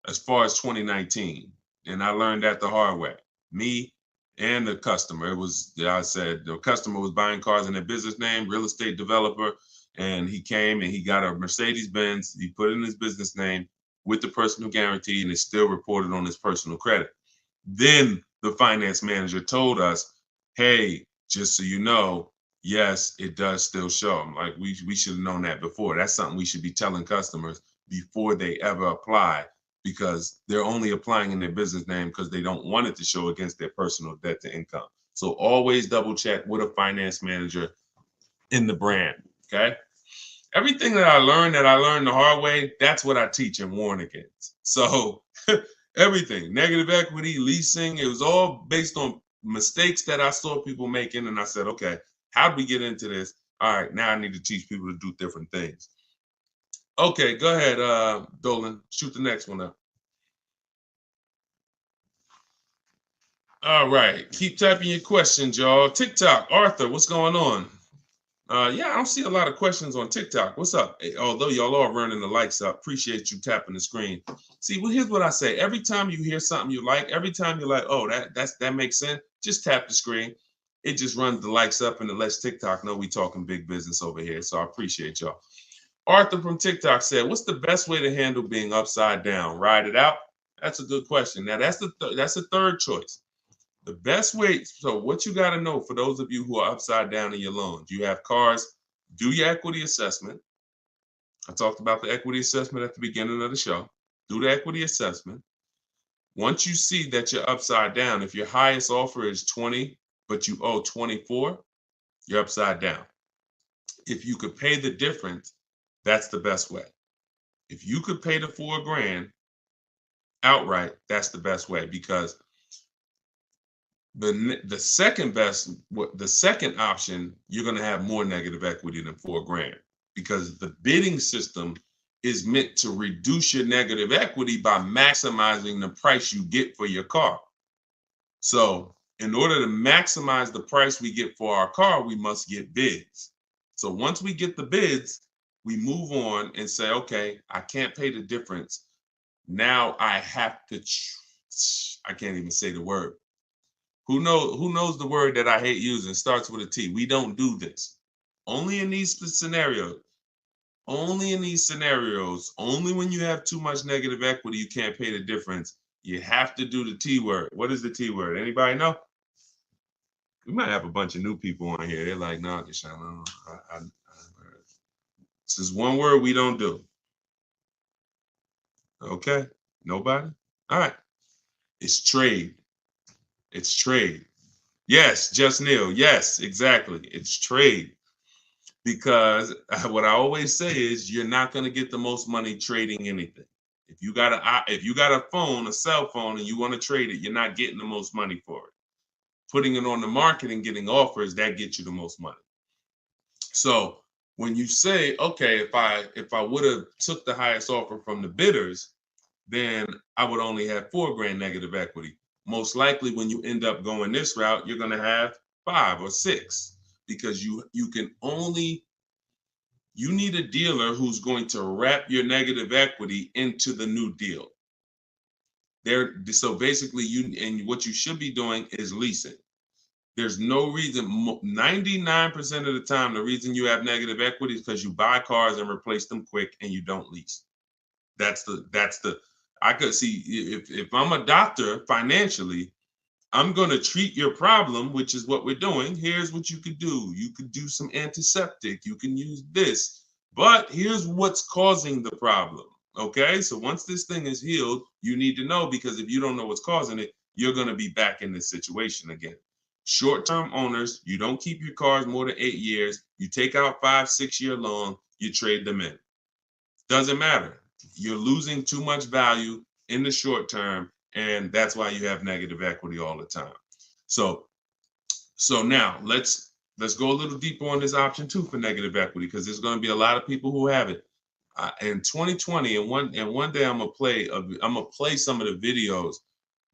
as far as 2019. And I learned that the hard way. Me and the customer. It was, I said, the customer was buying cars in their business name, real estate developer, and he came and he got a Mercedes Benz. He put it in his business name with the personal guarantee, and it's still reported on his personal credit. Then the finance manager told us, hey, just so you know, yes, it does still show. I'm like, we should have known that before. That's something we should be telling customers before they ever apply, because they're only applying in their business name because they don't want it to show against their personal debt to income. So always double check with a finance manager in the brand, okay? Everything that I learned the hard way, that's what I teach and warn against. So everything, negative equity, leasing, it was all based on mistakes that I saw people making. And I said, okay, how do we get into this? All right, now I need to teach people to do different things. Okay, go ahead, Dolan. Shoot the next one up. All right, keep typing your questions, y'all. TikTok, Arthur, what's going on? Yeah, I don't see a lot of questions on TikTok. What's up? Although y'all are running the likes up, appreciate you tapping the screen. See, well, here's what I say. Every time you hear something you like, every time you're like, oh, that makes sense, just tap the screen. It just runs the likes up and it lets TikTok know we talking big business over here. So I appreciate y'all. Arthur from TikTok said, what's the best way to handle being upside down? Ride it out? That's a good question. Now, that's the third choice. The best way, so what you got to know for those of you who are upside down in your loans, you have cars, do your equity assessment. I talked about the equity assessment at the beginning of the show. Do the equity assessment. Once you see that you're upside down, if your highest offer is 20, but you owe 24, you're upside down. If you could pay the difference, that's the best way. If you could pay the $4,000 outright, that's the best way, because the second option, you're going to have more negative equity than $4,000, because the bidding system is meant to reduce your negative equity by maximizing the price you get for your car. So in order to maximize the price we get for our car, we must get bids. So once we get the bids, we move on and say, okay, I can't pay the difference. Now I have to, I can't even say the word. Who knows the word that I hate using? Starts with a T. We don't do this. Only in these scenarios. Only in these scenarios. Only when you have too much negative equity, you can't pay the difference. You have to do the T word. What is the T word? Anybody know? We might have a bunch of new people on here. They're like, no, Deshone, this is one word we don't do. Okay, nobody? All right. It's trade. It's trade. Yes, just Neil. Yes, exactly. It's trade. Because what I always say is you're not going to get the most money trading anything. If you got a phone, a cell phone, and you want to trade it, you're not getting the most money for it. Putting it on the market and getting offers, that gets you the most money. So when you say, okay, if I would have took the highest offer from the bidders, then I would only have $4,000 negative equity. Most likely when you end up going this route, you're going to have 5 or 6, because you need a dealer who's going to wrap your negative equity into the new deal. So basically what you should be doing is leasing. There's no reason, 99% of the time, the reason you have negative equity is because you buy cars and replace them quick and you don't lease. I could see, if I'm a doctor financially, I'm going to treat your problem, which is what we're doing. Here's what you could do. You could do some antiseptic. You can use this. But here's what's causing the problem. Okay, so once this thing is healed, you need to know, because if you don't know what's causing it, you're going to be back in this situation again. Short-term owners, you don't keep your cars more than 8 years. You take out 5-6 year loan, you trade them in. Doesn't matter. You're losing too much value in the short term, and that's why you have negative equity all the time. So now let's go a little deeper on this option 2 for negative equity, because there's going to be a lot of people who have it. In 2020, and one day I'm gonna play some of the videos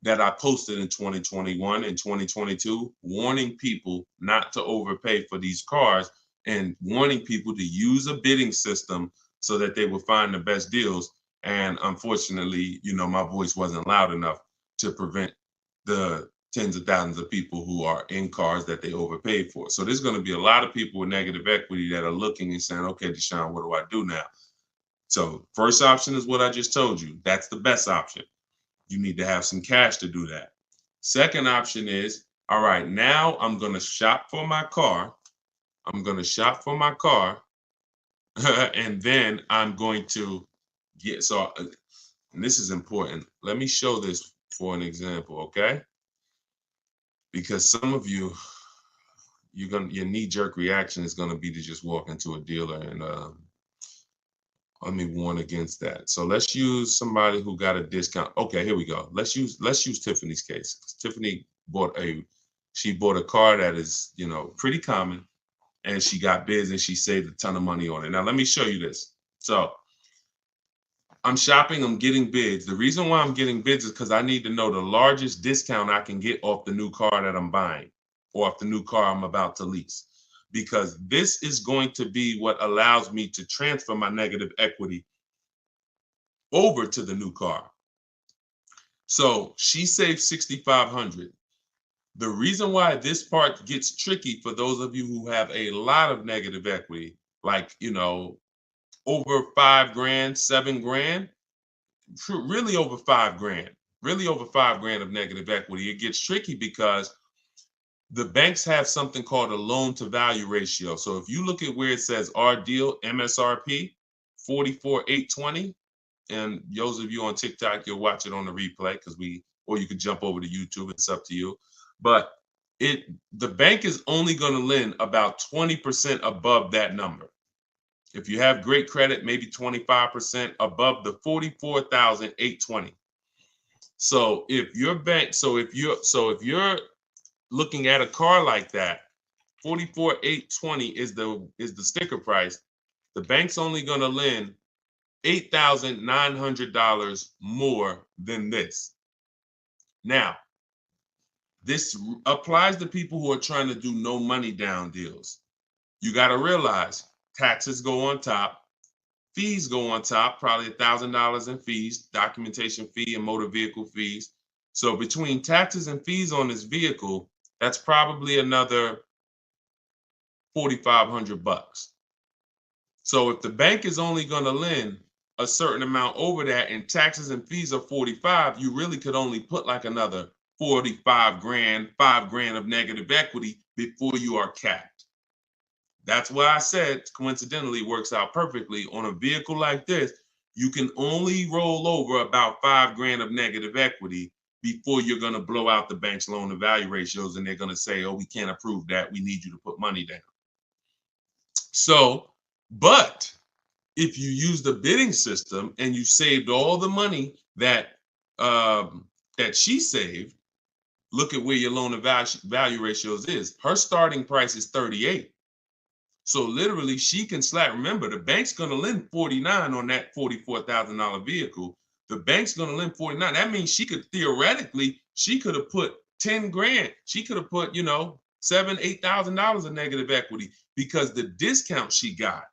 that I posted in 2021 and 2022, warning people not to overpay for these cars and warning people to use a bidding system so that they will find the best deals. And unfortunately, my voice wasn't loud enough to prevent the tens of thousands of people who are in cars that they overpaid for. So there's going to be a lot of people with negative equity that are looking and saying, okay, Deshone, what do I do now? So first option is what I just told you. That's the best option. You need to have some cash to do that. Second option is, all right, now I'm going to shop for my car. And then I'm going to get, and this is important. Let me show this for an example, okay? Because some of you, your knee-jerk reaction is going to be to just walk into a dealer and let me warn against that. So let's use somebody who got a discount. Okay, here we go. Let's use Tiffany's case. Tiffany bought a car that is, pretty common, and she got bids and she saved a ton of money on it. Now let me show you this. So I'm shopping, I'm getting bids. The reason why I'm getting bids is because I need to know the largest discount I can get off the new car that I'm buying, or off the new car I'm about to lease. Because this is going to be what allows me to transfer my negative equity over to the new car. So she saved $6,500. The reason why this part gets tricky for those of you who have a lot of negative equity, like, over $5,000, $7,000, really over $5,000 of negative equity, it gets tricky because the banks have something called a loan to value ratio. So if you look at where it says our deal MSRP 44,820, and those of you on TikTok, you'll watch it on the replay or you could jump over to YouTube. It's up to you. But the bank is only going to lend about 20% above that number. If you have great credit, maybe 25% above the 44,820. So if you're looking at a car like that, 44,820 is the sticker price. The bank's only going to lend $8,900 more than this. Now, this applies to people who are trying to do no money down deals. You got to realize taxes go on top, fees go on top, probably $1,000 in fees, documentation fee and motor vehicle fees. So between taxes and fees on this vehicle, that's probably another $4,500. So if the bank is only going to lend a certain amount over that and taxes and fees are 45, you really could only put like another 45 grand, $5,000 of negative equity before you are capped. That's why I said, coincidentally, works out perfectly. On a vehicle like this, you can only roll over about $5,000 of negative equity before you're going to blow out the bank's loan to value ratios, and they're going to say, oh, we can't approve that. We need you to put money down. So, but if you use the bidding system and you saved all the money that she saved, look at where your loan to value ratios is. Her starting price is 38. So literally she can slap. Remember, the bank's going to lend 49 on that $44,000 vehicle. The bank's going to lend 49. That means she could have put 10 grand. She could have put, $7,000, $8,000 of negative equity because the discount she got.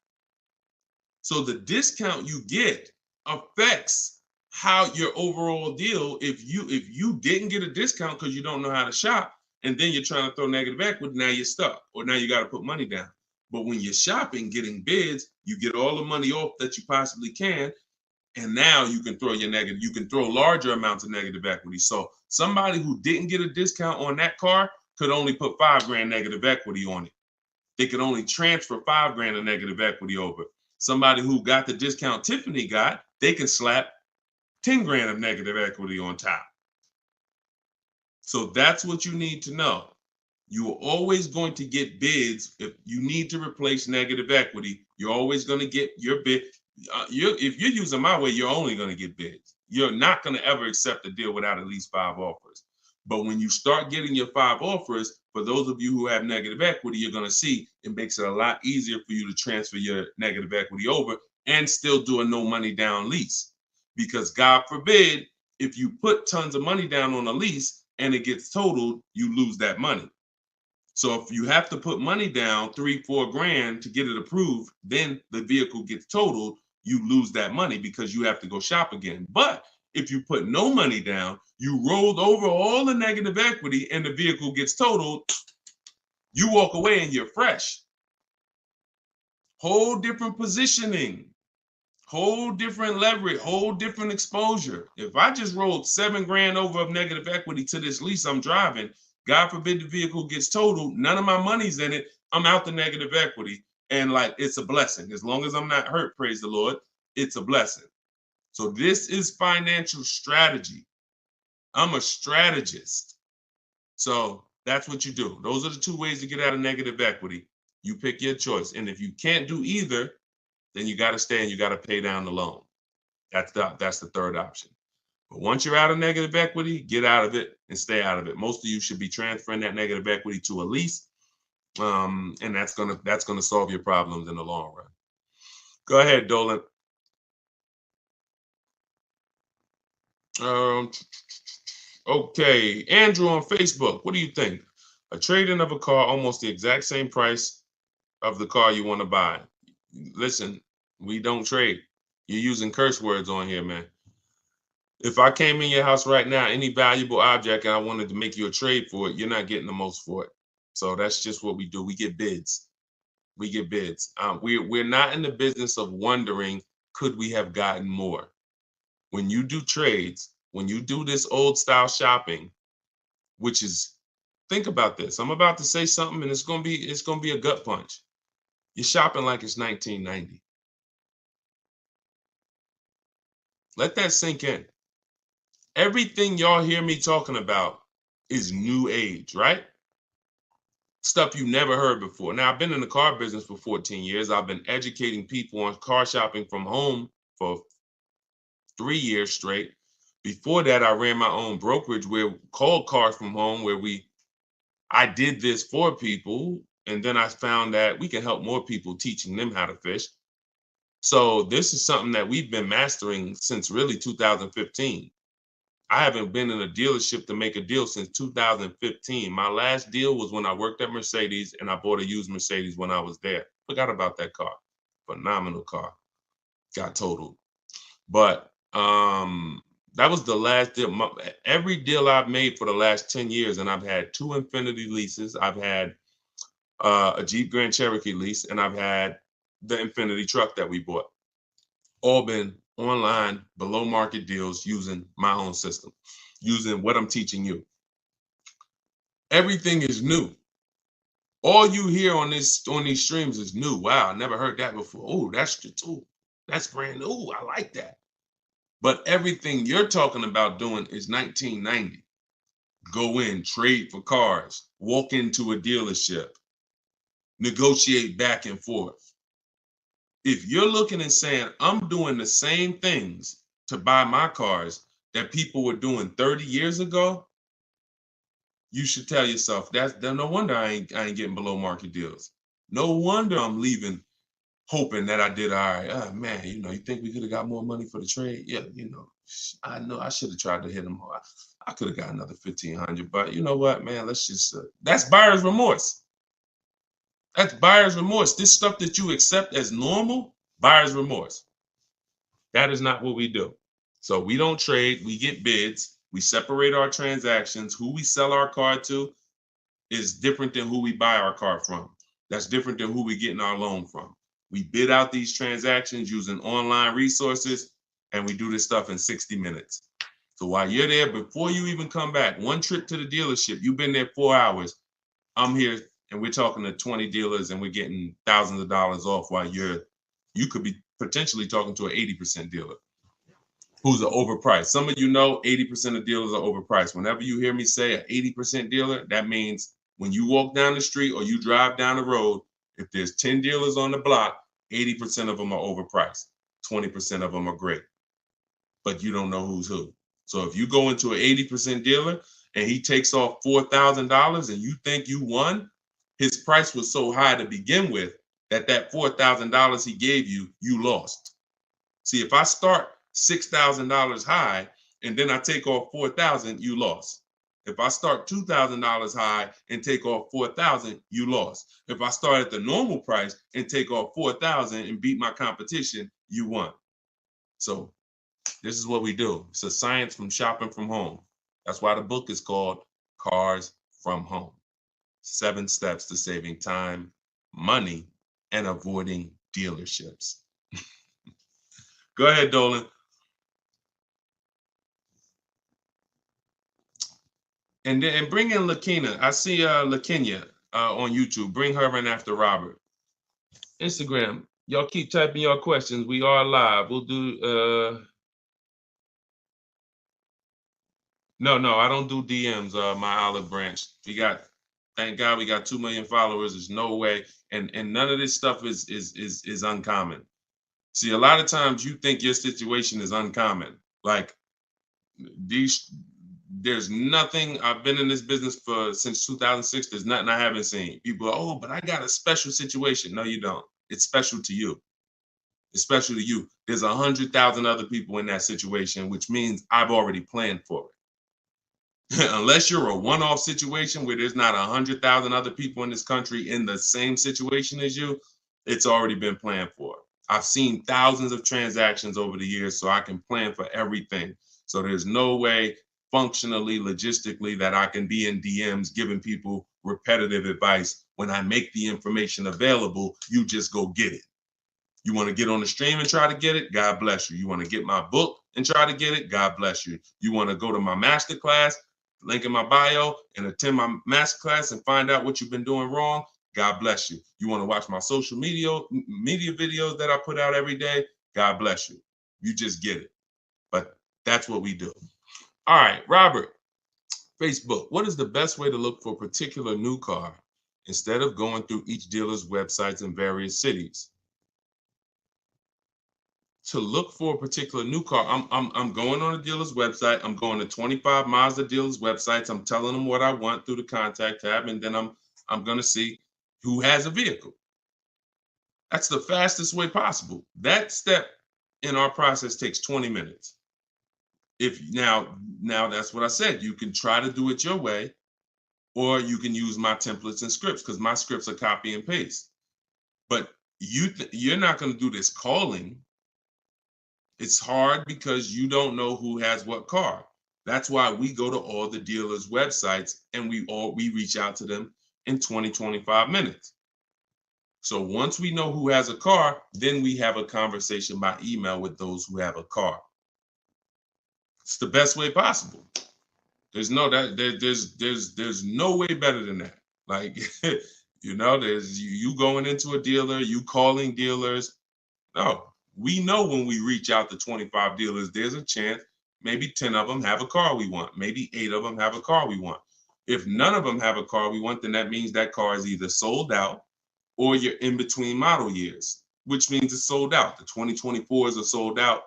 So the discount you get affects how your overall deal. If you didn't get a discount because you don't know how to shop, and then you're trying to throw negative equity, now you're stuck, or now you got to put money down. But when you're shopping, getting bids, you get all the money off that you possibly can, and now you can throw you can throw larger amounts of negative equity. So somebody who didn't get a discount on that car could only put $5,000 negative equity on it. They could only transfer $5,000 of negative equity over. Somebody who got the discount Tiffany got, they can slap 10 grand of negative equity on top. So that's what you need to know. You are always going to get bids. If you need to replace negative equity, you're always going to get your bid. If you're using my way, you're only going to get bids. You're not going to ever accept a deal without at least 5 offers. But when you start getting your 5 offers, for those of you who have negative equity, you're going to see it makes it a lot easier for you to transfer your negative equity over and still do a no money down lease. Because God forbid, if you put tons of money down on a lease and it gets totaled, you lose that money. So if you have to put money down, 3-4 grand to get it approved, then the vehicle gets totaled, you lose that money because you have to go shop again. But if you put no money down, you rolled over all the negative equity and the vehicle gets totaled, you walk away and you're fresh. Whole different positioning, whole different leverage, whole different exposure. If I just rolled 7 grand over of negative equity to this lease I'm driving, God forbid the vehicle gets totaled, none of my money's in it, I'm out the negative equity. And like, it's a blessing. As long as I'm not hurt, praise the Lord, it's a blessing. So this is financial strategy. I'm a strategist. So that's what you do. Those are the 2 ways to get out of negative equity. You pick your choice. And if you can't do either, then you got to stay and you got to pay down the loan. That's the third option. But once you're out of negative equity, get out of it and stay out of it. Most of you should be transferring that negative equity to a lease, and that's gonna solve your problems in the long run. Go ahead, Dolan. Okay, Andrew on Facebook. What do you think? A trade-in of a car almost the exact same price of the car you want to buy. Listen, we don't trade. You're using curse words on here, man. If I came in your house right now, any valuable object, and I wanted to make you a trade for it, you're not getting the most for it. So that's just what we do. We get bids. We get bids. We're not in the business of wondering, could we have gotten more? When you do trades, when you do this old style shopping, which is, think about this. I'm about to say something and it's gonna be a gut punch. You're shopping like it's 1990. Let that sink in. Everything y'all hear me talking about is new age, right? Stuff you never heard before. Now, I've been in the car business for 14 years. I've been educating people on car shopping from home for 3 years straight. Before that, I ran my own brokerage called Cars from Home, where I did this for people. And then I found that we can help more people teaching them how to fish. So this is something that we've been mastering since really 2015. I haven't been in a dealership to make a deal since 2015. My last deal was when I worked at Mercedes and I bought a used Mercedes when I was there. Forgot about that car. Phenomenal car. Got totaled. But that was the last deal. Every deal I've made for the last 10 years, and I've had 2 Infiniti leases. I've had a Jeep Grand Cherokee lease, and I've had the Infiniti truck that we bought. All been online, below market deals using my own system, using what I'm teaching you. Everything is new. All you hear on these streams is new. Wow, I never heard that before. Oh, that's brand new. Ooh, I like that. But everything you're talking about doing is 1990. Go in, trade for cars, walk into a dealership, negotiate back and forth. If you're looking and saying, I'm doing the same things to buy my cars that people were doing 30 years ago, you should tell yourself, no wonder I ain't getting below market deals. No wonder I'm leaving hoping that I did all right. Oh, man, you think we could have got more money for the trade? Yeah, I know I should have tried to hit them. I could have got another 1,500, but you know what, man, let's just, that's buyer's remorse. That's buyer's remorse. This stuff that you accept as normal, buyer's remorse. That is not what we do. So we don't trade, we get bids, we separate our transactions. Who we sell our car to is different than who we buy our car from. That's different than who we getting our loan from. We bid out these transactions using online resources, and we do this stuff in 60 minutes. So while you're there, before you even come back, one trip to the dealership, you've been there 4 hours, I'm here and we're talking to 20 dealers and we're getting thousands of dollars off while you're you could be potentially talking to an 80% dealer who's an overpriced. Some of you know 80% of dealers are overpriced. Whenever you hear me say an 80% dealer, that means when you walk down the street or you drive down the road, if there's 10 dealers on the block, 80% of them are overpriced. 20% of them are great, but you don't know who's who. So if you go into an 80% dealer and he takes off $4,000 and you think you won, his price was so high to begin with that $4,000 he gave you, you lost. See, if I start $6,000 high and then I take off 4,000, you lost. If I start $2,000 high and take off 4,000, you lost. If I start at the normal price and take off 4,000 and beat my competition, you won. So this is what we do. It's a science from shopping from home. That's why the book is called Cars from Home. 7 steps to saving time, money, and avoiding dealerships. Go ahead, Dolan. And then bring in Lakina. I see Lakenya on YouTube. Bring her in after Robert. Instagram. Y'all keep typing your questions. We are live. We'll do No, I don't do DMs, my olive branch. Thank God we got 2 million followers. There's no way. And none of this stuff is uncommon. See, a lot of times you think your situation is uncommon. Like there's nothing. I've been in this business since 2006. There's nothing I haven't seen. People are, oh, but I got a special situation. No, you don't. It's special to you. It's special to you. There's 100,000 other people in that situation, which means I've already planned for it. Unless you're a one-off situation where there's not 100,000 other people in this country in the same situation as you, it's already been planned for. I've seen thousands of transactions over the years, so I can plan for everything. So there's no way functionally, logistically, that I can be in DMs giving people repetitive advice. When I make the information available, you just go get it. You want to get on the stream and try to get it? God bless you. You want to get my book and try to get it? God bless you. You want to go to my masterclass, link in my bio, and attend my masterclass and find out what you've been doing wrong? God bless you. You want to watch my social media videos that I put out every day? God bless you. You just get it. But that's what we do. All right, Robert, Facebook. What is the best way to look for a particular new car instead of going through each dealer's websites in various cities? To look for a particular new car, I'm going on a dealer's website. I'm going to 25 Mazda dealers' websites. I'm telling them what I want through the contact tab, and then I'm going to see who has a vehicle. That's the fastest way possible. That step in our process takes 20 minutes. If now that's what I said. You can try to do it your way, or you can use my templates and scripts, because my scripts are copy and paste. But you're not going to do this calling. It's hard because you don't know who has what car. That's why we go to all the dealers' websites and we reach out to them in 20-25 minutes. So once we know who has a car, then we have a conversation by email with those who have a car. It's the best way possible. There's no way better than that. Like, there's you going into a dealer, you calling dealers. No. We know when we reach out to 25 dealers, there's a chance maybe 10 of them have a car we want. Maybe 8 of them have a car we want. If none of them have a car we want, then that means that car is either sold out or you're in between model years, which means it's sold out. The 2024s are sold out.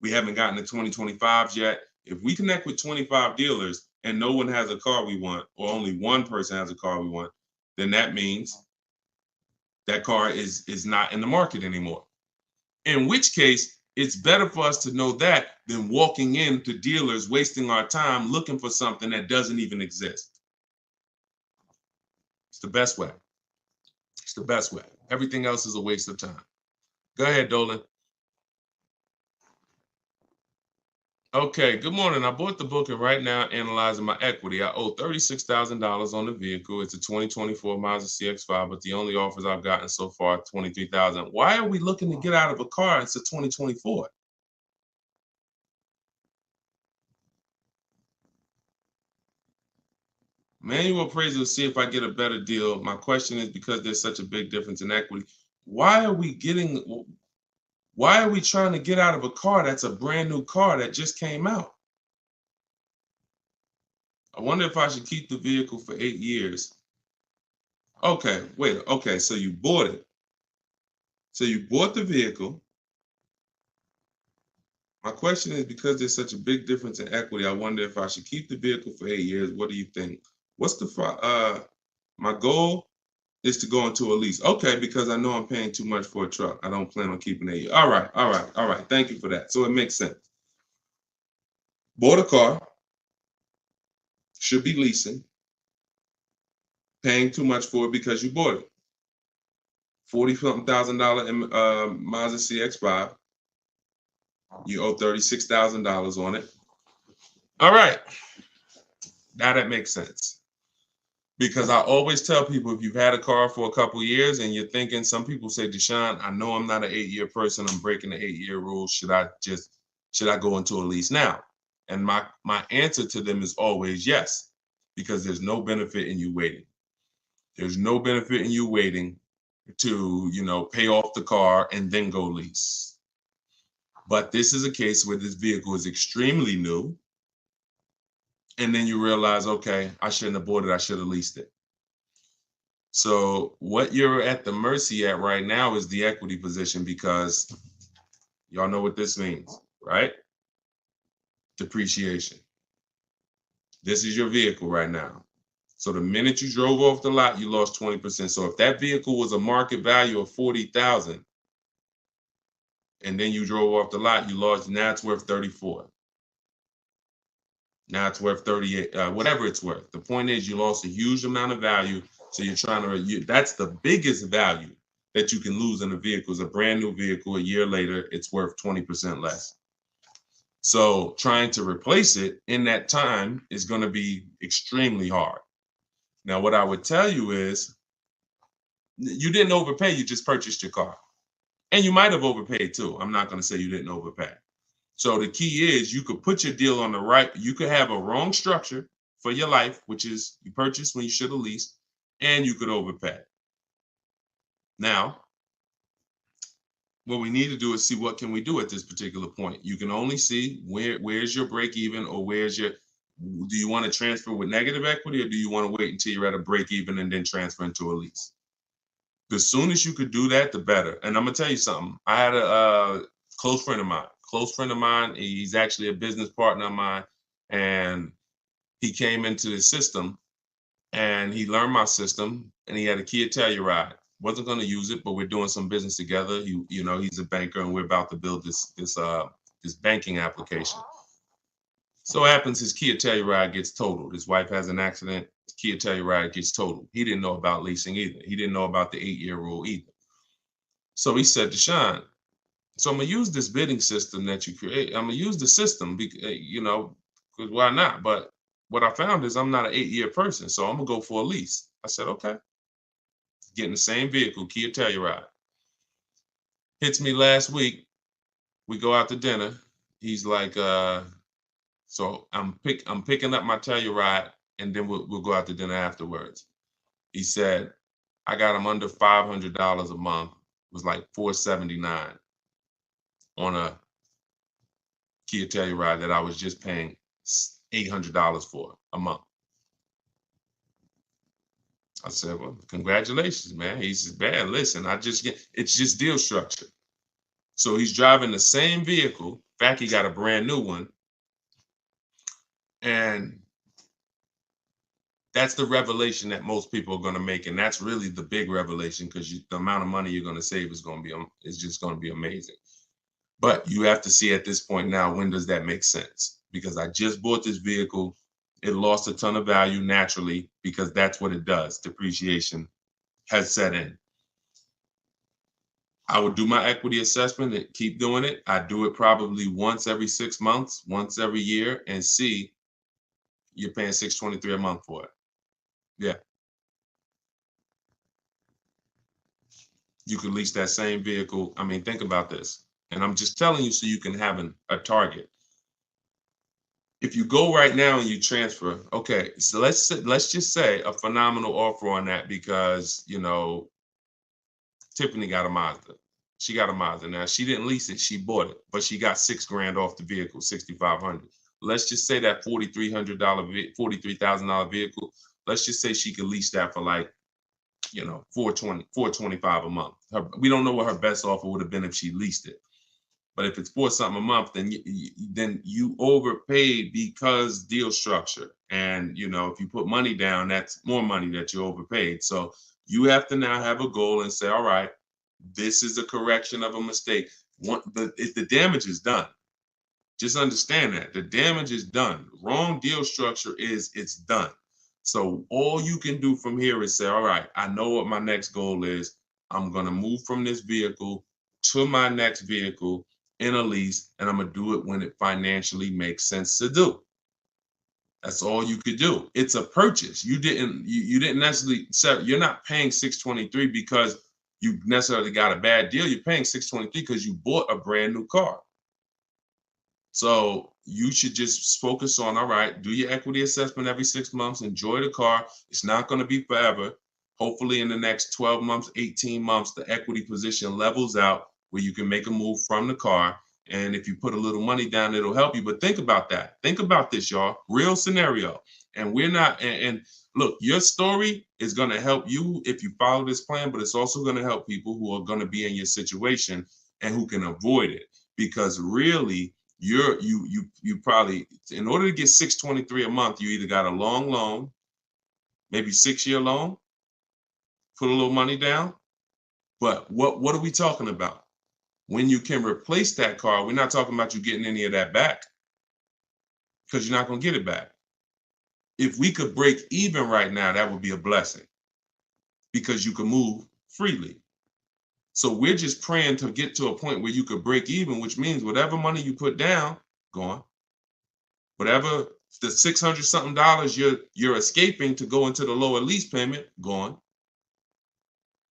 We haven't gotten the 2025s yet. If we connect with 25 dealers and no one has a car we want, or only one person has a car we want, then that means that car is not in the market anymore. In which case, it's better for us to know that than walking into dealers, wasting our time looking for something that doesn't even exist. It's the best way. It's the best way. Everything else is a waste of time. Go ahead, Dolan. Okay, good morning. I bought the book and right now analyzing my equity. I owe $36,000 on the vehicle. It's a 2024 Mazda CX-5, but the only offers I've gotten so far are $23,000. Why are we looking to get out of a car? It's a 2024. Manual appraisal to see if I get a better deal. My question is, because there's such a big difference in equity, why are we getting, Why are we trying to get out of a car that's a brand new car that just came out? I wonder if I should keep the vehicle for 8 years. Okay, wait, okay, so you bought it. So you bought the vehicle. My question is, because there's such a big difference in equity, I wonder if I should keep the vehicle for 8 years. What do you think? What's my goal is to go into a lease. Okay, because I know I'm paying too much for a truck. I don't plan on keeping it. All right, all right, all right. Thank you for that. So it makes sense. Bought a car, should be leasing, paying too much for it because you bought it. $40-something thousand Mazda CX-5. You owe $36,000 on it. All right. Now that makes sense. Because I always tell people, if you've had a car for a couple years and you're thinking, some people say, Deshone, I know I'm not an 8-year person. I'm breaking the 8-year rule. Should I go into a lease now? And my answer to them is always yes, because there's no benefit in you waiting. There's no benefit in you waiting to, pay off the car and then go lease. But this is a case where this vehicle is extremely new. And then you realize, okay, I shouldn't have bought it. I should have leased it. So what you're at the mercy at right now is the equity position, because y'all know what this means, right? Depreciation. This is your vehicle right now. So the minute you drove off the lot, you lost 20%. So if that vehicle was a market value of $40,000 and then you drove off the lot, you lost, now it's worth 34. Now it's worth 38, whatever it's worth. The point is, you lost a huge amount of value. So you're trying to, that's the biggest value that you can lose in a vehicle. Is a brand new vehicle. A year later, it's worth 20% less. So trying to replace it in that time is going to be extremely hard. Now, what I would tell you is, you didn't overpay. You just purchased your car. And you might have overpaid too. I'm not going to say you didn't overpay. So the key is, you could put your deal on the right. You could have a wrong structure for your life, which is you purchased when you should have leased, and you could overpay. Now, what we need to do is see, what can we do at this particular point? You can only see where's your break even, or do you want to transfer with negative equity, or do you want to wait until you're at a break even and then transfer into a lease? The soonest you could do that, the better. And I'm going to tell you something. I had a close friend of mine. He's actually a business partner of mine. And he came into the system and he learned my system, and he had a Kia Telluride. Wasn't going to use it, but we're doing some business together. He's a banker, and we're about to build this banking application. So happens his Kia Telluride gets totaled. His wife has an accident. His Kia Telluride gets totaled. He didn't know about leasing either. He didn't know about the 8-year rule either. So he said, Deshone, so I'm going to use this bidding system that you create. I'm going to use the system, because why not? But what I found is, I'm not an 8-year person, so I'm going to go for a lease. I said, okay. Getting the same vehicle, Kia Telluride. Hits me last week. We go out to dinner. He's like, so I'm picking up my Telluride, and then we'll go out to dinner afterwards. He said, I got him under $500 a month. It was like $479 on a Kia Telluride that I was just paying $800 for a month. I said, well, congratulations, man. He says, man, listen, it's just deal structure. So he's driving the same vehicle. In fact, he got a brand new one. And that's the revelation that most people are going to make. And that's really the big revelation, because the amount of money you're going to save is just going to be amazing. But you have to see at this point now, when does that make sense? Because I just bought this vehicle. It lost a ton of value naturally, because that's what it does. Depreciation has set in. I would do my equity assessment and keep doing it. I do it probably once every 6 months, once every year, and see, you're paying $623 a month for it. Yeah. You could lease that same vehicle. I mean, think about this. And I'm just telling you so you can have a target. If you go right now and you transfer, okay, so let's just say a phenomenal offer on that, because, Tiffany got a Mazda. She got a Mazda. Now, she didn't lease it. She bought it, but she got $6,000 off the vehicle, $6,500. Let's just say that $43,000 vehicle, let's just say she could lease that for like, $425 a month. We don't know what her best offer would have been if she leased it. But if it's $4 something a month, then you overpaid because deal structure. And if you put money down, that's more money that you overpaid. So you have to now have a goal and say, all right, this is a correction of a mistake. The damage is done. Just understand that the damage is done. Wrong deal structure it's done. So all you can do from here is say, all right, I know what my next goal is. I'm going to move from this vehicle to my next vehicle in a lease, and I'm going to do it when it financially makes sense to do. That's all you could do. It's a purchase. You didn't necessarily you're not paying $623 because you necessarily got a bad deal. You're paying $623 because you bought a brand new car. So you should just focus on, all right, do your equity assessment every 6 months, enjoy the car. It's not going to be forever. Hopefully in the next 12 months, 18 months, the equity position levels out where you can make a move from the car. And if you put a little money down, it'll help you. But think about that. Think about this, y'all. Real scenario. And we're not, and look, your story is going to help you if you follow this plan, but it's also going to help people who are going to be in your situation and who can avoid it. Because really, you probably, in order to get $623 a month, you either got a long loan, maybe 6-year loan, put a little money down. But what are we talking about? When you can replace that car, we're not talking about you getting any of that back because you're not going to get it back. If we could break even right now, that would be a blessing because you can move freely. So we're just praying to get to a point where you could break even, which means whatever money you put down, gone. Whatever the $600 something you're escaping to go into the lower lease payment, gone.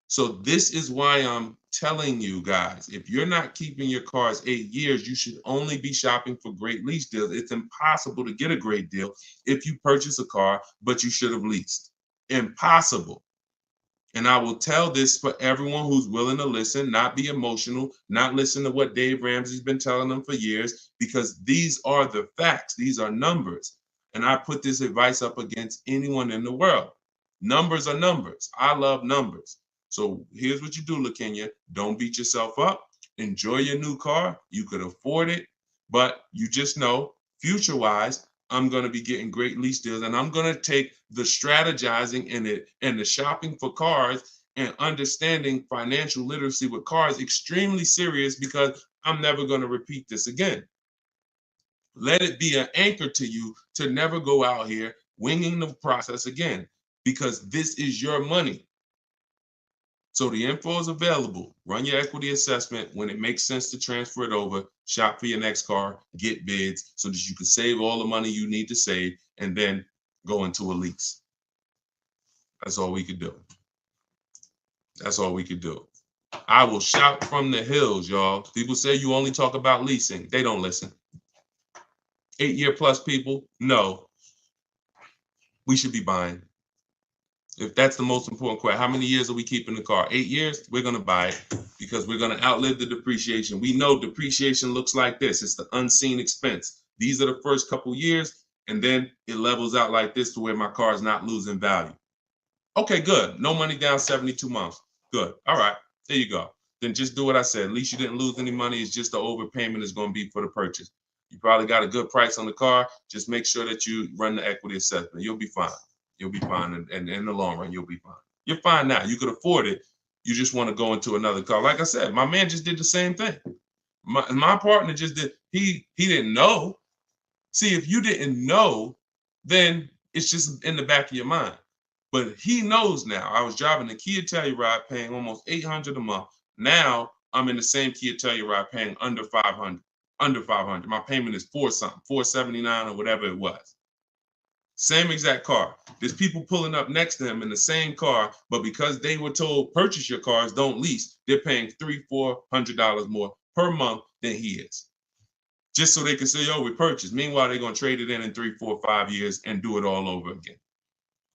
So this is why I'm telling you guys, if you're not keeping your cars 8 years, you should only be shopping for great lease deals. It's impossible to get a great deal if you purchase a car, but you should have leased. Impossible. And I will tell this for everyone who's willing to listen, not be emotional, not listen to what Dave Ramsey's been telling them for years, because these are the facts. These are numbers. And I put this advice up against anyone in the world. Numbers are numbers. I love numbers. So here's what you do, LaKenya. Don't beat yourself up. Enjoy your new car. You could afford it, but you just know, future-wise, I'm going to be getting great lease deals, and I'm going to take the strategizing in it and the shopping for cars and understanding financial literacy with cars extremely serious because I'm never going to repeat this again. Let it be an anchor to you to never go out here winging the process again, because this is your money. So the info is available. Run your equity assessment. When it makes sense to transfer it over, shop for your next car, get bids so that you can save all the money you need to save and then go into a lease. That's all we could do. That's all we could do. I will shout from the hills, y'all. People say you only talk about leasing. They don't listen. 8-year plus people, no. We should be buying. If that's the most important question, how many years are we keeping the car? 8 years? We're going to buy it because we're going to outlive the depreciation. We know depreciation looks like this. It's the unseen expense. These are the first couple years, and then it levels out like this to where my car is not losing value. Okay, good. No money down, 72 months. Good. All right. There you go. Then just do what I said. At least you didn't lose any money. It's just the overpayment is going to be for the purchase. You probably got a good price on the car. Just make sure that you run the equity assessment. You'll be fine. You'll be fine. And in the long run, you'll be fine. You're fine now. You could afford it. You just want to go into another car. Like I said, my man just did the same thing. My partner just did. He didn't know. See, if you didn't know, then it's just in the back of your mind. But he knows now. I was driving a Kia Telluride paying almost $800 a month. Now I'm in the same Kia Telluride paying under $500. Under $500. My payment is $479 or whatever it was. Same exact car. There's people pulling up next to him in the same car, but because they were told purchase your cars, don't lease, they're paying $300-400 more per month than he is. Just so they can say, oh, we purchased. Meanwhile, they're going to trade it in 3, 4, 5 years and do it all over again.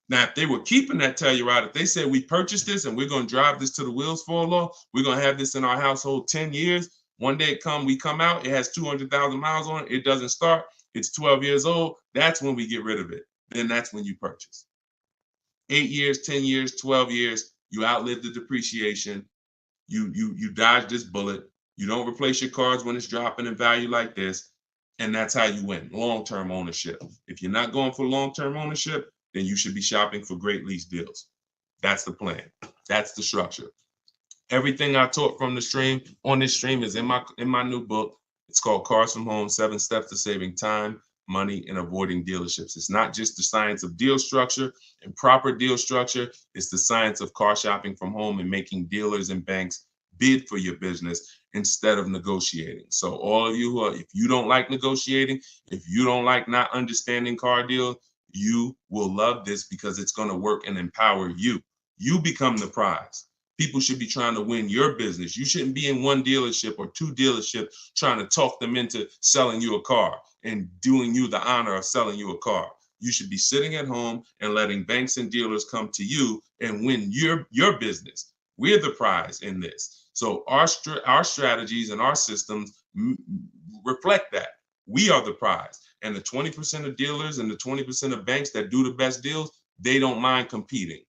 Now, if they were keeping that Telluride, if they said we purchased this and we're going to drive this till the wheels fall off, we're going to have this in our household 10 years. One day we come out, it has 200,000 miles on it. It doesn't start. It's 12 years old. That's when we get rid of it. Then that's when you purchase. 8 years, 10 years, 12 years, you outlive the depreciation. You dodge this bullet. You don't replace your cars when it's dropping in value like this. And that's how you win. Long-term ownership. If you're not going for long-term ownership, then you should be shopping for great lease deals. That's the plan. That's the structure. Everything I taught from the stream on this stream is in my new book. It's called Cars from Home: 7 Steps to Saving Time, Money, and Avoiding Dealerships. It's not just the science of deal structure and proper deal structure. It's the science of car shopping from home and making dealers and banks bid for your business instead of negotiating. So all of you if you don't like negotiating, if you don't like not understanding car deals, you will love this because it's going to work and empower you. You become the prize. People should be trying to win your business. You shouldn't be in one dealership or two dealerships trying to talk them into selling you a car and doing you the honor of selling you a car. You should be sitting at home and letting banks and dealers come to you and win your business. We're the prize in this. So our strategies and our systems reflect that. We are the prize. And the 20% of dealers and the 20% of banks that do the best deals, they don't mind competing.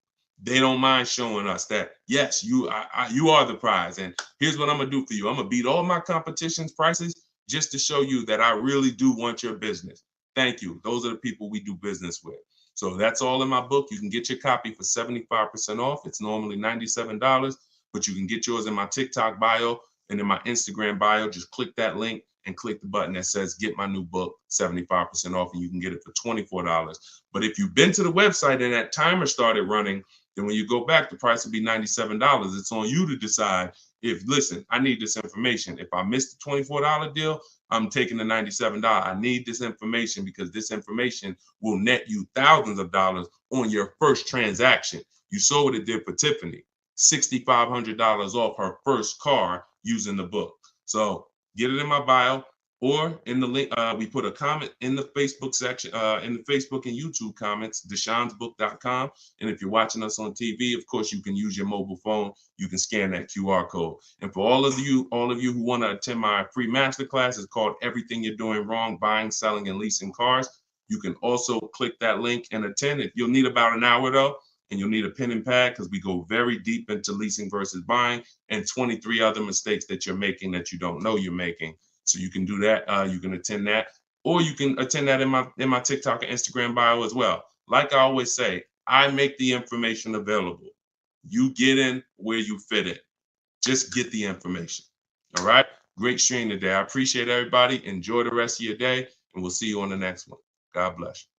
They don't mind showing us that, yes, you are the prize. And here's what I'm going to do for you. I'm going to beat all my competition's prices just to show you that I really do want your business. Thank you. Those are the people we do business with. So that's all in my book. You can get your copy for 75% off. It's normally $97, but you can get yours in my TikTok bio and in my Instagram bio. Just click that link and click the button that says get my new book 75% off, and you can get it for $24. But if you've been to the website and that timer started running, then when you go back, the price will be $97. It's on you to decide if, listen, I need this information. If I missed the $24 deal, I'm taking the $97. I need this information because this information will net you thousands of dollars on your first transaction. You saw what it did for Tiffany, $6,500 off her first car using the book. So get it in my bio or in the link. We put a comment in the Facebook section, in the Facebook and YouTube comments, deshonsbook.com. And if you're watching us on TV, of course, you can use your mobile phone. You can scan that QR code. And for all of you who want to attend my free masterclass, it's called Everything You're Doing Wrong, Buying, Selling, and Leasing Cars. You can also click that link and attend it. You'll need about an hour though, and you'll need a pen and pad because we go very deep into leasing versus buying and 23 other mistakes that you're making that you don't know you're making. So you can do that. You can attend that, or you can attend that in my TikTok and Instagram bio as well. Like I always say, I make the information available. You get in where you fit in. Just get the information. All right. Great stream today. I appreciate everybody. Enjoy the rest of your day, and we'll see you on the next one. God bless you.